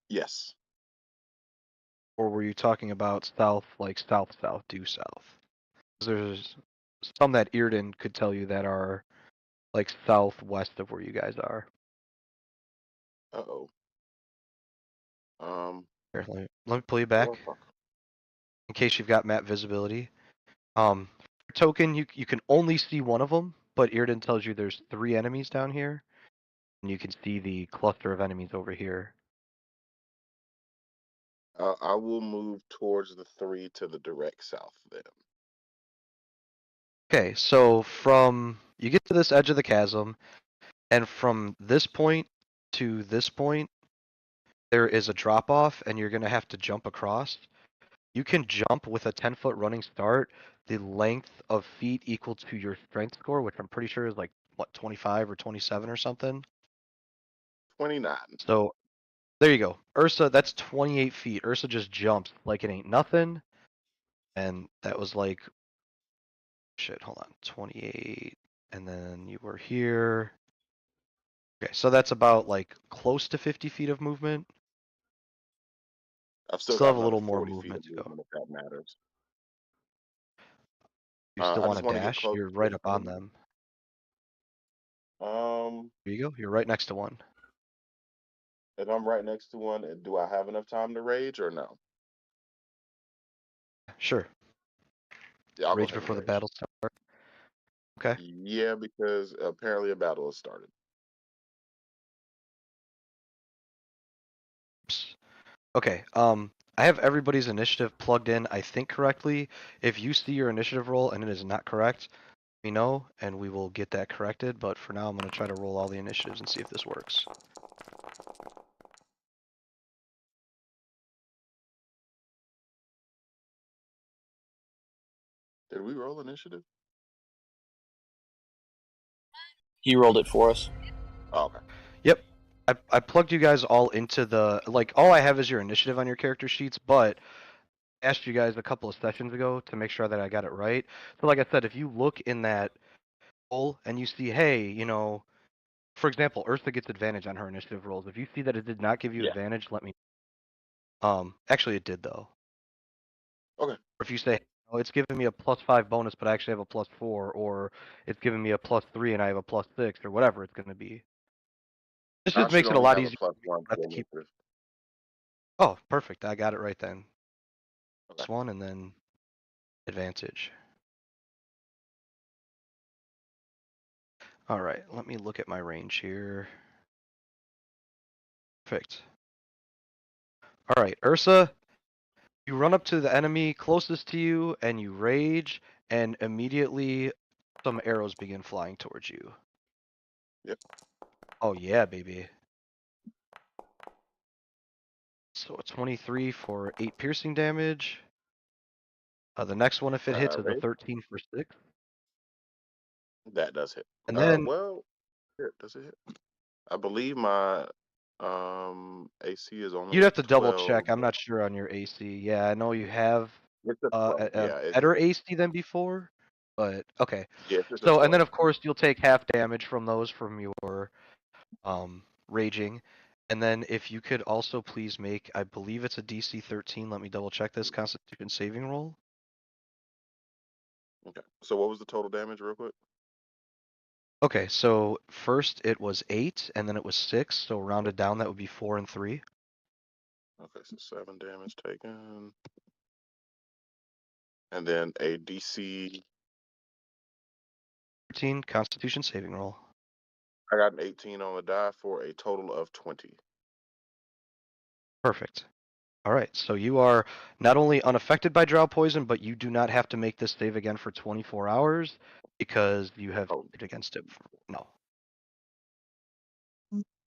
Yes. Or were you talking about south, like south, due south? There's some that Earden could tell you that are like southwest of where you guys are. Uh-oh. Here, let me pull you back in case you've got map visibility. Token, you can only see one of them, but Earden tells you there's 3 enemies down here, and you can see the cluster of enemies over here. I will move towards the 3 to the direct south then. Okay, so you get to this edge of the chasm, and from this point to this point, there is a drop off, and you're going to have to jump across. You can jump with a 10-foot running start, the length of feet equal to your strength score, which I'm pretty sure is like, what, 25 or 27 or something? 29. So there you go. Ursa, that's 28 feet. Ursa just jumps like it ain't nothing. And that was like, shit, hold on, 28. And then you were here. Okay, so that's about like close to 50 feet of movement. I've still Still got have a little more 40 movement feet to of go. movement if that matters. You still I want just to want to get dash? close. You're right up on them. Here you go. You're right next to one. If I'm right next to one, do I have enough time to rage or no? Sure. Yeah, I'll Rage go ahead before and the rage. battle starts. Okay. Yeah, because apparently a battle has started. Okay. I have everybody's initiative plugged in, I think, correctly. If you see your initiative roll and it is not correct, let me know, and we will get that corrected. But for now, I'm going to try to roll all the initiatives and see if this works. Did we roll initiative? He rolled it for us. Oh, okay. Yep. I plugged you guys all into the, like, all I have is your initiative on your character sheets, but I asked you guys a couple of sessions ago to make sure that I got it right. So like I said, if you look in that roll and you see, hey, you know, for example, Ursa gets advantage on her initiative rolls. If you see that it did not give you advantage, let me. Actually, it did though. Okay. Or if you say, oh, it's giving me a +5 bonus, but I actually have a +4, or it's giving me a +3 and I have a +6, or whatever it's going to be. This I just makes should it a only lot have a easier. +1 I for have the to keep. initiative. Oh, perfect. I got it right then. Okay. +1 and then advantage. All right, let me look at my range here. Perfect. All right, Ursa, you run up to the enemy closest to you and you rage, and immediately some arrows begin flying towards you. Yep. Oh yeah, baby. So a 23 for 8 piercing damage. The next one, if it hits, is a Right. 13 for 6. That does hit. And then Well, does it hit? I believe my AC is only you'd a have to double 12. check. I'm not sure on your AC. Yeah, I know you have It's a 12. a better AC than before, but okay. Yeah, it's a So, 12. and then of course you'll take half damage from those from your raging. And then if you could also please make, I believe it's a DC 13. Let me double check this Constitution saving roll. Okay. So what was the total damage, real quick? Okay, so first it was 8, and then it was 6. So rounded down, that would be 4 and 3. Okay, so 7 damage taken, and then a DC. 13 Constitution saving roll. I got an 18 on the die for a total of 20. Perfect. All right, so you are not only unaffected by Drow poison, but you do not have to make this save again for 24 hours because you have saved against it. No.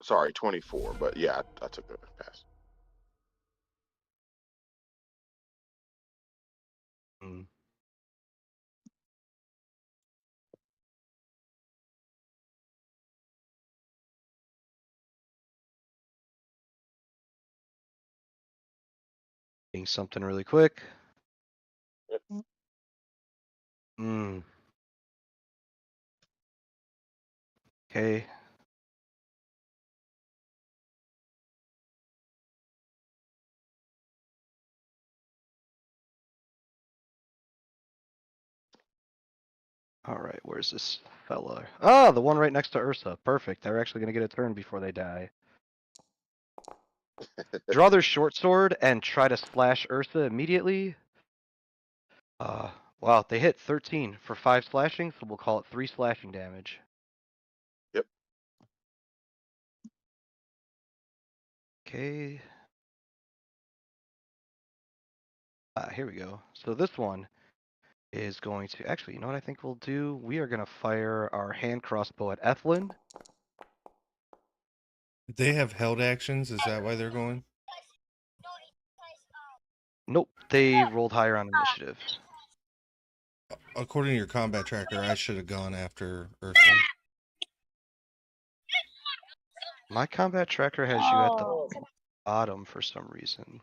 Sorry, 24, but yeah, I took a pass. Mm. Doing something really quick. Mm. Okay. All right, where's this fella? Ah, the one right next to Ursa. Perfect. They're actually going to get a turn before they die. Draw their short sword and try to slash Ursa immediately. Wow, they hit 13 for 5 slashing, so we'll call it 3 slashing damage. Yep. Okay. Here we go. So this one is going to, actually, you know what I think we'll do? We are going to fire our hand crossbow at Ethlyn. They have held actions. Is that why they're going? Nope, they rolled higher on initiative. According to your combat tracker, I should have gone after Ursa. My combat tracker has you at the bottom for some reason.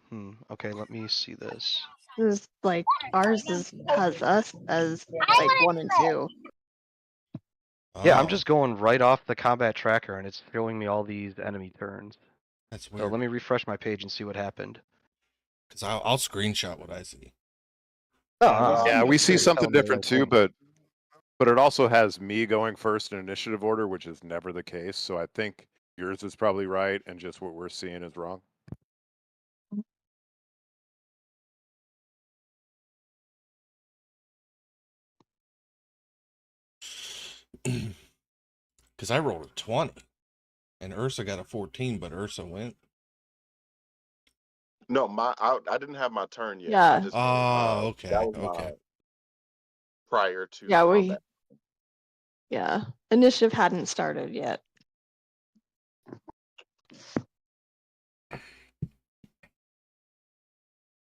Okay, let me see this. This is like ours has us as like 1 and 2. Yeah, I'm Oh, just going right off the combat tracker and it's showing me all these enemy turns. that's So weird. let me refresh my page and see what happened. Because I'll screenshot what I see. Yeah, we see something different too, but it also has me going first in initiative order, which is never the case. So I think yours is probably right, and just what we're seeing is wrong. Because I rolled a 20, and Ursa got a 14, but Ursa went. No, I didn't have my turn yet. Yeah. I just Okay. That was Okay. prior to Yeah, combat. Yeah. Initiative hadn't started yet.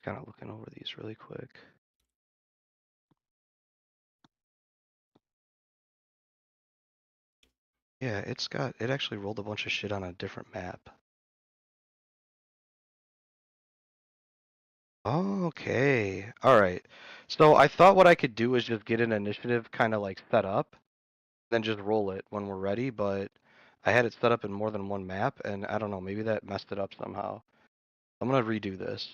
Kind of looking over these really quick. Yeah, it actually rolled a bunch of shit on a different map. Okay. All right. So I thought what I could do is just get an initiative kind of like set up, then just roll it when we're ready, but I had it set up in more than one map, and I don't know, maybe that messed it up somehow. I'm gonna redo this.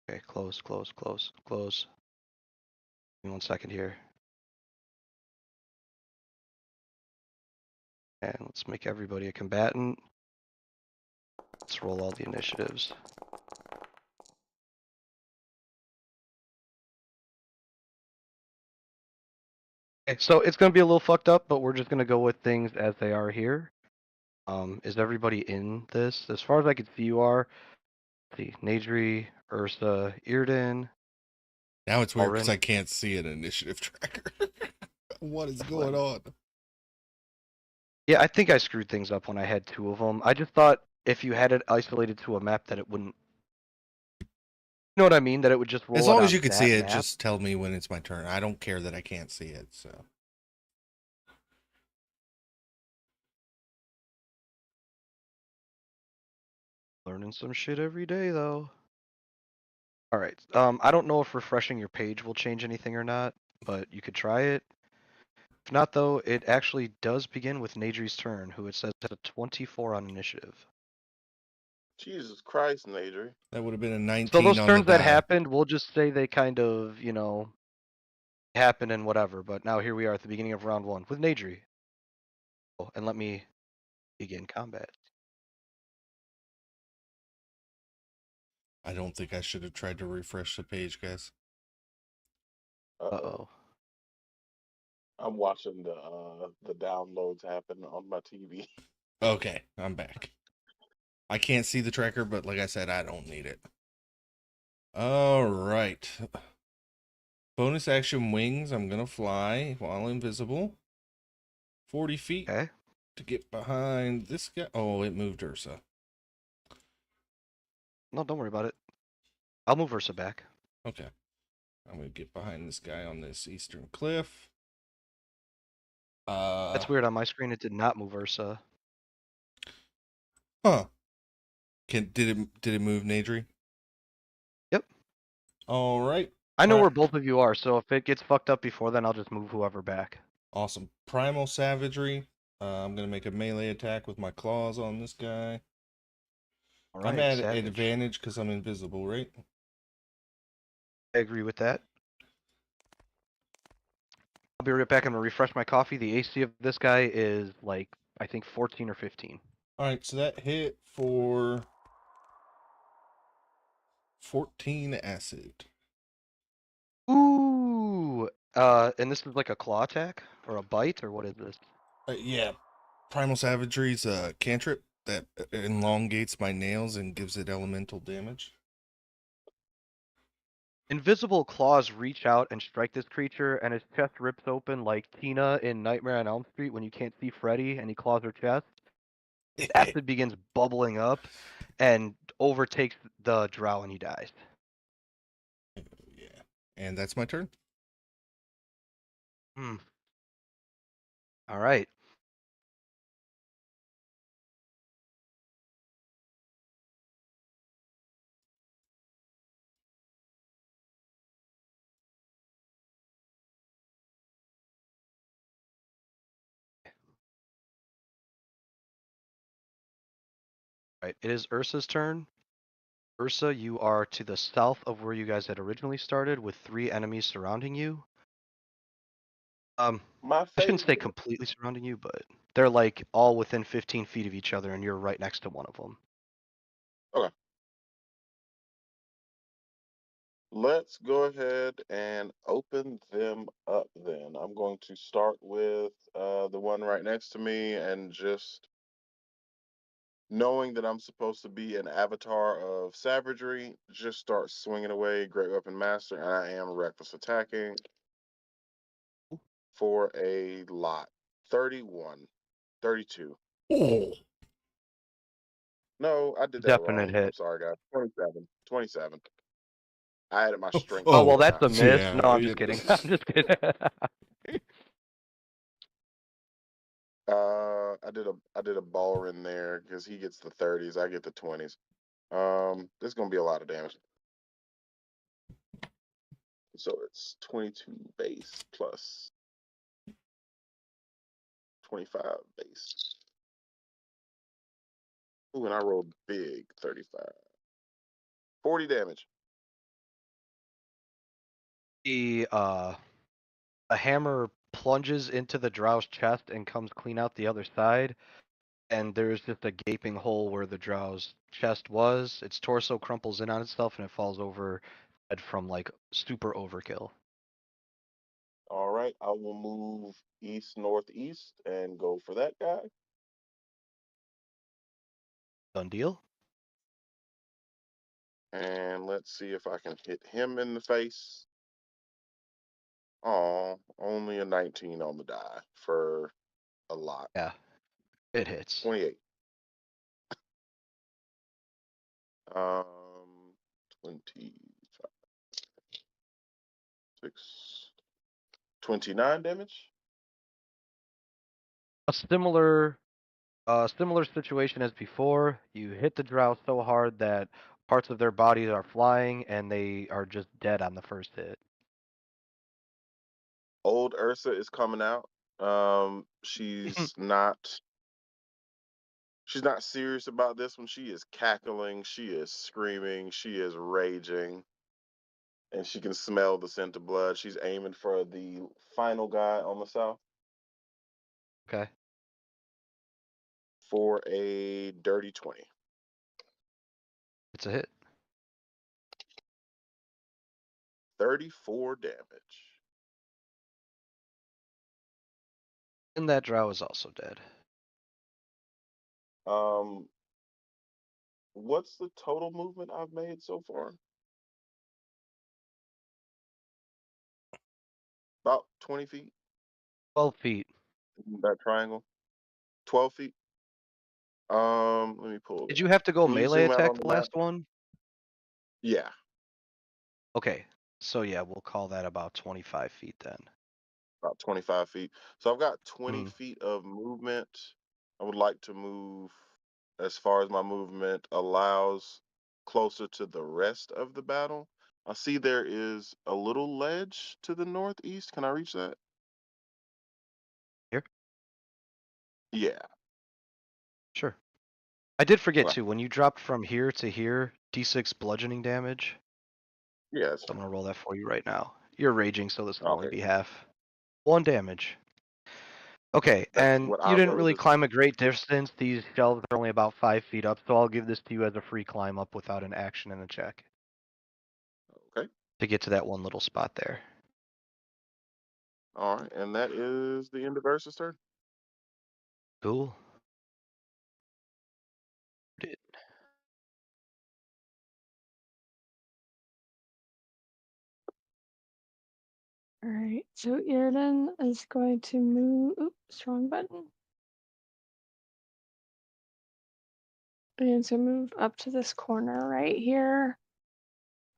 Okay, close. Give me 1 second here. And let's make everybody a combatant. Let's roll all the initiatives. Okay, so it's going to be a little fucked up, but we're just going to go with things as they are here. Is everybody in this? As far as I can see, you are. Let's see, Nadri, Ursa, Irden. Now it's weird because Alrin. I can't see an initiative tracker. What is going on? Yeah, I think I screwed things up when I had 2 of them. I just thought if you had it isolated to a map that it wouldn't. You know what I mean? That it would just roll As it long as on you could that see it, map. just tell me when it's my turn. I don't care that I can't see it, so. Learning some shit every day, though. All right. I don't know if refreshing your page will change anything or not, but you could try it. If not, though, it actually does begin with Nadri's turn, who it says has a 24 on initiative. Jesus Christ, Nadri. That would have been a 19 So those on the turns that die. happened, we'll just say they kind of, happen and whatever. But now here we are at the beginning of round 1 with Nadri. Oh, and let me begin combat. I don't think I should have tried to refresh the page, guys. Uh-oh. I'm watching the downloads happen on my TV. Okay, I'm back. I can't see the tracker, but like I said, I don't need it. All right. Bonus action wings. I'm going to fly while invisible. 40 feet Okay. to get behind this guy. Oh, it moved Ursa. No, don't worry about it. I'll move Ursa back. Okay. I'm going to get behind this guy on this eastern cliff. That's weird. On my screen, it did not move Ursa. Huh. Did it move Nadri? Yep. All right. I know where both of you are, so if it gets fucked up before then, I'll just move whoever back. Awesome. Primal Savagery. I'm going to make a melee attack with my claws on this guy. All right, I'm at Savage. advantage because I'm invisible, right? I agree with that. I'll be right back. I'm going to refresh my coffee. The AC of this guy is like, I think 14 or 15. All right, so that hit for 14 acid. Ooh. And this is like a claw attack or a bite or what is this? Yeah. Primal Savagery's a cantrip that elongates my nails and gives it elemental damage. Invisible claws reach out and strike this creature, and his chest rips open like Tina in Nightmare on Elm Street when you can't see Freddy and he claws her chest. Acid begins bubbling up and overtakes the Drow and he dies. Yeah. And that's my turn. All right. Right, it is Ursa's turn. Ursa, you are to the south of where you guys had originally started with 3 enemies surrounding you. I shouldn't say completely surrounding you, but they're like all within 15 feet of each other and you're right next to one of them. Okay. Let's go ahead and open them up then. I'm going to start with the one right next to me, and just knowing that I'm supposed to be an avatar of savagery, just start swinging away. Great Weapon Master, and I am reckless attacking for a lot. 31, 32. Oh. No, I did that Definite wrong. hit. I'm sorry, guys. 27. I added my strength. Oh, well, to that's a that. miss. Yeah, No, I'm just kidding. I'm just kidding. I did a baller in there because he gets the 30s, I get the 20s. This is gonna be a lot of damage. So it's 22 base plus 25 base. Ooh, and I rolled big, 35. 40 damage. a hammer plunges into the Drow's chest and comes clean out the other side, and there's just a gaping hole where the Drow's chest was. Its torso crumples in on itself, and it falls over, dead from like super overkill. All right, I will move east northeast and go for that guy. Done deal. And let's see if I can hit him in the face. Oh, only a 19 on the die for a lot. Yeah, it hits. 28. 25, 6, 29 damage. A similar situation as before. You hit the Drow so hard that parts of their bodies are flying, and they are just dead on the first hit. Old Ursa is coming out. She's not serious about this one. She is cackling, she is screaming, she is raging, and she can smell the scent of blood. She's aiming for the final guy on the south. Okay. For a dirty 20. It's a hit. 34 damage. And that Drow is also dead. What's the total movement I've made so far? About 20 feet. 12 feet. That triangle. 12 feet. Let me pull. Did you have to go Can you melee zoom out attack on the the map? last one? Yeah. Okay. So yeah, we'll call that about 25 feet then. About 25 feet. So I've got 20 feet of movement. I would like to move as far as my movement allows closer to the rest of the battle. I see there is a little ledge to the northeast. Can I reach that? Here? Yeah. Sure. I did forget Okay. too, when you dropped from here to here, D6 bludgeoning damage. Yeah, that's I'm fine. gonna roll that for you right now. You're raging, so this will only Okay. be half. 1 damage. Okay, That's and what you I didn't rolled really as well. climb a great distance. These shelves are only about 5 feet up, so I'll give this to you as a free climb up without an action and a check. Okay. To get to that one little spot there. All right, and that is the end of Ursa's turn. Cool. All right, so Irden is going to move. Oops, wrong button. And so move up to this corner right here.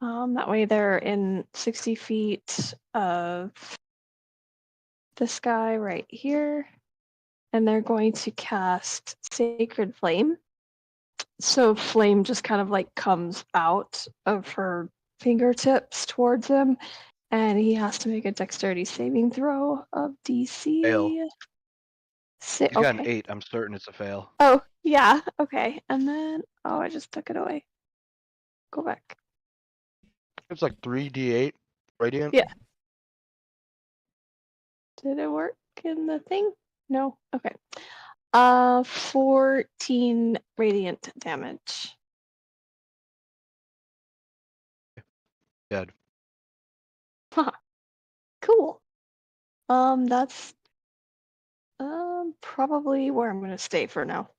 That way they're in 60 feet of this guy right here. And they're going to cast Sacred Flame. So flame just kind of like comes out of her fingertips towards him. And he has to make a dexterity saving throw of DC. Fail. He's got an 8. I'm certain it's a fail. Oh, yeah. Okay. And then, oh, I just took it away. Go back. It's like 3d8 radiant. Yeah. Did it work in the thing? No. Okay. 14 radiant damage. Dead. Huh. Cool. That's probably where I'm gonna stay for now.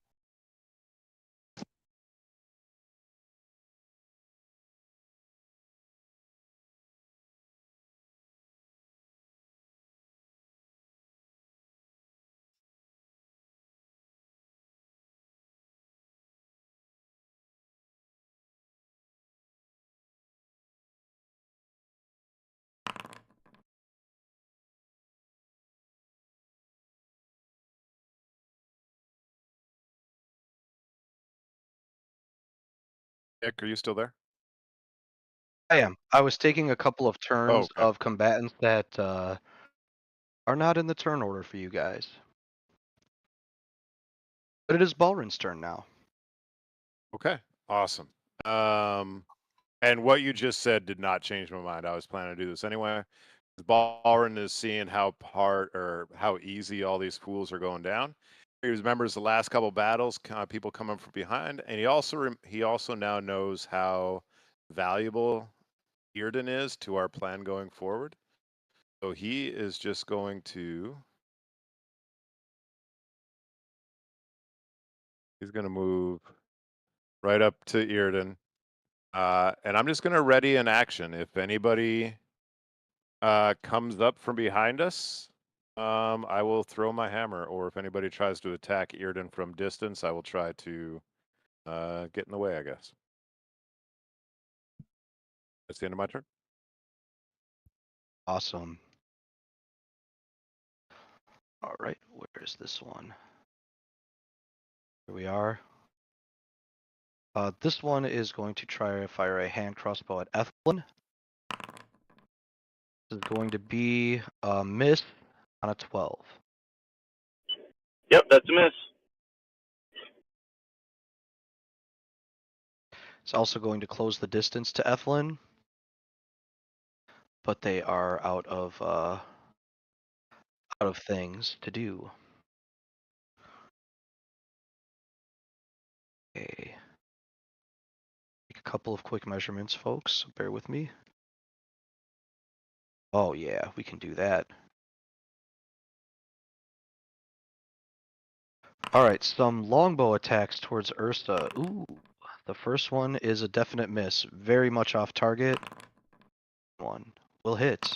Nick, are you still there? I am. I was taking a couple of turns of combatants that are not in the turn order for you guys. But it is Balrin's turn now. Okay, awesome. And what you just said did not change my mind. I was planning to do this anyway. Balrin is seeing how easy all these fools are going down. He remembers the last couple battles, people coming from behind, and he also now knows how valuable Earden is to our plan going forward. So he is just going to. He's going to move right up to Earden. And I'm just going to ready an action. If anybody comes up from behind us, I will throw my hammer. Or if anybody tries to attack Earden from distance, I will try to get in the way, I guess. That's the end of my turn. Awesome. All right, where is this one? Here we are. This one is going to try to fire a hand crossbow at Ethelyn. This is going to be a miss on a 12. Yep, that's a miss. It's also going to close the distance to Ethelyn, but they are out of things to do. Okay. Take a couple of quick measurements, folks. Bear with me. Oh yeah, we can do that. All right, some longbow attacks towards Ursa. Ooh, the first one is a definite miss. Very much off target. One will hit.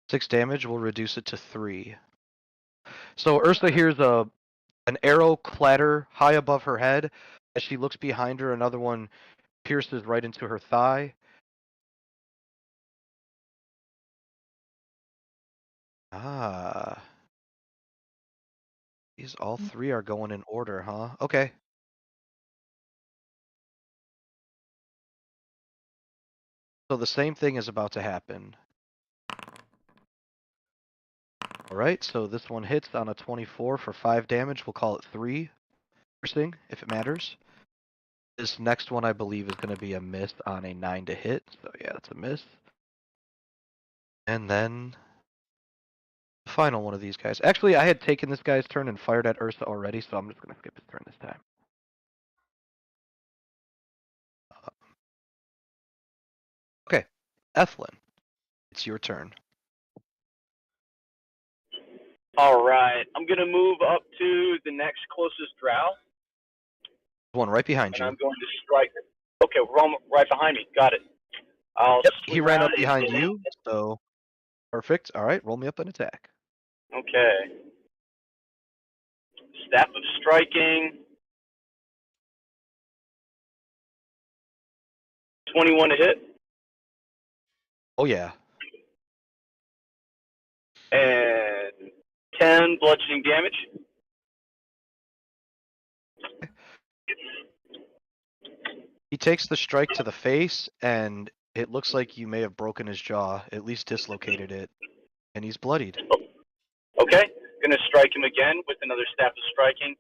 6 damage will reduce it to 3. So Ursa hears an arrow clatter high above her head. As she looks behind her, another one pierces right into her thigh. Ah. These all 3 are going in order, huh? Okay. So the same thing is about to happen. Alright, so this one hits on a 24 for 5 damage. We'll call it 3 piercing, if it matters. This next one, I believe, is going to be a miss on a 9 to hit. So yeah, that's a miss. And then the final one of these guys. Actually, I had taken this guy's turn and fired at Ursa already, so I'm just going to skip his turn this time. Okay, Ethelyn, it's your turn. All right, I'm gonna move up to the next closest drow. One right behind and you. I'm going to strike. Okay, right behind me. Got it. Yep, he ran up behind you, so perfect. All right, roll me up an attack. Okay. Staff of striking. 21 to hit. Oh yeah. And 10 bludgeoning damage. He takes the strike to the face, and it looks like you may have broken his jaw, at least dislocated it, and he's bloodied. Okay, gonna strike him again with another staff of striking.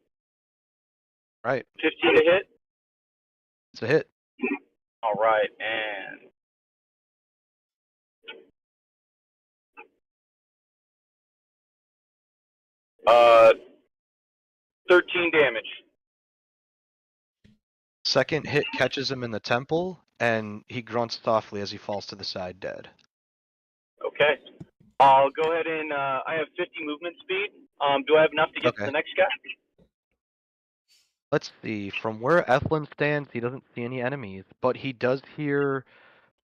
Right. 15 to hit. It's a hit. All right, and uh, 13 damage. Second hit catches him in the temple, and he grunts softly as he falls to the side dead. Okay. I'll go ahead and I have 50 movement speed. Do I have enough to get to the next guy? Let's see. From where Ethelyn stands, he doesn't see any enemies, but he does hear.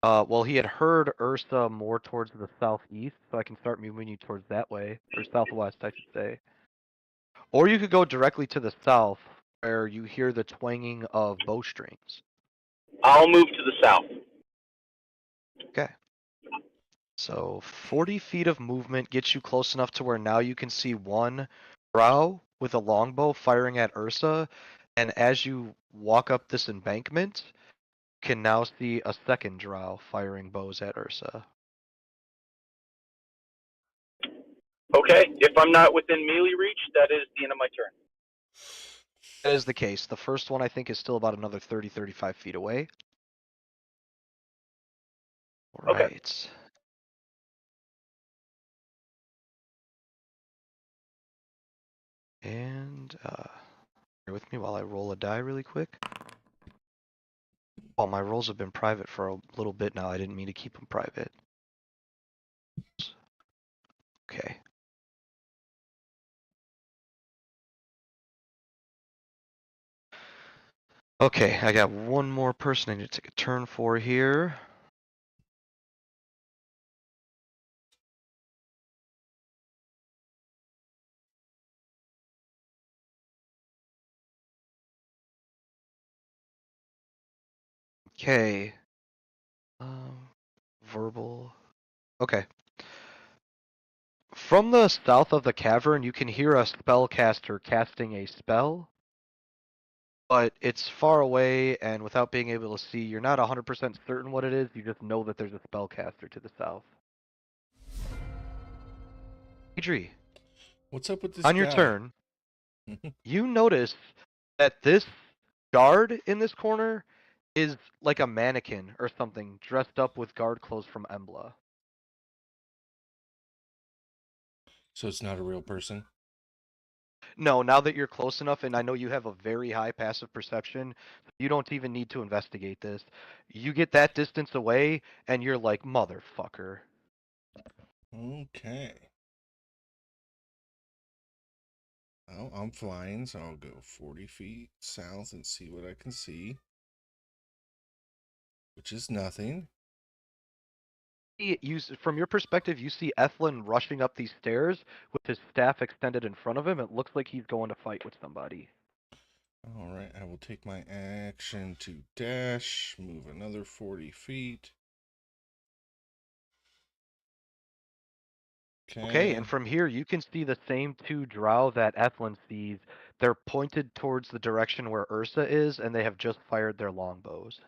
Well, he had heard Ursa more towards the southeast, so I can start moving you towards that way, or southwest, I should say. Or you could go directly to the south, where you hear the twanging of bowstrings. I'll move to the south. Okay. So 40 feet of movement gets you close enough to where now you can see one Drow with a longbow firing at Ursa, and as you walk up this embankment, you can now see a second Drow firing bows at Ursa. Okay, if I'm not within melee reach, that is the end of my turn. That is the case. The first one I think is still about another 30, 35 feet away. All Okay. right. And bear with me while I roll a die really quick. Oh, my rolls have been private for a little bit now. I didn't mean to keep them private. Okay. Okay, I got one more person I need to take a turn for here. Okay. Verbal. Okay. From the south of the cavern, you can hear a spellcaster casting a spell, but it's far away, and without being able to see, you're not 100% certain what it is. You just know that there's a spellcaster to the south. Adri, What's up with this on your guy? turn, you notice that this guard in this corner is like a mannequin or something, dressed up with guard clothes from Embla. So it's not a real person? No, now that you're close enough, and I know you have a very high passive perception, you don't even need to investigate this. You get that distance away, and you're like, motherfucker. Okay. Well, I'm flying, so I'll go 40 feet south and see what I can see. Which is nothing. From your perspective, you see Ethlin rushing up these stairs with his staff extended in front of him. It looks like he's going to fight with somebody. All right, I will take my action to dash, move another 40 feet. Okay, and from here you can see the same two Drow that Ethlin sees. They're pointed towards the direction where Ursa is, and they have just fired their longbows.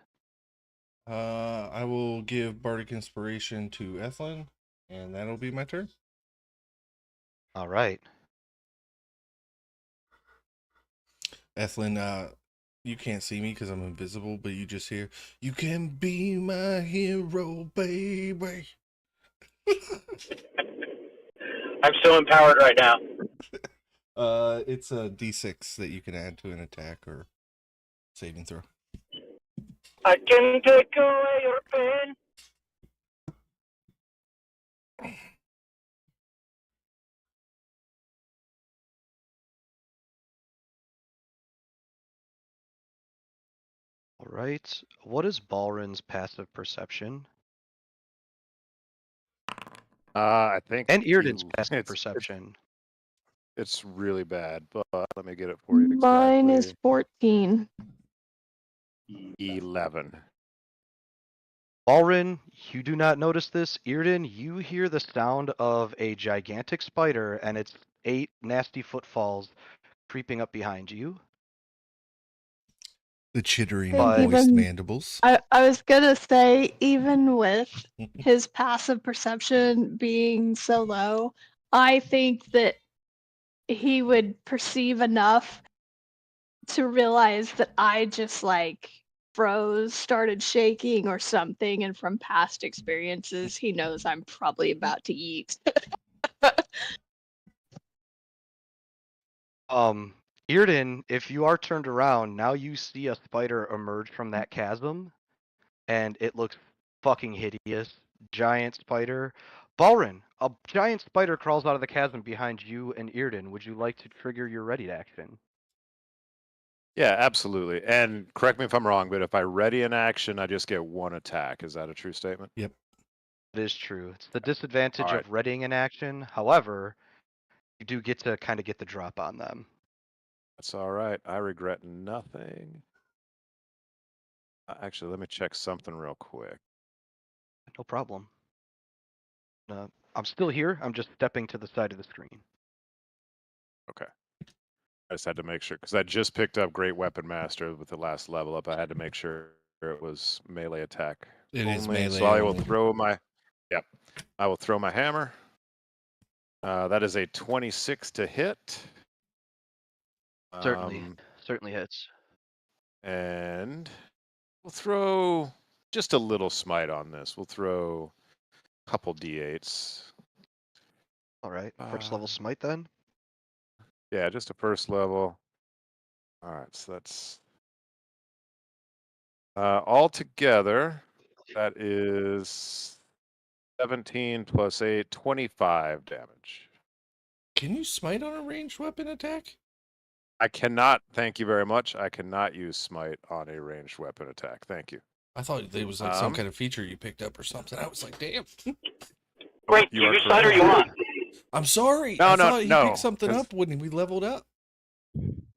I will give Bardic Inspiration to Ethlin, and that'll be my turn. All right. Ethlin, you can't see me because I'm invisible, but you just hear, "You can be my hero, baby." I'm so empowered right now. It's a D6 that you can add to an attack or saving throw. I can take away your pain. All right. What is Balrin's passive perception? I think. And Irden's passive it's perception. it's really bad, but let me get it for you exactly. Mine is 14. 11. Balrin, you do not notice this. Irden, you hear the sound of a gigantic spider and its 8 nasty footfalls creeping up behind you. The chittering But moist mandibles. I was gonna say, even with his passive perception being so low, I think that he would perceive enough to realize that I just like froze, started shaking or something, and from past experiences, he knows I'm probably about to eat. Irden, if you are turned around, now you see a spider emerge from that chasm, and it looks fucking hideous. Giant spider. Balrin, a giant spider crawls out of the chasm behind you and Irden. Would you like to trigger your ready action? Yeah, absolutely. And correct me if I'm wrong, but if I ready an action, I just get one attack. Is that a true statement? Yep. It is true. It's the disadvantage All of readying an action. However, you do get to kind of get the drop on them. That's all right. I regret nothing. Actually, let me check something real quick. No problem. I'm still here. I'm just stepping to the side of the screen. Okay. I just had to make sure, because I just picked up Great Weapon Master with the last level up. I had to make sure it was melee attack. It is melee. So I will throw my, I will throw my hammer. That is a 26 to hit. Certainly. certainly hits. And we'll throw just a little smite on this. We'll throw a couple d8s. All right. First level smite then. Yeah, just a first level. All right, so that's all together. That is 17 plus 8, 25 damage. Can you smite on a ranged weapon attack? I cannot. Thank you very much. I cannot use smite on a ranged weapon attack. Thank you. I thought there was like some kind of feature you picked up or something. I was like, damn. Great. You are Whose side are correct. you on? I'm sorry. No, I no, thought he no, picked something 'cause- up when we leveled up.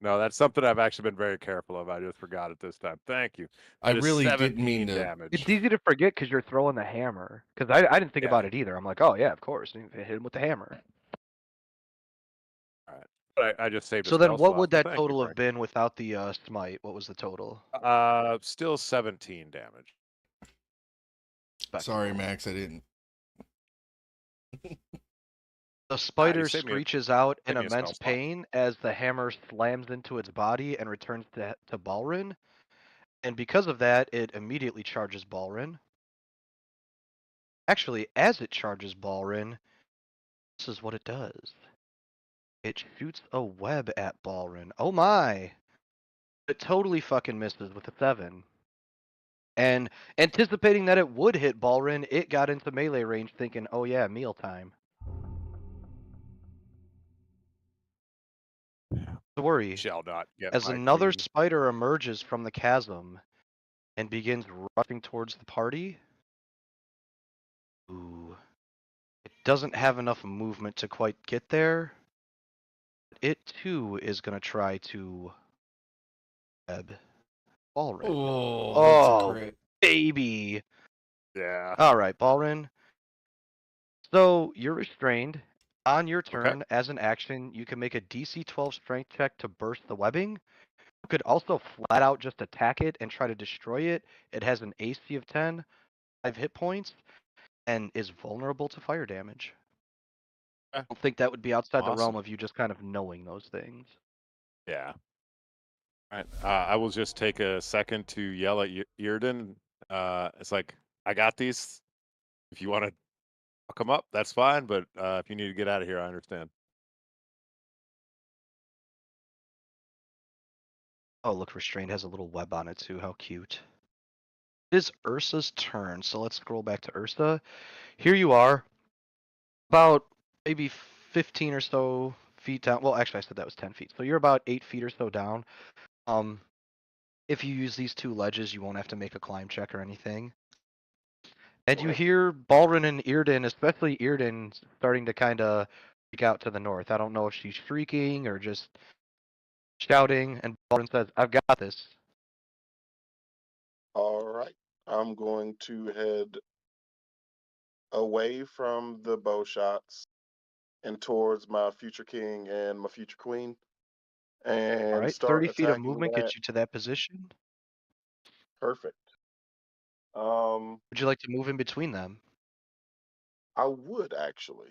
No, that's something I've actually been very careful of. I just forgot it this time. Thank you. I That is really didn't 17 mean to. damage. It's easy to forget because you're throwing the hammer. Because I didn't think about it either. I'm like, oh yeah, of course, hit him with the hammer. All right. But I just saved a So then, spell what slot, would so that thank you, total have Frank. been without the smite? What was the total? Still 17 damage. Sorry, Max, I didn't. The spider saved me a- screeches out in saved me a spell immense slot. pain as the hammer slams into its body and returns to Balrin. And because of that, it immediately charges Balrin. Actually, as it charges Balrin, this is what it does. It shoots a web at Balrin. Oh my! It totally fucking misses with a 7. And anticipating that it would hit Balrin, it got into melee range thinking, oh yeah, mealtime. Don't worry. Shall not get As my another queen. spider emerges from the chasm and begins rushing towards the party. Ooh. It doesn't have enough movement to quite get there. It too is going to try to web Balrin. That's a crit. Baby. Yeah. All right, Balrin. So you're restrained. On your turn, as an action, you can make a DC 12 strength check to burst the webbing. You could also flat out just attack it and try to destroy it. It has an AC of 10, 5 hit points, and is vulnerable to fire damage. I don't think that would be outside the realm of you just kind of knowing those things. Yeah. All right. I will just take a second to yell at Yrden. It's like, I got these. If you want to fuck them up, that's fine. But if you need to get out of here, I understand. Oh, look, Restrained has a little web on it too. How cute. It is Ursa's turn, so let's scroll back to Ursa. Here you are, about maybe 15 or so feet down. Well, actually, I said that was 10 feet. So you're about 8 feet or so down. If you use these 2 ledges, you won't have to make a climb check or anything. And you hear Balrin and Yrden, especially Yrden, starting to kind of freak out to the north. I don't know if she's shrieking or just shouting, and Balrin says, I've got this. All right. I'm going to head away from the bow shots and towards my future king and my future queen and All right, start 30 feet of attacking movement that. gets you to that position. Perfect. Would you like to move in between them? I would actually.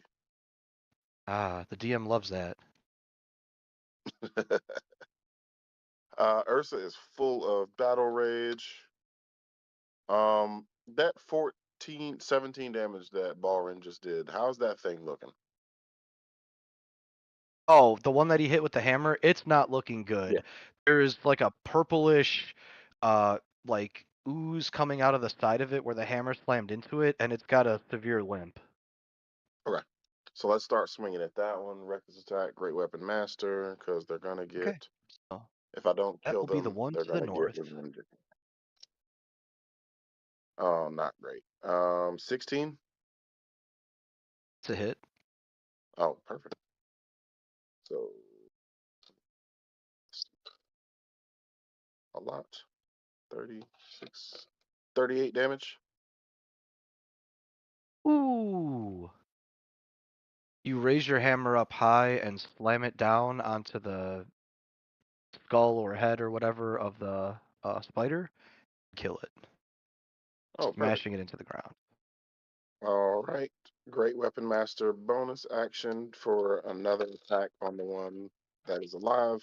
Ah, the DM loves that. Ursa is full of battle rage. That 17 damage that Balrin just did, how's that thing looking? Oh, the one that he hit with the hammer, it's not looking good. Yeah. There's like a purplish like ooze coming out of the side of it where the hammer slammed into it, and it's got a severe limp. Okay. So let's start swinging at that one. Reckless attack, great weapon master, because they're gonna get. Okay. So if I don't that kill will be the them, one they're to the gonna north. get revenge. Oh, not great. 16. It's a hit. Oh, perfect. So a lot. 36, 38 damage. Ooh. You raise your hammer up high and slam it down onto the skull or head or whatever of the spider. Kill it. Oh, Smashing it into the ground. All right. Great weapon master bonus action for another attack on the one that is alive.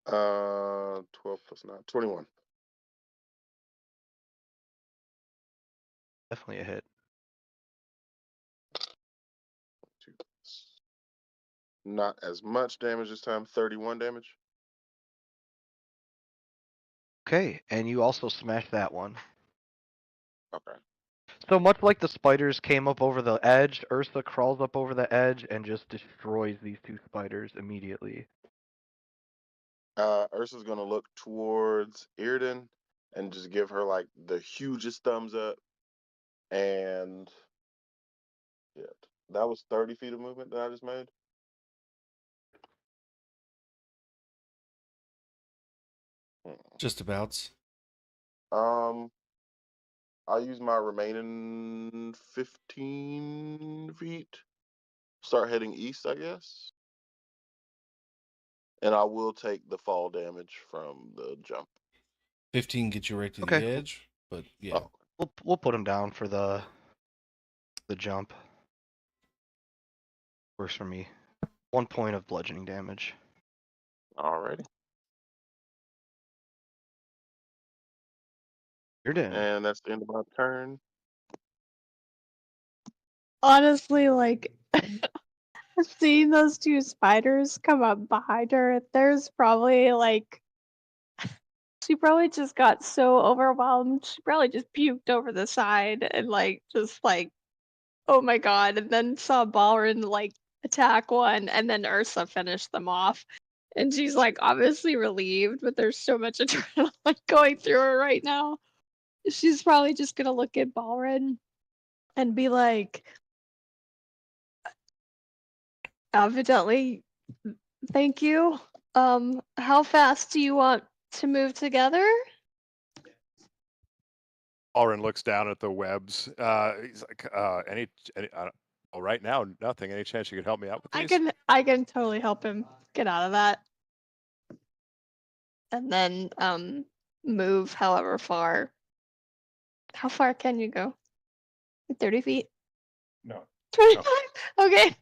12 plus 9, 21. Definitely a hit. Not as much damage this time. 31 damage. Okay, and you also smashed that one. Okay. So much like the spiders came up over the edge, Ursa crawls up over the edge and just destroys these two spiders immediately. Ursa's gonna look towards Irden and just give her like the hugest thumbs up. And yeah, that was 30 feet of movement that I just made. Just abouts. I'll use my remaining 15 feet. Start heading east, I guess. And I will take the fall damage from the jump. 15 gets you right to the edge, but yeah. Oh. We'll put him down for the jump. Works for me. 1 point of bludgeoning damage. Alrighty. You're done. And that's the end of my turn. Honestly, like seeing those two spiders come up behind her, there's probably like she probably just got so overwhelmed. She probably just puked over the side and like just like, oh my god, and then saw Balrin like attack one and then Ursa finished them off. And she's like obviously relieved, but there's so much adrenaline going through her right now. She's probably just gonna look at Balrin and be like, evidently, thank you. How fast do you want to move together? Alrin looks down at the webs. He's like, right now, nothing. Any chance you could help me out with these? I can totally help him get out of that. And then move however far. How far can you go? 30 feet? No. 25? No. Okay.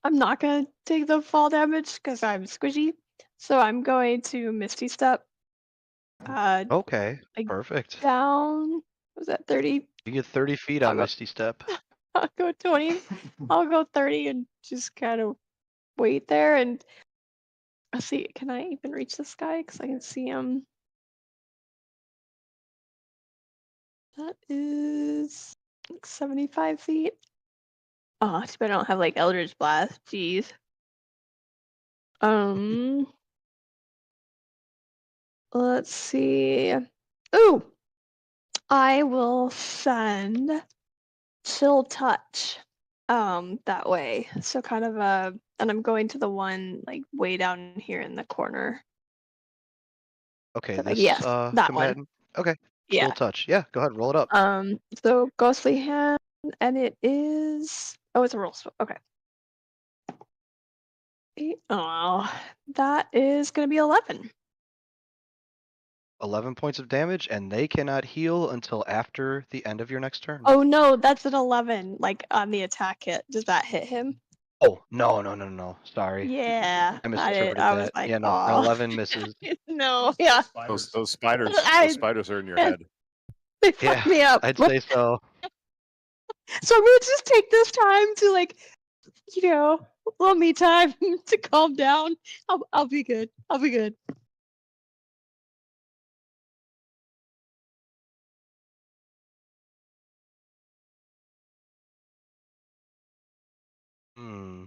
I'm not gonna take the fall damage because I'm squishy. So I'm going to Misty Step. Okay, like perfect. Down. Was that 30? You get 30 feet on Misty Step. I'll go 20. I'll go 30 and just kind of wait there. And let's see, can I even reach this guy? Because I can see him. That is like 75 feet. Oh, too bad I don't have like Eldritch Blast. Jeez. Let's see. Ooh, I will send Chill Touch that way. So kind of and I'm going to the one like way down here in the corner. Okay, So, this yes, that combatant. one. Okay, Yeah. Chill Touch. Yeah, go ahead, roll it up. So Ghostly Hand, and it is. Oh, it's a roll. Okay. Oh, that is gonna be 11. 11 points of damage, and they cannot heal until after the end of your next turn. Oh no, that's an 11. Like on the attack hit, does that hit him? Oh no! Sorry. Yeah, I misinterpreted I that. was like, yeah, no, an oh. 11 misses. No, yeah. Those spiders are in your head. They fucked me up. I'd say so. So I'm gonna just take this time to like, little me time to calm down. I'll be good. I'll be good. Hmm.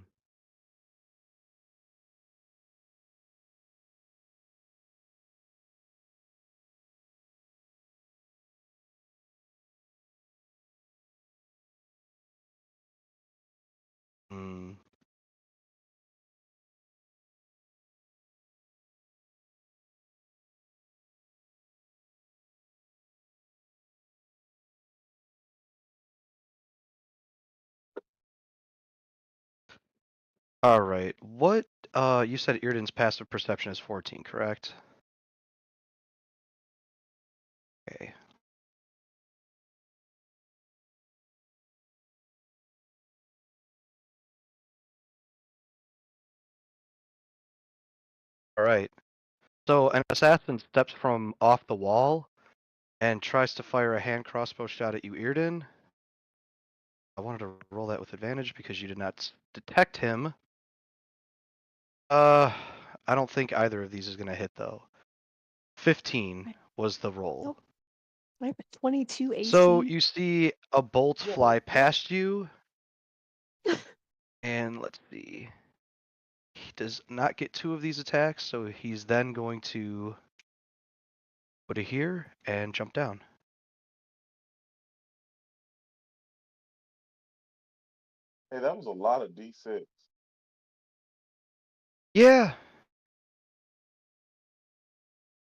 Hmm. All right. What? You said Irden's passive perception is 14, correct? Okay. All right. So an assassin steps from off the wall and tries to fire a hand crossbow shot at you, Earden. I wanted to roll that with advantage because you did not detect him. I don't think either of these is going to hit, though. 15 was the roll. Nope. I have a 22 AC. So you see a bolt fly past you. And let's see. He does not get 2 of these attacks, so he's then going to put it here and jump down. Hey, that was a lot of D6. Yeah.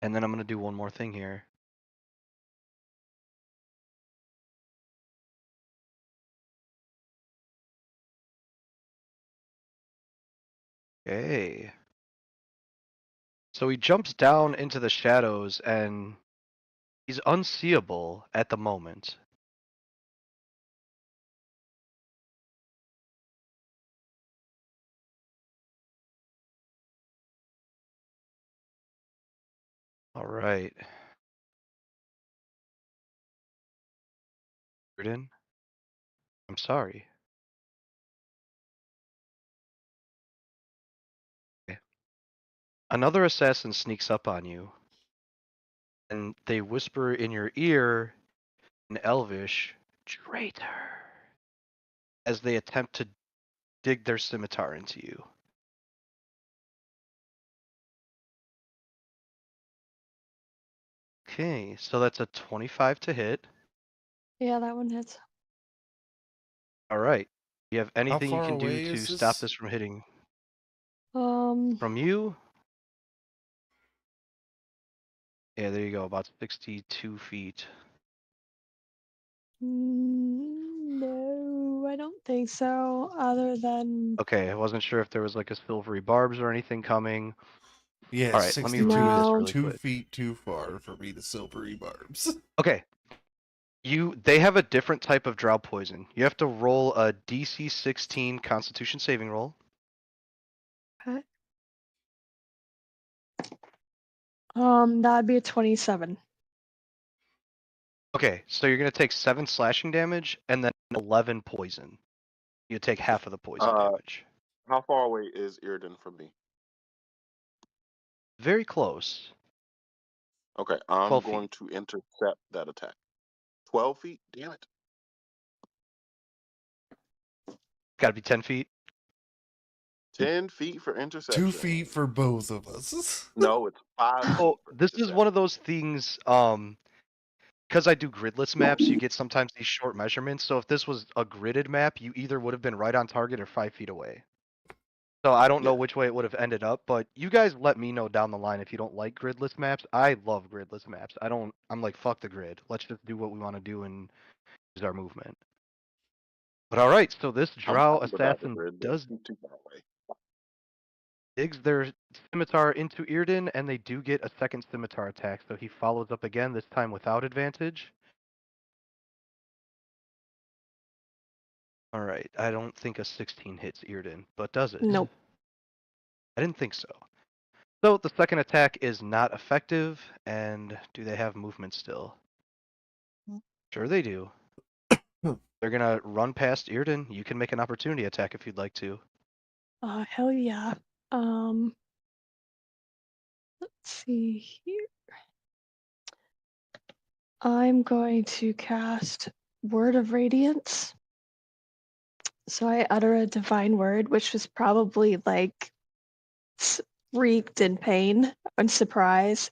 And then I'm going to do one more thing here. Okay. So he jumps down into the shadows and he's unseeable at the moment. All right. Jordan, I'm sorry. Okay. Another assassin sneaks up on you, and they whisper in your ear in Elvish, "Traitor," as they attempt to dig their scimitar into you. Okay, so that's a 25 to hit. Yeah, that one hits. All right. Do you have anything you far can do away to is stop this? this from hitting From you? Yeah, there you go, about 62 feet. No, I don't think so. Other than Okay, I wasn't sure if there was like a silvery barbs or anything coming. Yeah, All right, let me 62 read this No. is really 2 quick. feet too far for me to silvery barbs. Okay. They have a different type of drow poison. You have to roll a DC 16 Constitution saving roll. okay. That'd be a 27. Okay, so you're gonna take 7 slashing damage and then 11 poison. You take half of the poison damage. How far away is Irden from me? Very close. Okay, I'm 12 going feet. to intercept that attack. 12 feet? Damn it. Gotta be 10 feet. 10 feet for interception. 2 feet for both of us. No, it's 5 feet. Oh, for this is interception. one of those things, because I do gridless maps, you get sometimes these short measurements. So if this was a gridded map, you either would have been right on target or 5 feet away. So I don't know which way it would have ended up, but you guys let me know down the line if you don't like gridless maps. I love gridless maps. I'm like, fuck the grid. Let's just do what we want to do and use our movement. But all right, so this drow assassin does too far away. digs their scimitar into Earden, and they do get a second scimitar attack. So he follows up again, this time without advantage. All right, I don't think a 16 hits Earden, but does it? Nope. I didn't think so. So the second attack is not effective, and do they have movement still? Sure they do. They're gonna run past Earden. You can make an opportunity attack if you'd like to. Hell yeah. Let's see here. I'm going to cast Word of Radiance. So I utter a divine word, which was probably like freaked in pain and surprise.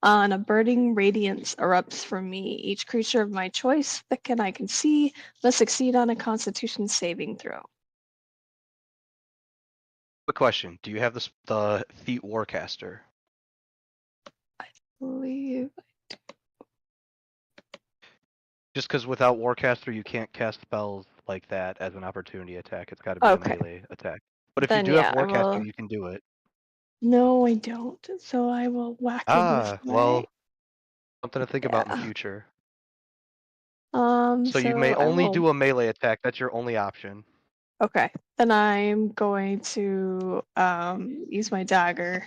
And a burning radiance erupts from me. Each creature of my choice that I can see must succeed on a Constitution saving throw. Quick question: do you have the Feat Warcaster? I believe. Just because without Warcaster, you can't cast spells like that as an opportunity attack. It's got to be a melee attack. But if you do have Warcaster, you can do it. No, I don't. So I will whack it with my... well, something to think about in the future. So you may I only will... do a melee attack. That's your only option. Okay, then I'm going to use my dagger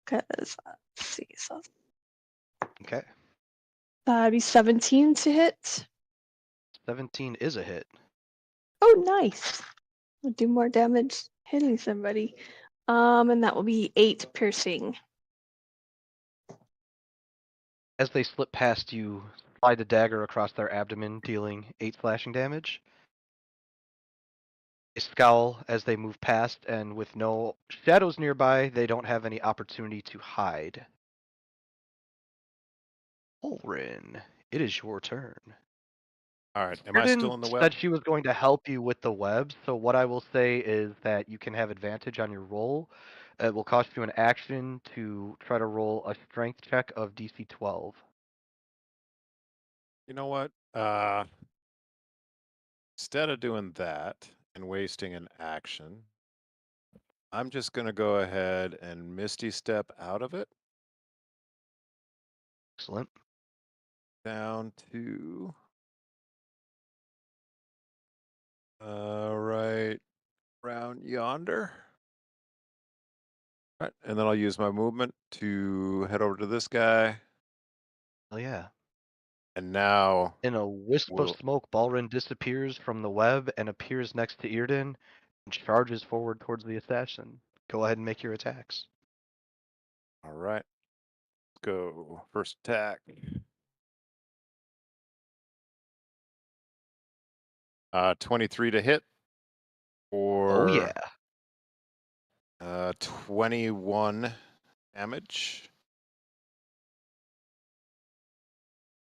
Because let's see, so Okay. that'd be 17 to hit. 17 is a hit. Oh, nice. I'll do more damage hitting somebody. And that will be 8 piercing. As they slip past you, slide the dagger across their abdomen, dealing 8 slashing damage. They scowl as they move past, and with no shadows nearby, they don't have any opportunity to hide. Ulrin, it is your turn. All right. Am I still in the web? Said she was going to help you with the web, so what I will say is that you can have advantage on your roll. It will cost you an action to try to roll a strength check of DC 12. You know what? Instead of doing that and wasting an action, I'm just going to go ahead and Misty Step out of it. Excellent. Down to right around yonder. Right, and then I'll use my movement to head over to this guy. Oh yeah. And now, in a wisp of smoke, Balrin disappears from the web and appears next to Earden and charges forward towards the assassin. Go ahead and make your attacks. All right. Let's go. First attack. 23 to hit. Oh yeah. 21 damage.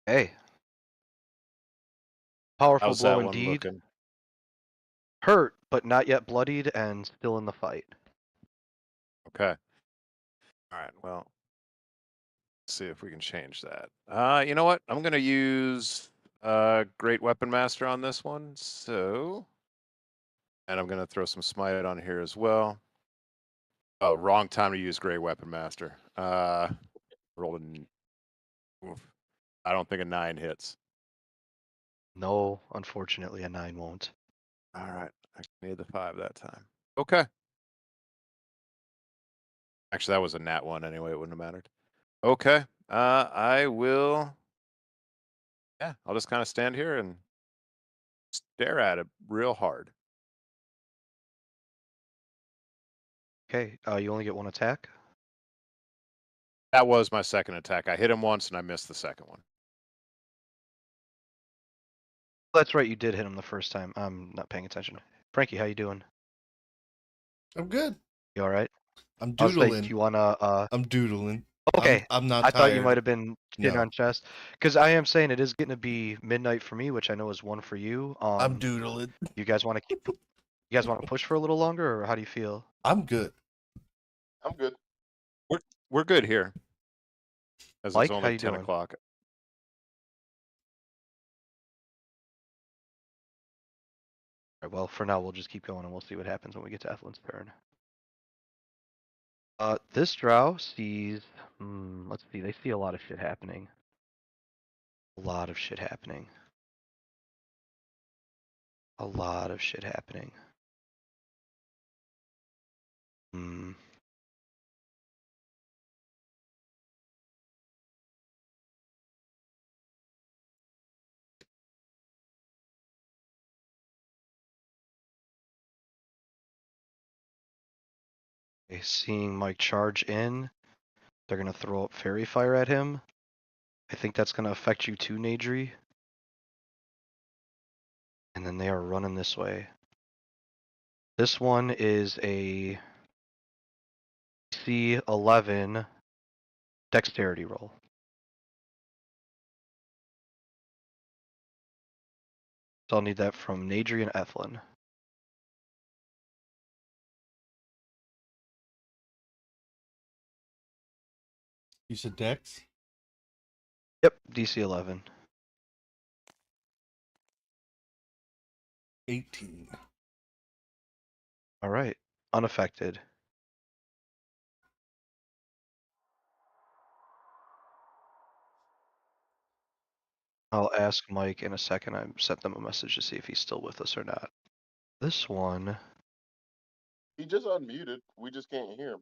Hey. Powerful How's blow that one indeed. looking? Hurt, but not yet bloodied and still in the fight. Okay. All right. Well, let's see if we can change that. You know what? I'm going to use Great Weapon Master on this one. So, and I'm going to throw some smite on here as well. Oh, wrong time to use Great Weapon Master. Rolled a, I don't think a 9 hits. No, unfortunately, a 9 won't. All right. I need the 5 that time. Okay. Actually, that was a nat 1 anyway. It wouldn't have mattered. Okay. I will. Yeah, I'll just kind of stand here and stare at it real hard. Okay, you only get one attack. That was my second attack. I hit him once and I missed the second one. That's right, you did hit him the first time. I'm not paying attention. Frankie, how you doing? I'm good. You all right? I'm I was like, doodling. do you wanna? I'm doodling. Okay. I'm not I tired. thought you might have been chin No. on chest, because I am saying it is getting to be midnight for me, which I know is 1 for you. I'm doodling. You guys want to keep? You guys want to push for a little longer, or how do you feel? I'm good. I'm good. We're good here. As Mike, it's how only you 10 doing? o'clock. All right, well, for now, we'll just keep going, and we'll see what happens when we get to Evelyn's turn. This Drow sees. Let's see. They see a lot of shit happening. A lot of shit happening. A lot of shit happening. Okay, seeing Mike charge in, they're gonna throw up fairy fire at him. I think that's gonna affect you too, Nadri. And then they are running this way. This one is a C11 dexterity roll. So I'll need that from Nadri and Ethlyn. You said Dex? Yep, DC 11. 18. All right, unaffected. I'll ask Mike in a second. I sent them a message to see if he's still with us or not. This one. He just unmuted. We just can't hear him.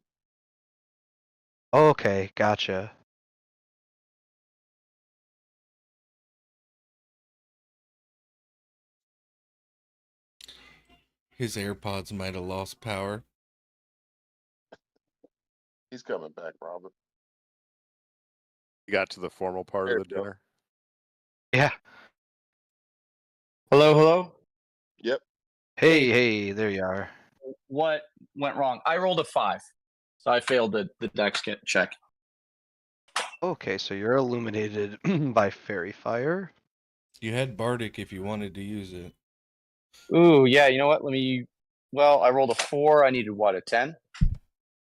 Okay, gotcha. His AirPods might have lost power. He's coming back, Robin. You got to the formal part There of the you go. dinner. Yeah. Hello, hello. Yep. Hey, there you are. What went wrong? I rolled a 5, so I failed the dex check. Okay, so you're illuminated by fairy fire. You had Bardic if you wanted to use it. Ooh, yeah. You know what? Well, I rolled a 4. I needed what, a 10?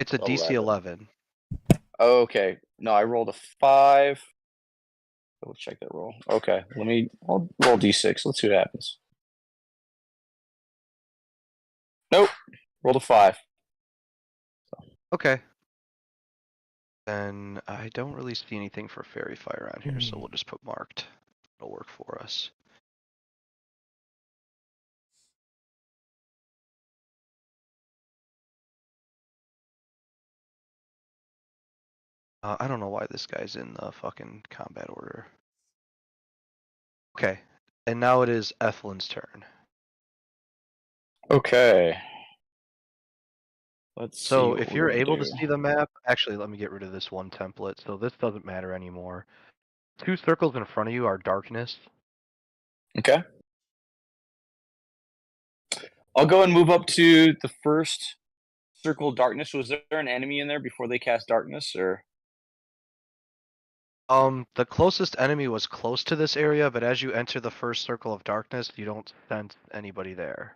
It's a DC 11. Okay. No, I rolled a 5. Let's check that roll. Okay, I'll roll D6. Let's see what happens. Nope. Rolled a 5. Okay. Then I don't really see anything for fairy fire on here, so we'll just put marked. It'll work for us. I don't know why this guy's in the fucking combat order. Okay, and now it is Ethlyn's turn. Okay. Let's see. So if what you're we're gonna able do. to see the map, actually, let me get rid of this one template. So this doesn't matter anymore. 2 circles in front of you are darkness. Okay. I'll go and move up to the first circle of darkness. Was there an enemy in there before they cast darkness, or? The closest enemy was close to this area, but as you enter the first circle of darkness, you don't sense anybody there.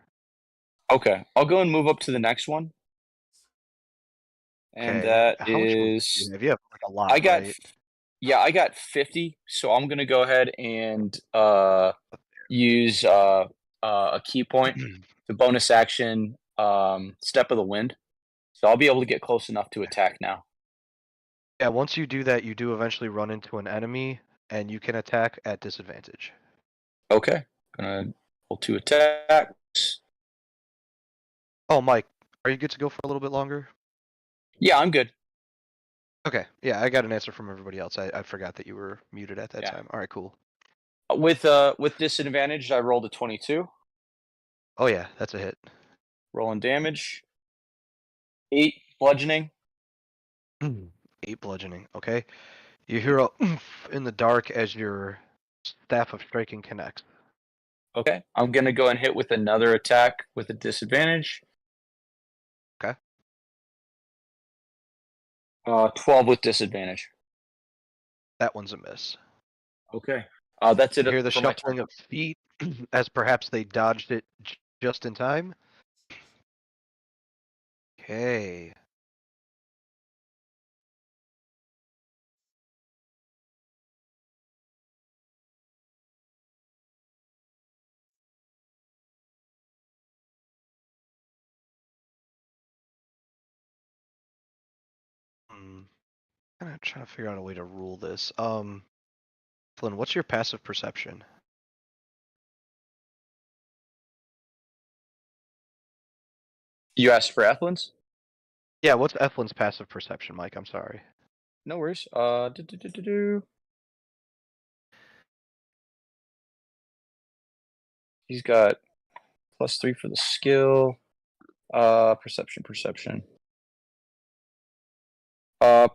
Okay, I'll go and move up to the next one. And Okay, that how much movement do is. you have? You have like a lot, I got. right? Yeah, I got 50. So I'm gonna go ahead and use a key point, the bonus action, step of the wind. So I'll be able to get close enough to attack now. Yeah, once you do that, you do eventually run into an enemy, and you can attack at disadvantage. Okay, gonna roll 2 attacks. Oh, Mike, are you good to go for a little bit longer? Yeah, I'm good. Okay, yeah, I got an answer from everybody else. I forgot that you were muted at that time. All right, cool. With disadvantage, I rolled a 22. Oh yeah, that's a hit. Rolling damage. 8 bludgeoning. 8 bludgeoning. Okay, you hear a oomph in the dark as your staff of striking connects. Okay, I'm gonna go and hit with another attack with a disadvantage. Okay. 12 with disadvantage. That one's a miss. Okay. That's it. You hear the for my shuffling turn. of feet as perhaps they dodged it just in time. Okay. I'm trying to figure out a way to rule this. Flynn, what's your passive perception? You asked for Ethlyn's? Yeah, what's Ethlyn's passive perception, Mike? I'm sorry. No worries. He's got +3 for the skill. Perception.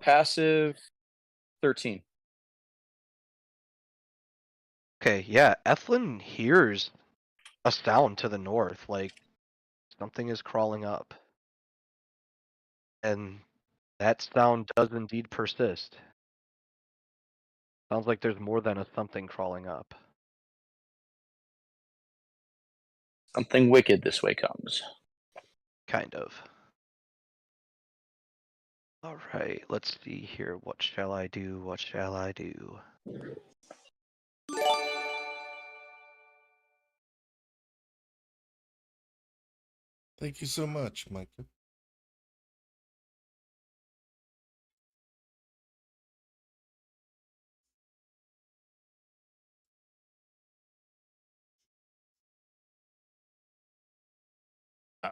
Passive 13. Okay, yeah, Ethlyn hears a sound to the north, like something is crawling up. And that sound does indeed persist. Sounds like there's more than a something crawling up. Something wicked this way comes. Kind of. All right, let's see here. What shall I do? What shall I do? Thank you so much, Micah.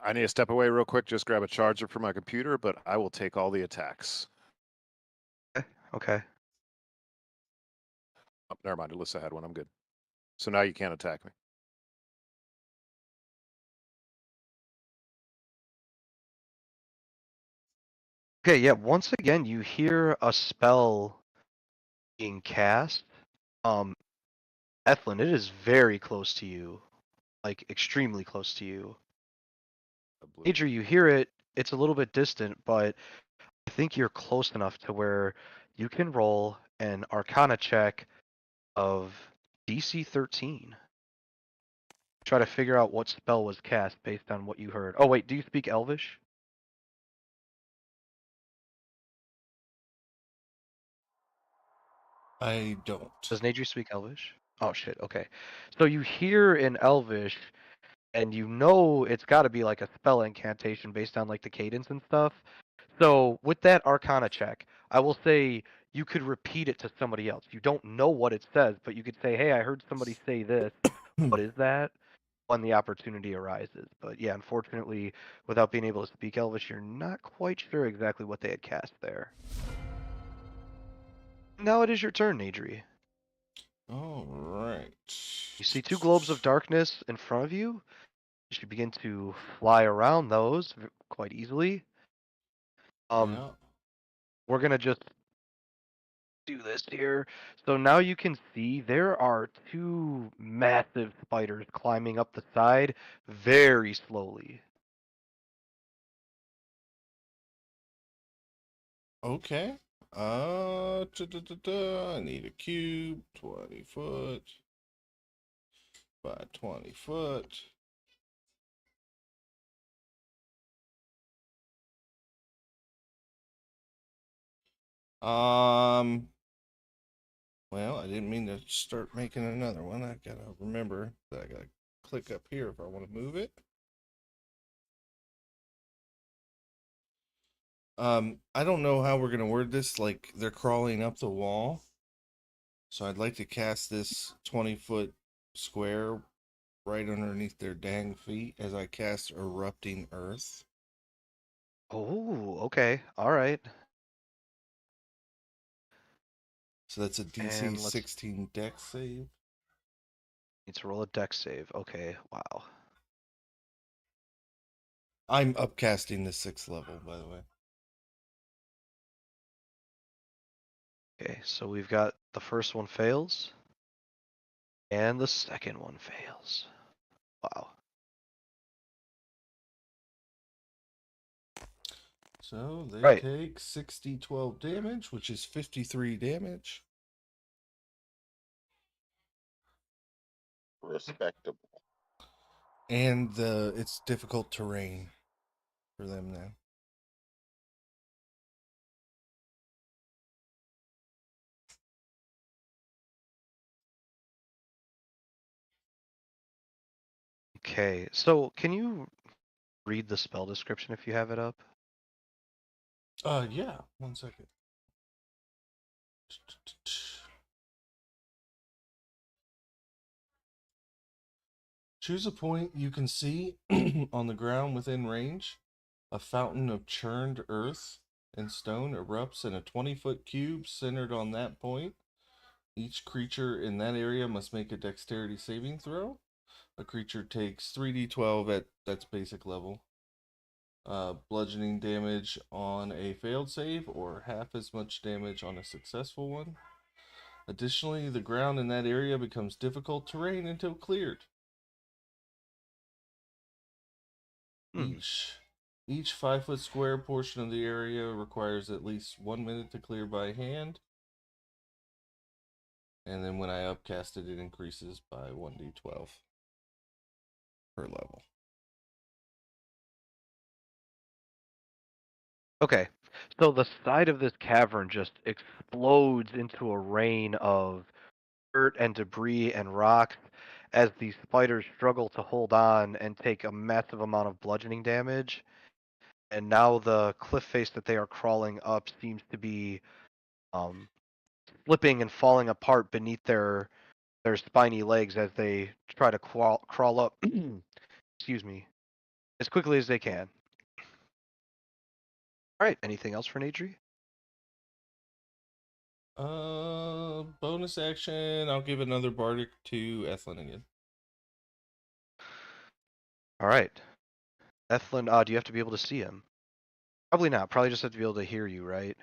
I need to step away real quick, just grab a charger for my computer, but I will take all the attacks. Okay. Oh, never mind. Alyssa had one. I'm good. So now you can't attack me. Okay, yeah, once again, you hear a spell being cast. Ethlin, it is very close to you. Like, extremely close to you. Major, you hear it. It's a little bit distant, but I think you're close enough to where you can roll an Arcana check of DC 13. Try to figure out what spell was cast based on what you heard. Oh, wait, do you speak Elvish? I don't. Does Nadri speak Elvish? Oh, shit, okay. So you hear in Elvish, and you know it's got to be like a spell incantation based on like the cadence and stuff. So with that Arcana check, I will say you could repeat it to somebody else. You don't know what it says, but you could say, "Hey, I heard somebody say this. What is that?" When the opportunity arises. But yeah, unfortunately, without being able to speak Elvish, you're not quite sure exactly what they had cast there. Now it is your turn, Nadri. All right. You see two globes of darkness in front of you. You should begin to fly around those quite easily. Yeah. We're gonna just do this here. So now you can see there are two massive spiders climbing up the side very slowly. Okay. I need a cube, 20 foot by 20 foot. Well, I didn't mean to start making another one. I gotta remember that I gotta click up here if I want to move it. I don't know how we're gonna word this. Like they're crawling up the wall, so I'd like to cast this 20-foot square right underneath their dang feet as I cast Erupting Earth. Oh, okay. All right. So that's a DC And let's 16 dex save. need to roll a dex save. Okay, wow. I'm upcasting the 6th level, by the way. Okay, so we've got the first one fails. And the second one fails. Wow. So they Right. take 60, 12 damage, which is 53 damage. Respectable. And it's difficult terrain for them now. Okay, so can you read the spell description if you have it up? Yeah, 1 second. Choose a point you can see on the ground within range. A fountain of churned earth and stone erupts in a 20-foot cube centered on that point. Each creature in that area must make a dexterity saving throw. A creature takes 3d12 that's basic level. Bludgeoning damage on a failed save or half as much damage on a successful one. Additionally, the ground in that area becomes difficult terrain until cleared. Each 5-foot square portion of the area requires at least 1 minute to clear by hand. And then when I upcast it, it increases by 1d12 per level. Okay, so the side of this cavern just explodes into a rain of dirt and debris and rocks as these spiders struggle to hold on and take a massive amount of bludgeoning damage. And now the cliff face that they are crawling up seems to be slipping and falling apart beneath their spiny legs as they try to crawl up. Excuse me, as quickly as they can. All right. Anything else for Nadri? Bonus action. I'll give another bardic to Ethlin again. All right. Ethlin, do you have to be able to see him? Probably not. Probably just have to be able to hear you, right?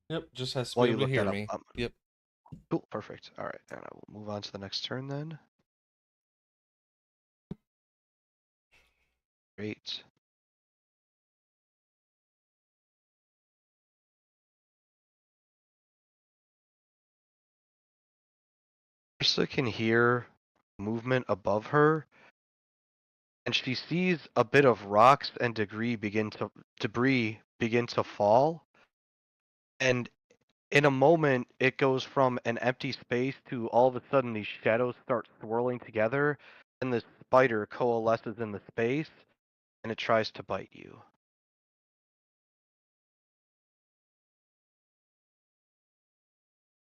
Yep, just has to While be you able to look hear that up. me. Yep. Cool, perfect. All right, and I will move on to the next turn then. Great. Ursa can hear movement above her, and she sees a bit of rocks and debris begin to fall. And in a moment, it goes from an empty space to all of a sudden these shadows start swirling together, and the spider coalesces in the space, and it tries to bite you.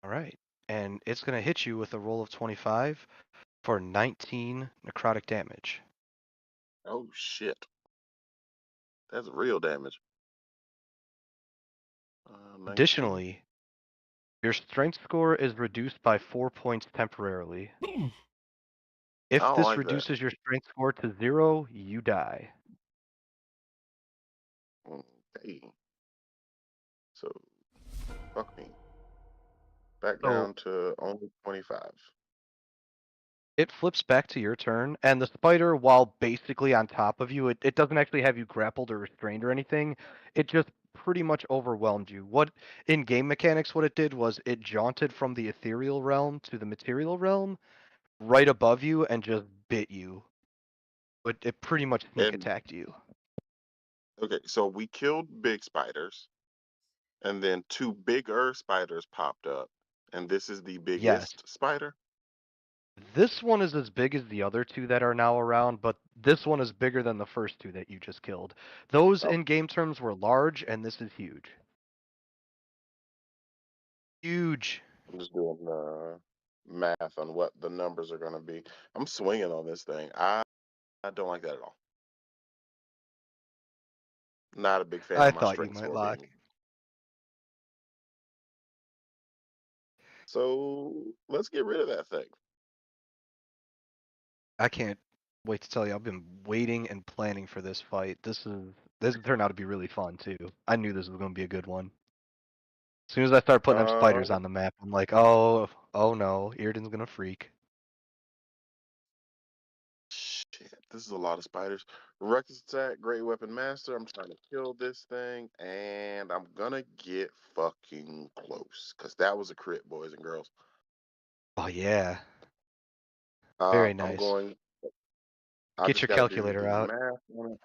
All right, and it's going to hit you with a roll of 25 for 19 necrotic damage. Oh shit, that's real damage. 19. Additionally, your strength score is reduced by 4 points temporarily. I If don't this like that. reduces your strength score to 0, you die. Okay. So, fuck me. Back So down to only 25. it flips back to your turn, and the spider, while basically on top of you, it doesn't actually have you grappled or restrained or anything. It just pretty much overwhelmed you. What in game mechanics, what it did was it jaunted from the ethereal realm to the material realm, right above you, and just bit you. It pretty much sneak And attacked you. okay, so we killed big spiders, and then 2 bigger spiders popped up, and this is the Yes. biggest spider. This one is as big as the other 2 that are now around, but this one is bigger than the first 2 that you just killed. Those Oh, in game terms were large, and this is huge. Huge. I'm just doing math on what the numbers are going to be. I'm swinging on this thing. I don't like that at all. Not a big fan I of my thought you strength might score lock. being. So let's get rid of that thing. I can't wait to tell you. I've been waiting and planning for this fight. This turned out to be really fun too. I knew this was going to be a good one. As soon as I start putting up spiders on the map, I'm like, oh no, Irden's gonna freak. Shit, this is a lot of spiders. Reckless attack, great weapon master. I'm trying to kill this thing, and I'm gonna get fucking close, because that was a crit, boys and girls. Oh yeah. Very nice. I'm going. I Get just your got to do calculator the out. math on it.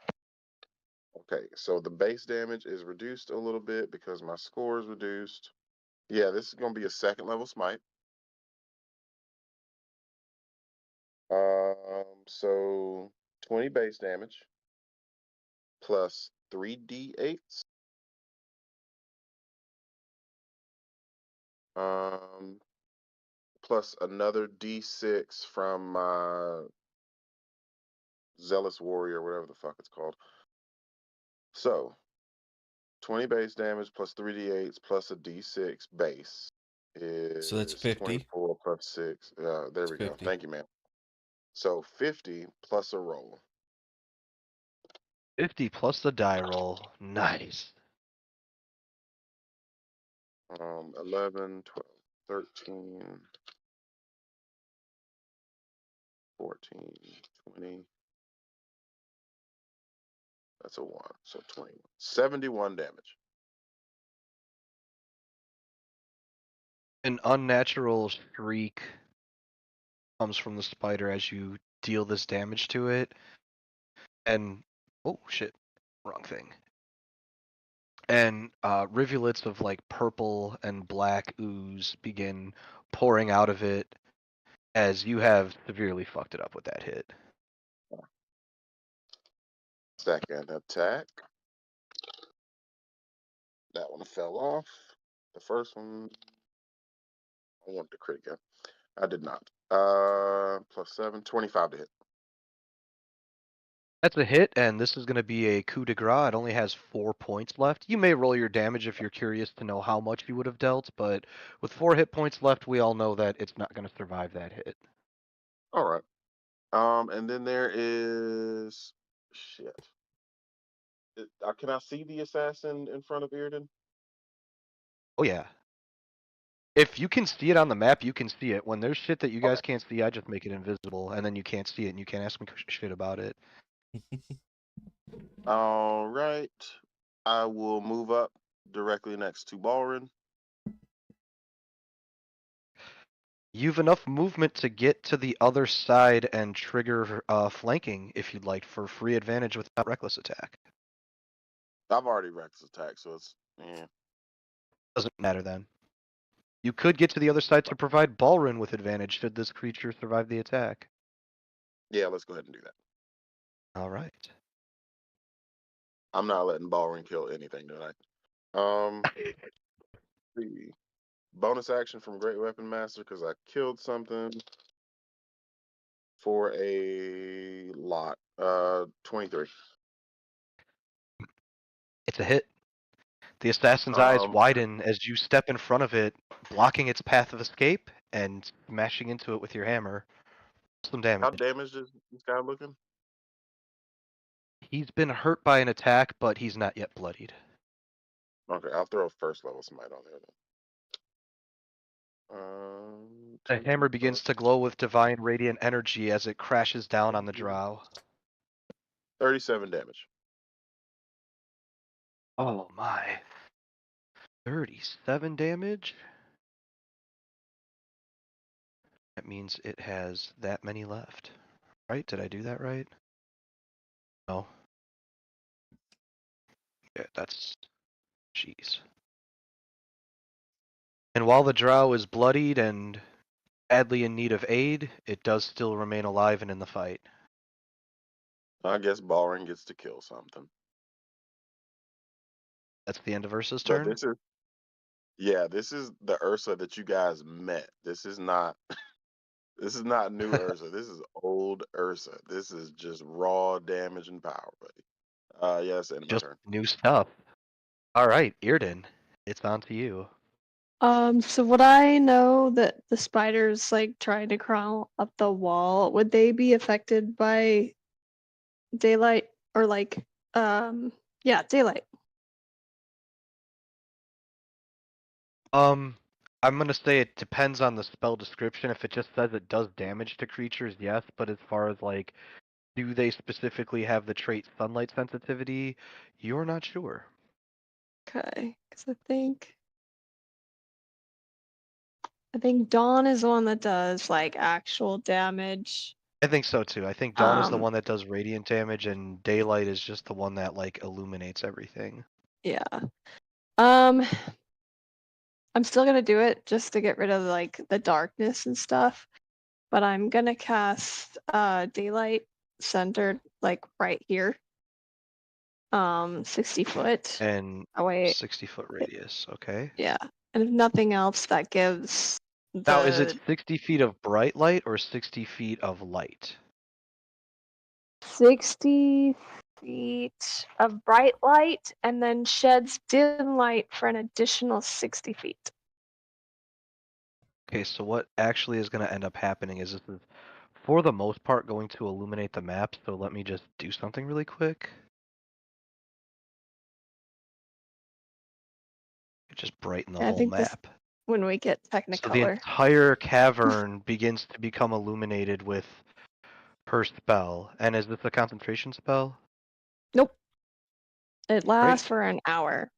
Okay, so the base damage is reduced a little bit because my score is reduced. Yeah, this is gonna be a 2nd level smite. So 20 base damage plus 3d8s. Plus another d6 from my Zealous Warrior, whatever the fuck it's called. So 20 base damage plus 3d8s plus a d6 base is So that's 50. 24 plus 6. There That's we go. 50. Thank you, man. So 50 plus a roll. 50 plus the die roll. Nice. 11, 12, 13, 14, 20. That's a 1. So 21. 71 damage. An unnatural shriek comes from the spider as you deal this damage to it. And oh shit, wrong thing. And rivulets of like purple and black ooze begin pouring out of it as you have severely fucked it up with that hit. 2nd attack. That one fell off. The first one, I wanted to crit again. I did not. Plus 7, 25 to hit. That's a hit, and this is going to be a coup de grace. It only has 4 points left. You may roll your damage if you're curious to know how much you would have dealt, but with 4 hit points left, we all know that it's not going to survive that hit. All right. And then there is shit. Can I see the assassin in front of Irden? Oh yeah. If you can see it on the map, you can see it. When there's shit that you guys can't see, I just make it invisible, and then you can't see it, and you can't ask me shit about it. All right. I will move up directly next to Balrin. You've enough movement to get to the other side and trigger flanking if you'd like for free advantage without reckless attack. I've already reckless attack, so it's Doesn't matter then. You could get to the other side to provide Balrin with advantage should this creature survive the attack. Yeah, let's go ahead and do that. All right. I'm not letting Balrin kill anything tonight. The bonus action from Great Weapon Master because I killed something for a lot. 23. It's a hit. The assassin's eyes widen as you step in front of it, blocking its path of escape and smashing into it with your hammer. Some damage. How damaged is this guy looking? He's been hurt by an attack, but he's not yet bloodied. Okay, I'll throw a first level smite on there then. The hammer begins to glow with divine radiant energy as it crashes down on the drow. 37 damage. Oh my. 37 damage? That means it has that many left. Right? Did I do that right? No. Yeah, that's... Jeez. And while the drow is bloodied and badly in need of aid, it does still remain alive and in the fight. I guess Balrin gets to kill something. That's the end of Ursa's turn? This is the Ursa that you guys met. This is not this is not new Ursa. This is old Ursa. This is just raw damage and power, buddy. Yeah, that's the end of my turn. New stuff. Alright, Irden, it's on to you. So would I know that the spider's like trying to crawl up the wall? Would they be affected by daylight or like daylight? I'm gonna say it depends on the spell description. If it just says it does damage to creatures, yes, but as far as like, do they specifically have the trait sunlight sensitivity, you're not sure. Okay, because I think Dawn is the one that does like actual damage. I think so too. I think Dawn is the one that does radiant damage, and Daylight is just the one that like illuminates everything. Yeah. I'm still gonna do it just to get rid of like the darkness and stuff, but I'm gonna cast Daylight centered like right here. 60 foot. And oh, wait. 60-foot radius, okay. Yeah. And if nothing else, that gives Now, is it 60 feet of bright light or 60 feet of light? 60 feet of bright light and then sheds dim light for an additional 60 feet. Okay, so what actually is going to end up happening is this is, for the most part, going to illuminate the map, so let me just do something really quick. Just brighten the whole map. When we get Technicolor. So the entire cavern begins to become illuminated with her spell. And is this a concentration spell? Nope. It lasts for an hour.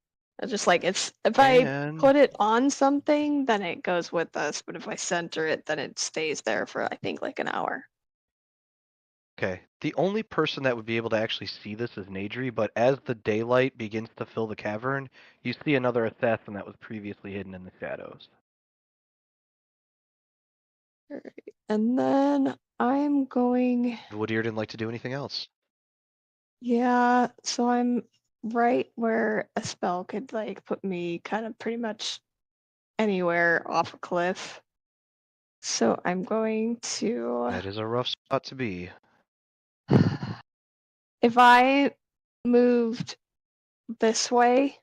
It's just like if I put it on something, then it goes with us. But if I center it, then it stays there for I think like an hour. Okay. The only person that would be able to actually see this is Nadri, but as the daylight begins to fill the cavern, you see another assassin that was previously hidden in the shadows. Alright. And then I'm going... Would Irden like to do anything else? Yeah, so I'm right where a spell could like put me kind of pretty much anywhere off a cliff. So I'm going to... That is a rough spot to be. If I moved this way,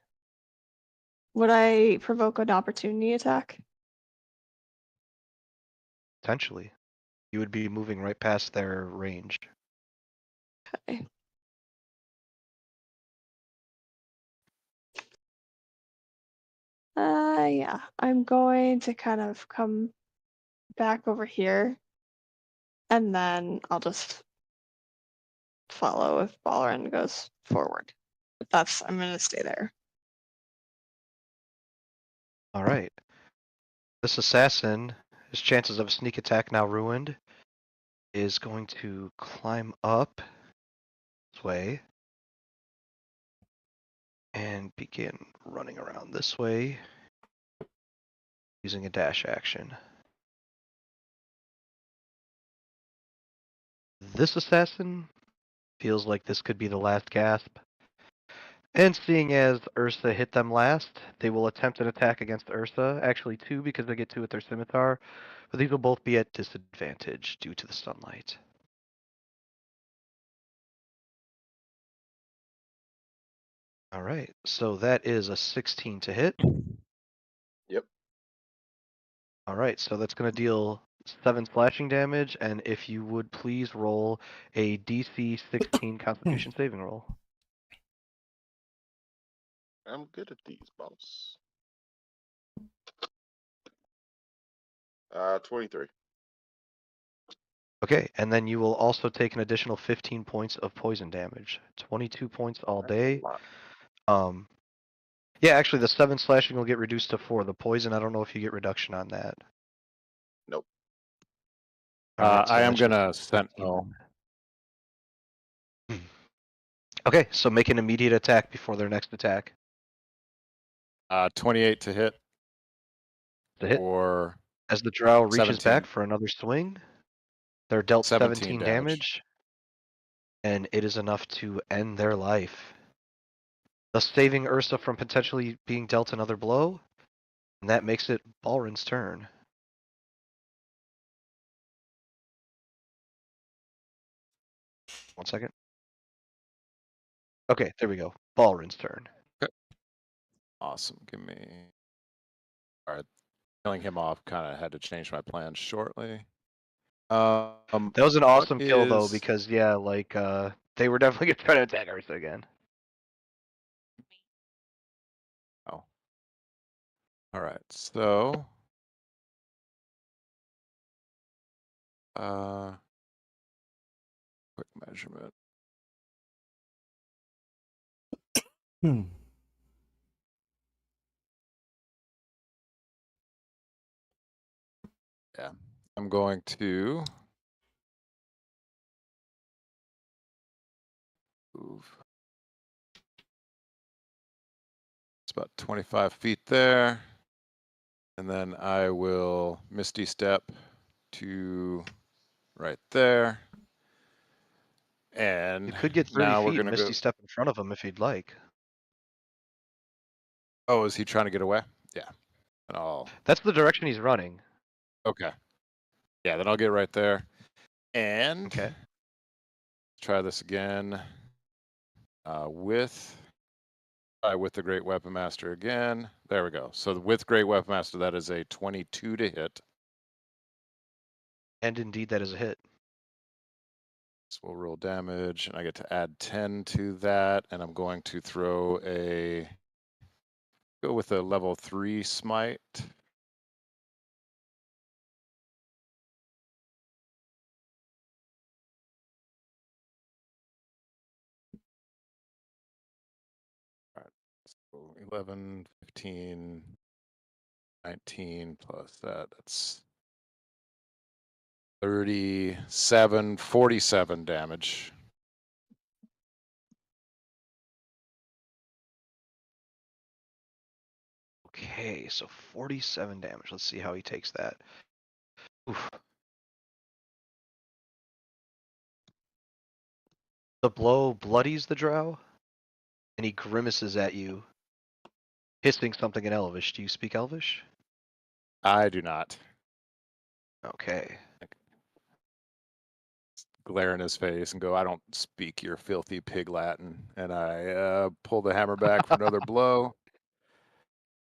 would I provoke an opportunity attack? Potentially. You would be moving right past their range. Okay. Yeah, I'm going to kind of come back over here, and then I'll just follow if Balrond goes forward. But I'm gonna stay there. All right. This assassin, his chances of a sneak attack now ruined, is going to climb up this way and begin running around this way using a dash action. This assassin feels like this could be the last gasp. And seeing as Ursa hit them last, they will attempt an attack against Ursa. Actually, 2 because they get 2 with their scimitar. But these will both be at disadvantage due to the sunlight. All right, so that is a 16 to hit. Yep. All right, so that's going to deal 7 slashing damage, and if you would please roll a DC 16 Constitution saving roll. I'm good at these, boss. 23. Okay, and then you will also take an additional 15 points of poison damage. 22 points all That's a day. lot. Yeah, actually, the 7 slashing will get reduced to 4. The poison, I don't know if you get reduction on that. Nope. All right, so I am that's just gonna 16 sentinel. then. Okay, so make an immediate attack before their next attack. 28 to hit. The hit. Or As the drow reaches 17. back for another swing, they're dealt 17 17 damage, and it is enough to end their life, thus saving Ursa from potentially being dealt another blow, and that makes it Balrond's turn. One second. Okay, there we go. Balrond's turn. Okay. Awesome. Give me. All right. Killing him off kind of had to change my plans shortly. That was an awesome kill though, is... because yeah, like they were definitely gonna try to attack Ursa again. Oh. All right. So. Quick measurement. Yeah, I'm going to move. It's about 25 feet there. And then I will Misty Step to right there. And you could get 30 now feet we're going and to Misty go. Step in front of him if you'd like. Oh, is he trying to get away? Yeah. And That's the direction he's running. Okay. Yeah, then I'll get right there. And okay. Try this again with the Great Weapon Master again. There we go. So with Great Weapon Master, that is a 22 to hit. And indeed, that is a hit. So we'll roll damage, and I get to add 10 to that, and I'm going to go with a level 3 smite. All right, so 11, 15, 19 plus that, that's 37, 47 damage. Okay, so 47 damage. Let's see how he takes that. Oof. The blow bloodies the drow, and he grimaces at you, hissing something in Elvish. Do you speak Elvish? I do not. Okay. glare in his face and go, "I don't speak your filthy pig Latin," and I pull the hammer back for another blow.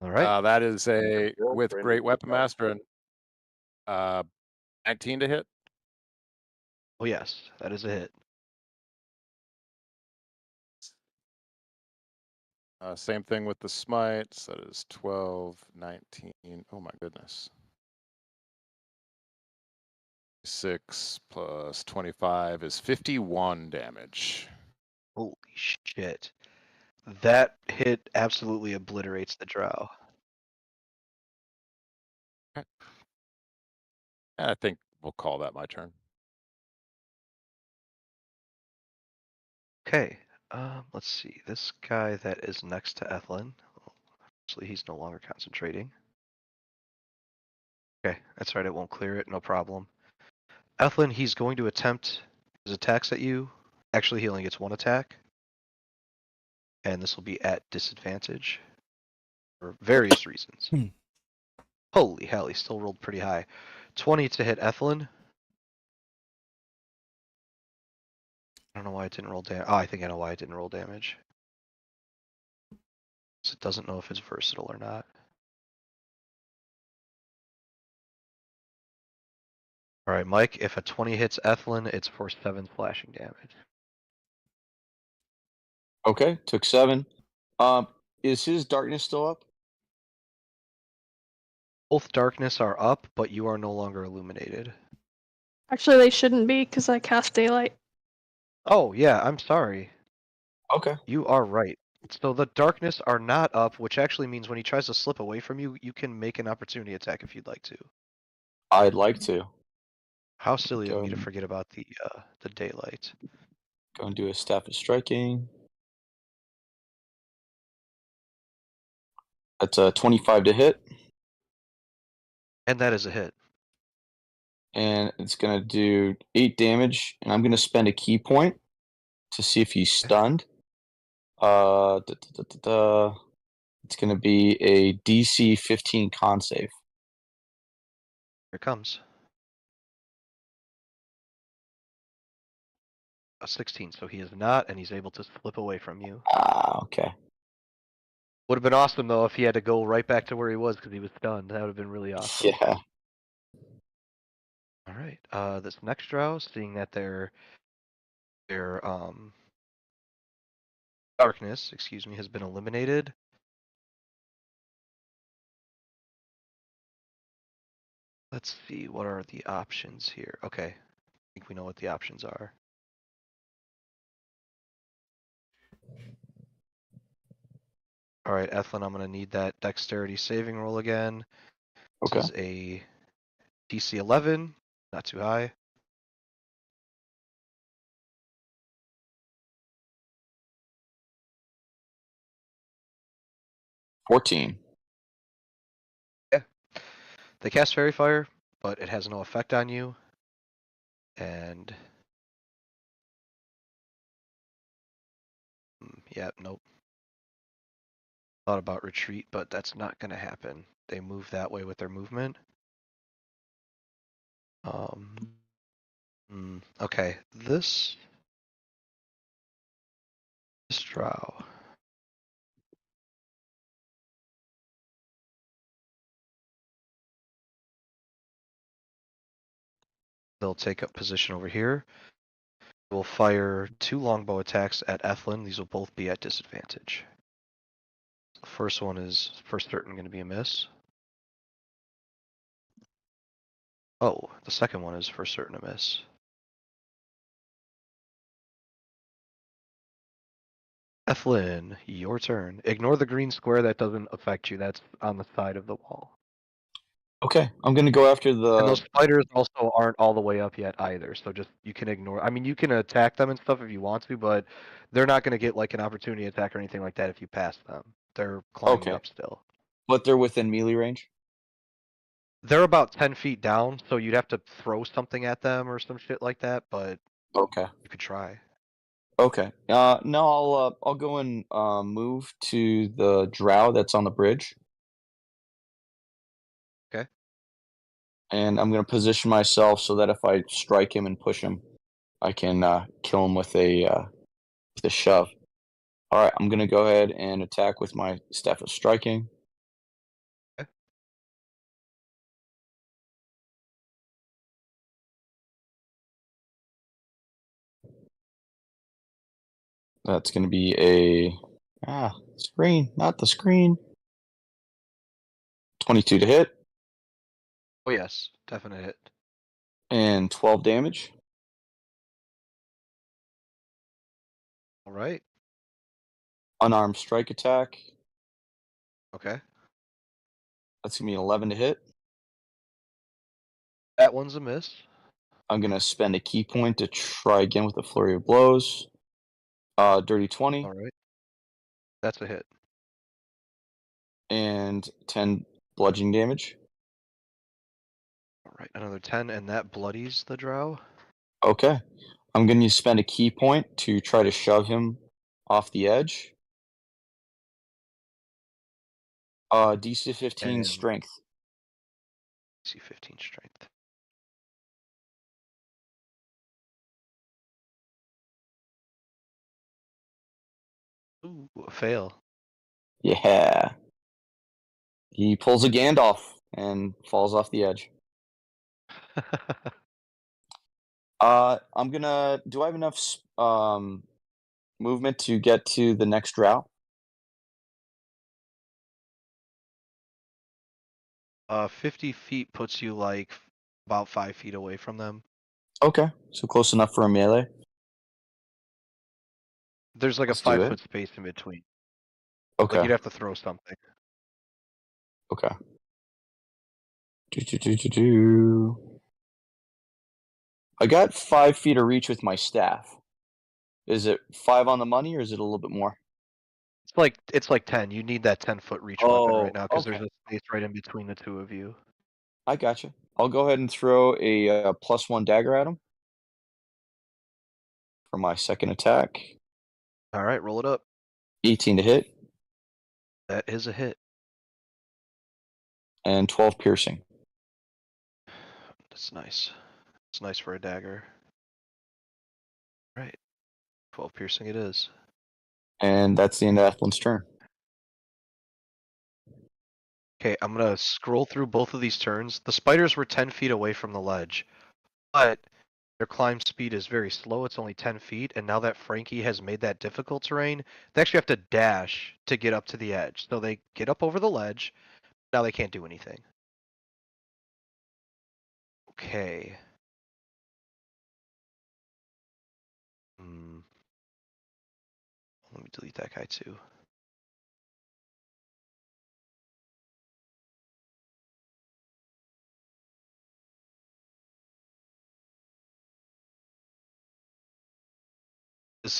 All right. That is a with great weapon master and 19 to hit. Oh yes, that is a hit. Same thing with the smites. That is 12, 19. Oh my goodness. 6 plus 25 is 51 damage. Holy shit. That hit absolutely obliterates the Drow. I think we'll call that my turn. Okay. Let's see. This guy that is next to Ethlin. Actually, he's no longer concentrating. Okay, that's right. It won't clear it. No problem. Ethlin, he's going to attempt his attacks at you. Actually, he only gets one attack. And this will be at disadvantage for various reasons. Holy hell, he still rolled pretty high. 20 to hit Ethlin. I don't know why it didn't roll damage. Oh, I think I know why it didn't roll damage. So it doesn't know if it's versatile or not. Alright, Mike, if a 20 hits Ethlin, it's for 7 slashing damage. Okay, took 7. Is his darkness still up? Both darkness are up, but you are no longer illuminated. Actually, they shouldn't be because I cast daylight. Oh, yeah, I'm sorry. Okay. You are right. So the darkness are not up, which actually means when he tries to slip away from you, you can make an opportunity attack if you'd like to. I'd like to. How silly of me to forget about the daylight. Go and do a staff of striking. That's a 25 to hit. And that is a hit. And it's going to do 8 damage. And I'm going to spend a key point to see if he's stunned. It's going to be a DC 15 con save. Here it comes. A 16, so he is not, and he's able to slip away from you. Okay. Would have been awesome, though, if he had to go right back to where he was because he was stunned. That would have been really awesome. Yeah. All right. This next Drow, seeing that their darkness, has been eliminated. Let's see, what are the options here? Okay, I think we know what the options are. All right, Ethlin, I'm going to need that dexterity saving roll again. Okay. This is a DC 11, not too high. $14. Yeah. They cast Fairy Fire, but it has no effect on you. And yeah, nope. Thought about retreat, but that's not going to happen. They move that way with their movement. Okay, this Drow. They'll take up position over here. We'll fire 2 longbow attacks at Ethlin. These will both be at disadvantage. The first one is for certain going to be a miss. Oh, the second one is for certain a miss. Ethlin, your turn. Ignore the green square, that doesn't affect you. That's on the side of the wall. Okay, I'm going to go after the... And those spiders also aren't all the way up yet either, so just, you can ignore... I mean, you can attack them and stuff if you want to, but they're not going to get, like, an opportunity attack or anything like that if you pass them. They're climbing up still. But they're within melee range? They're about 10 feet down, so you'd have to throw something at them or some shit like that, but Okay. you could try. Okay. No, I'll go and move to the Drow that's on the bridge. Okay. And I'm going to position myself so that if I strike him and push him, I can kill him with a shove. All right, I'm gonna go ahead and attack with my Staff of Striking. Okay. That's gonna be a screen, not the screen. 22 to hit. Oh yes, definite hit. And 12 damage. All right. Unarmed strike attack. Okay. That's gonna be an 11 to hit. That one's a miss. I'm gonna spend a key point to try again with a flurry of blows. Dirty 20. All right. That's a hit. And 10 bludgeoning damage. All right, another 10, and that bloodies the Drow. Okay. I'm going to spend a key point to try to shove him off the edge. DC 15 And strength. DC 15 strength. Ooh, a fail. Yeah. He pulls a Gandalf and falls off the edge. I'm gonna. Do I have enough movement to get to the next Drow? 50 feet puts you like about 5 feet away from them. Okay, so close enough for a melee. There's like Let's a do 5 it. foot space in between. Okay. Like you'd have to throw something. Okay. I got 5 feet of reach with my staff. Is it 5 on the money, or is it a little bit more? It's like 10. You need that 10-foot reach weapon right now because there's a space right in between the two of you. I gotcha. I'll go ahead and throw a +1 dagger at him for my second attack. All right, roll it up. 18 to hit. That is a hit. And 12 piercing. That's nice. It's nice for a dagger. Right. 12 piercing it is. And that's the end of Ethelin's turn. Okay, I'm gonna scroll through both of these turns. The spiders were 10 feet away from the ledge, but their climb speed is very slow. It's only 10 feet, and now that Frankie has made that difficult terrain, they actually have to dash to get up to the edge. So they get up over the ledge. Now they can't do anything. Okay. Let me delete that guy too.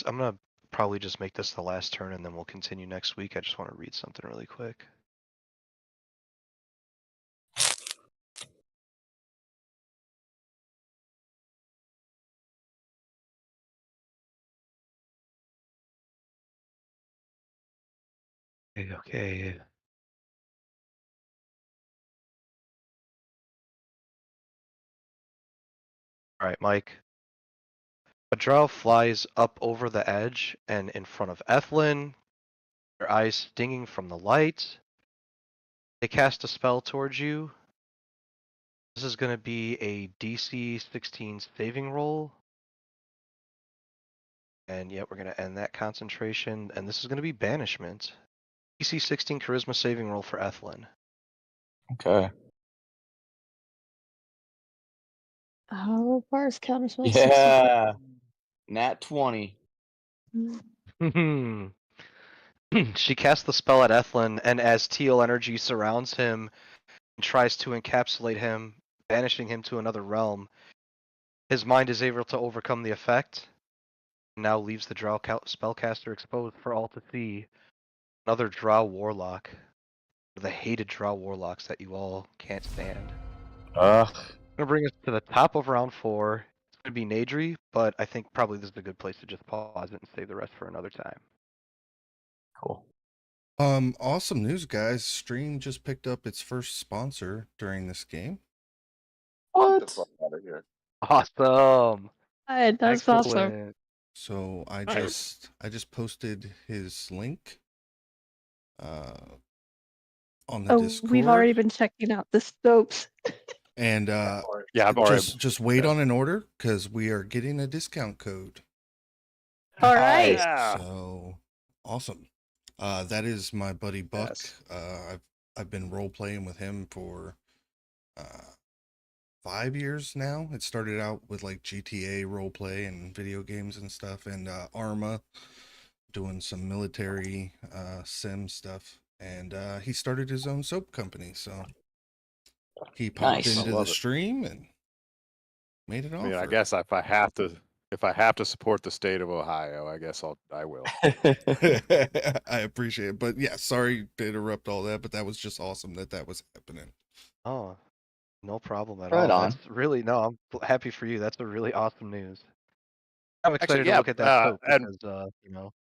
I'm gonna probably just make this the last turn and then we'll continue next week. I just want to read something really quick. Okay. All right, Mike. A drow flies up over the edge and in front of Ethlin, their eyes stinging from the light. They cast a spell towards you. This is going to be a DC 16 saving roll. And yet we're going to end that concentration. And this is going to be banishment. DC 16 charisma saving roll for Ethlin. Okay. How requires counterspell? Yeah. Nat 20. She casts the spell at Ethlin, and as teal energy surrounds him and tries to encapsulate him, banishing him to another realm, his mind is able to overcome the effect, and now leaves the Drow spellcaster exposed for all to see. Another Drow warlock. The hated Drow warlocks that you all can't stand. Ugh. Gonna bring us to the top of round 4. It's gonna be Nadri, but I think probably this is a good place to just pause it and save the rest for another time. Cool. Awesome news, guys. Stream just picked up its first sponsor during this game. Get the fuck out of here. Awesome. That's awesome. So I just posted his link on the Discord. We've already been checking out the scopes. And I've already just wait on an order because we are getting a discount code. All right. Yeah. So awesome. That is my buddy Buck. Yes. I've been role playing with him for 5 years now. It started out with like GTA role play and video games and stuff, and Arma, doing some military sim stuff. And he started his own soap company, so he popped Nice. into I the love it. stream and made it I offer. mean, I guess if I have to support the state of Ohio, I guess I will. I appreciate it, but yeah, sorry to interrupt all that, but that was just awesome that was happening. Oh, no problem at Right all. on. That's really I'm happy for you. That's a really awesome news. I'm excited Actually, to look at that soap and because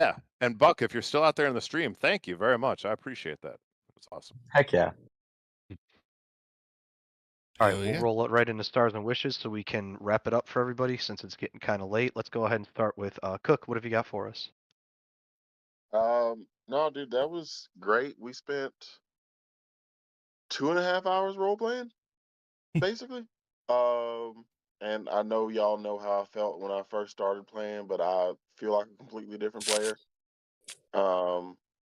yeah, and Buck, if you're still out there in the stream, thank you very much. I appreciate that. It's awesome. Heck yeah. All right, Hell we'll yeah. roll it right into stars and wishes so we can wrap it up for everybody since it's getting kind of late. Let's go ahead and start with Cook. What have you got for us? No, dude, that was great. We spent 2.5 hours role playing, basically. And I know y'all know how I felt when I first started playing, but I feel like a completely different player.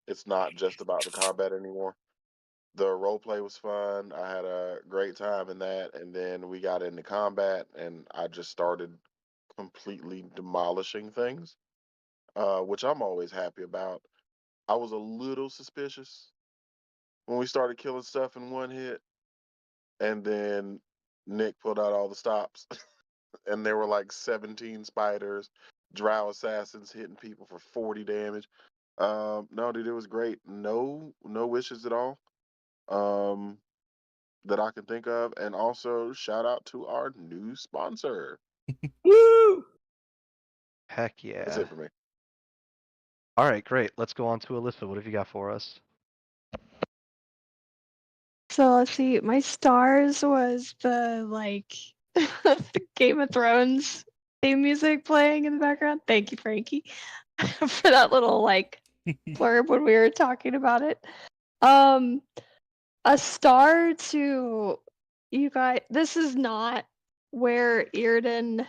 It's not just about the combat anymore. The role play was fun. I had a great time in that, and then we got into combat, and I just started completely demolishing things, which I'm always happy about. I was a little suspicious when we started killing stuff in one hit, and then Nick pulled out all the stops, and there were like 17 spiders, Drow assassins hitting people for 40 damage. No, dude, it was great. No wishes at all. That I can think of, and also shout out to our new sponsor. Woo! Heck That's yeah. it for me. All right, great. Let's go on to Alyssa. What have you got for us? So let's see. My stars was the the Game of Thrones theme music playing in the background. Thank you, Frankie, for that little blurb when we were talking about it. A star to you guys. This is not where Irden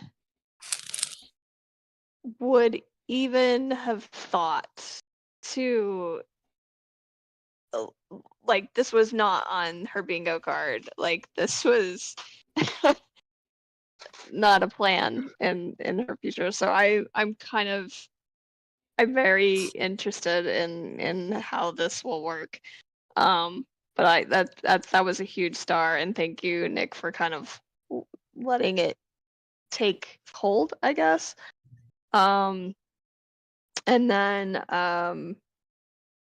would even have thought to this was not on her bingo card. This was not a plan in her future. So I'm very interested in how this will work. But that was a huge star, and thank you, Nick, for kind of letting it take hold, I guess. And then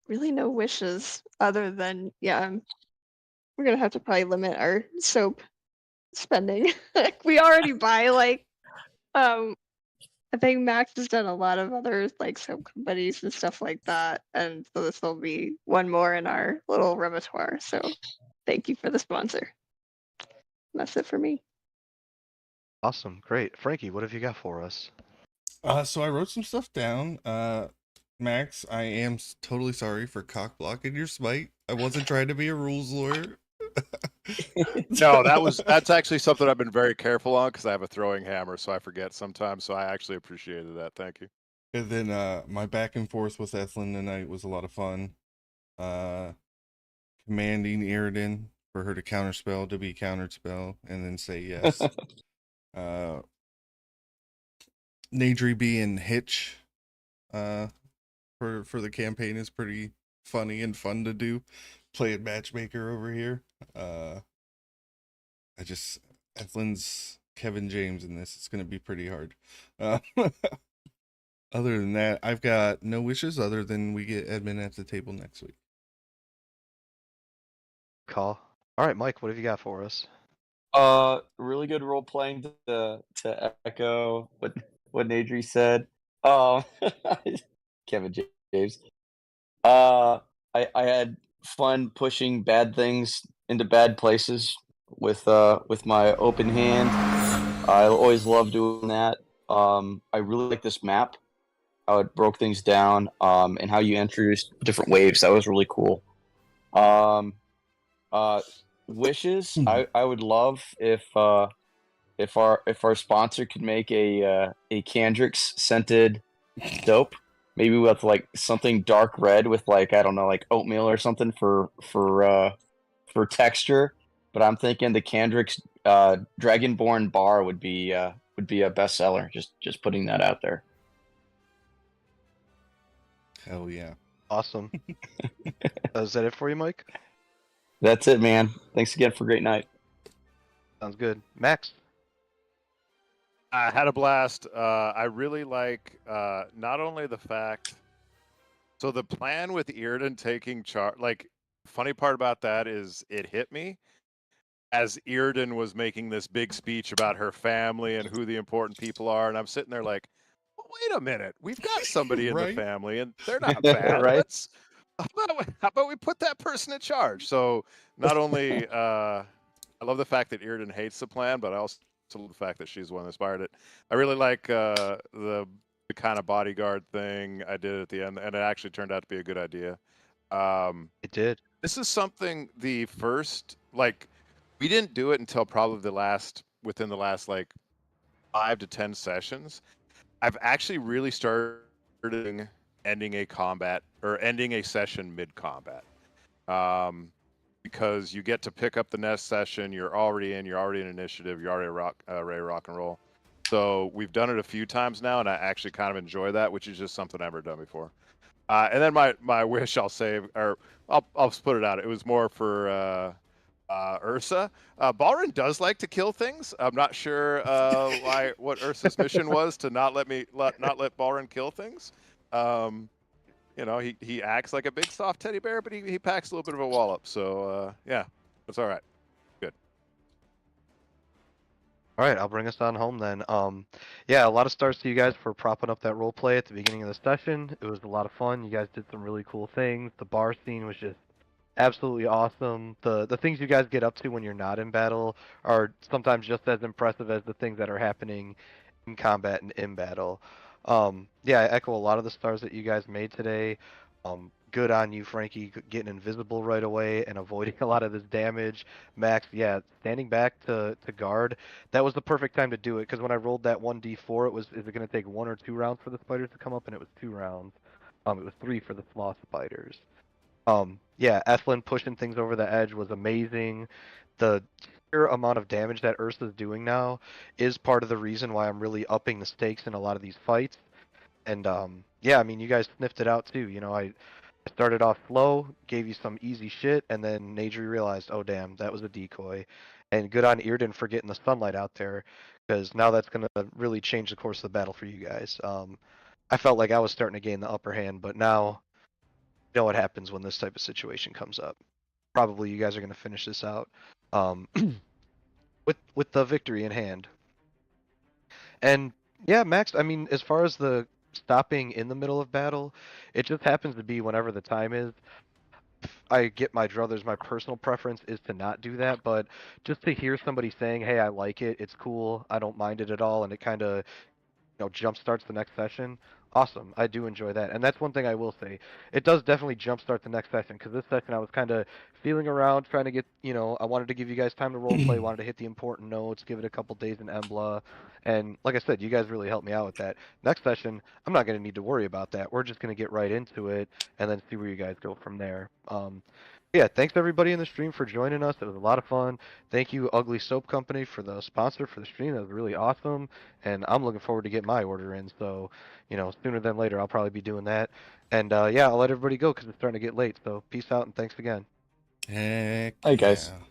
really no wishes other than we're gonna have to probably limit our soap spending. We already buy I think Max has done a lot of other soap companies and stuff like that, and so this will be one more in our little repertoire. So thank you for the sponsor. That's it for me. Awesome, great. Frankie, what have you got for us? So I wrote some stuff down. Max, I am totally sorry for cock blocking your smite. I wasn't trying to be a rules lawyer. No, that's actually something I've been very careful on because I have a throwing hammer, so I forget sometimes. So I actually appreciated that. Thank you. And then my back and forth with Ethlyn tonight was a lot of fun. Commanding Iriden for her to counterspell to be counterspell and then say yes. Nadri being Hitch for the campaign is pretty funny and fun to do. Playing matchmaker over here. Ethlyn's Kevin James in this. It's gonna be pretty hard. Other than that, I've got no wishes other than we get Edmund at the table next week. Call. All right, Mike, what have you got for us? Really good role playing to echo what Nadri said. Kevin James. I had fun pushing bad things into bad places with my open hand. I always love doing that. I really like this map, how it broke things down, and how you introduced different waves. That was really cool. Wishes. I would love if our sponsor could make a Candrix scented soap, maybe with like something dark red with like, I don't know, like oatmeal or something for texture. But I'm thinking the Candrix Dragonborn bar would be a bestseller. Just putting that out there. Hell yeah. Awesome. Is that it for you, Mike? That's it, man. Thanks again for a great night. Sounds good. Max? I had a blast. I really like not only the fact. So the plan with Yrden taking charge, like, funny part about that is it hit me as Yrden was making this big speech about her family and who the important people are, and I'm sitting there like, well, wait a minute, we've got somebody in the family, and they're not bad. Right? How about we put that person in charge? So not only I love the fact that Yrden hates the plan, but I also love the fact that she's the one that inspired it. I really like the kind of bodyguard thing I did at the end, and it actually turned out to be a good idea. It did. This is something the first, like, we didn't do it until probably within the last like 5 to 10 sessions. I've actually really started ending a combat or ending a session mid-combat. Because you get to pick up the next session, you're already in initiative, you're already ready to rock and roll. So we've done it a few times now, and I actually kind of enjoy that, which is just something I've never done before. And then my wish I'll save, or I'll put it out. It was more for Ursa. Balrin does like to kill things. I'm not sure what Ursa's mission was to not let Balrin kill things. You know, he acts like a big soft teddy bear, but he packs a little bit of a wallop. So yeah, that's all right. Good. All right, I'll bring us on home then. Yeah, a lot of stars to you guys for propping up that role play at the beginning of the session. It was a lot of fun. You guys did some really cool things. The bar scene was just absolutely awesome. The things you guys get up to when you're not in battle are sometimes just as impressive as the things that are happening in combat and in battle. Yeah, I echo a lot of the stars that you guys made today. Good on you, Frankie, getting invisible right away and avoiding a lot of this damage. Max, yeah, standing back to guard, that was the perfect time to do it, because when I rolled that 1d4, is it going to take 1 or 2 rounds for the spiders to come up, and it was 2 rounds. It was 3 for the sloth spiders. Yeah, Ethlin pushing things over the edge was amazing. The sheer amount of damage that Ursa's doing now is part of the reason why I'm really upping the stakes in a lot of these fights. And yeah, I mean, you guys sniffed it out too. You know, I started off slow, gave you some easy shit, and then Nadri realized, oh damn, that was a decoy. And good on Yrden for getting the sunlight out there, because now that's going to really change the course of the battle for you guys. I felt like I was starting to gain the upper hand, but now you know what happens when this type of situation comes up. Probably you guys are going to finish this out with the victory in hand. And yeah, Max, I mean, as far as the stopping in the middle of battle, it just happens to be whenever the time is. I get my druthers. My personal preference is to not do that, but just to hear somebody saying, "Hey, I like it. It's cool. I don't mind it at all," and it kind of jump starts the next session. Awesome. I do enjoy that. And that's one thing I will say. It does definitely jumpstart the next session, because this session I was kind of feeling around, trying to get, I wanted to give you guys time to role play, wanted to hit the important notes, give it a couple days in Embla. And like I said, you guys really helped me out with that. Next session, I'm not going to need to worry about that. We're just going to get right into it and then see where you guys go from there. Yeah, thanks everybody in the stream for joining us. It was a lot of fun. Thank you, Ugly Soap Company, for the sponsor for the stream. That was really awesome, and I'm looking forward to getting my order in. So, sooner than later, I'll probably be doing that. And yeah, I'll let everybody go because it's starting to get late. So, peace out and thanks again. Heck Hey, guys. yeah.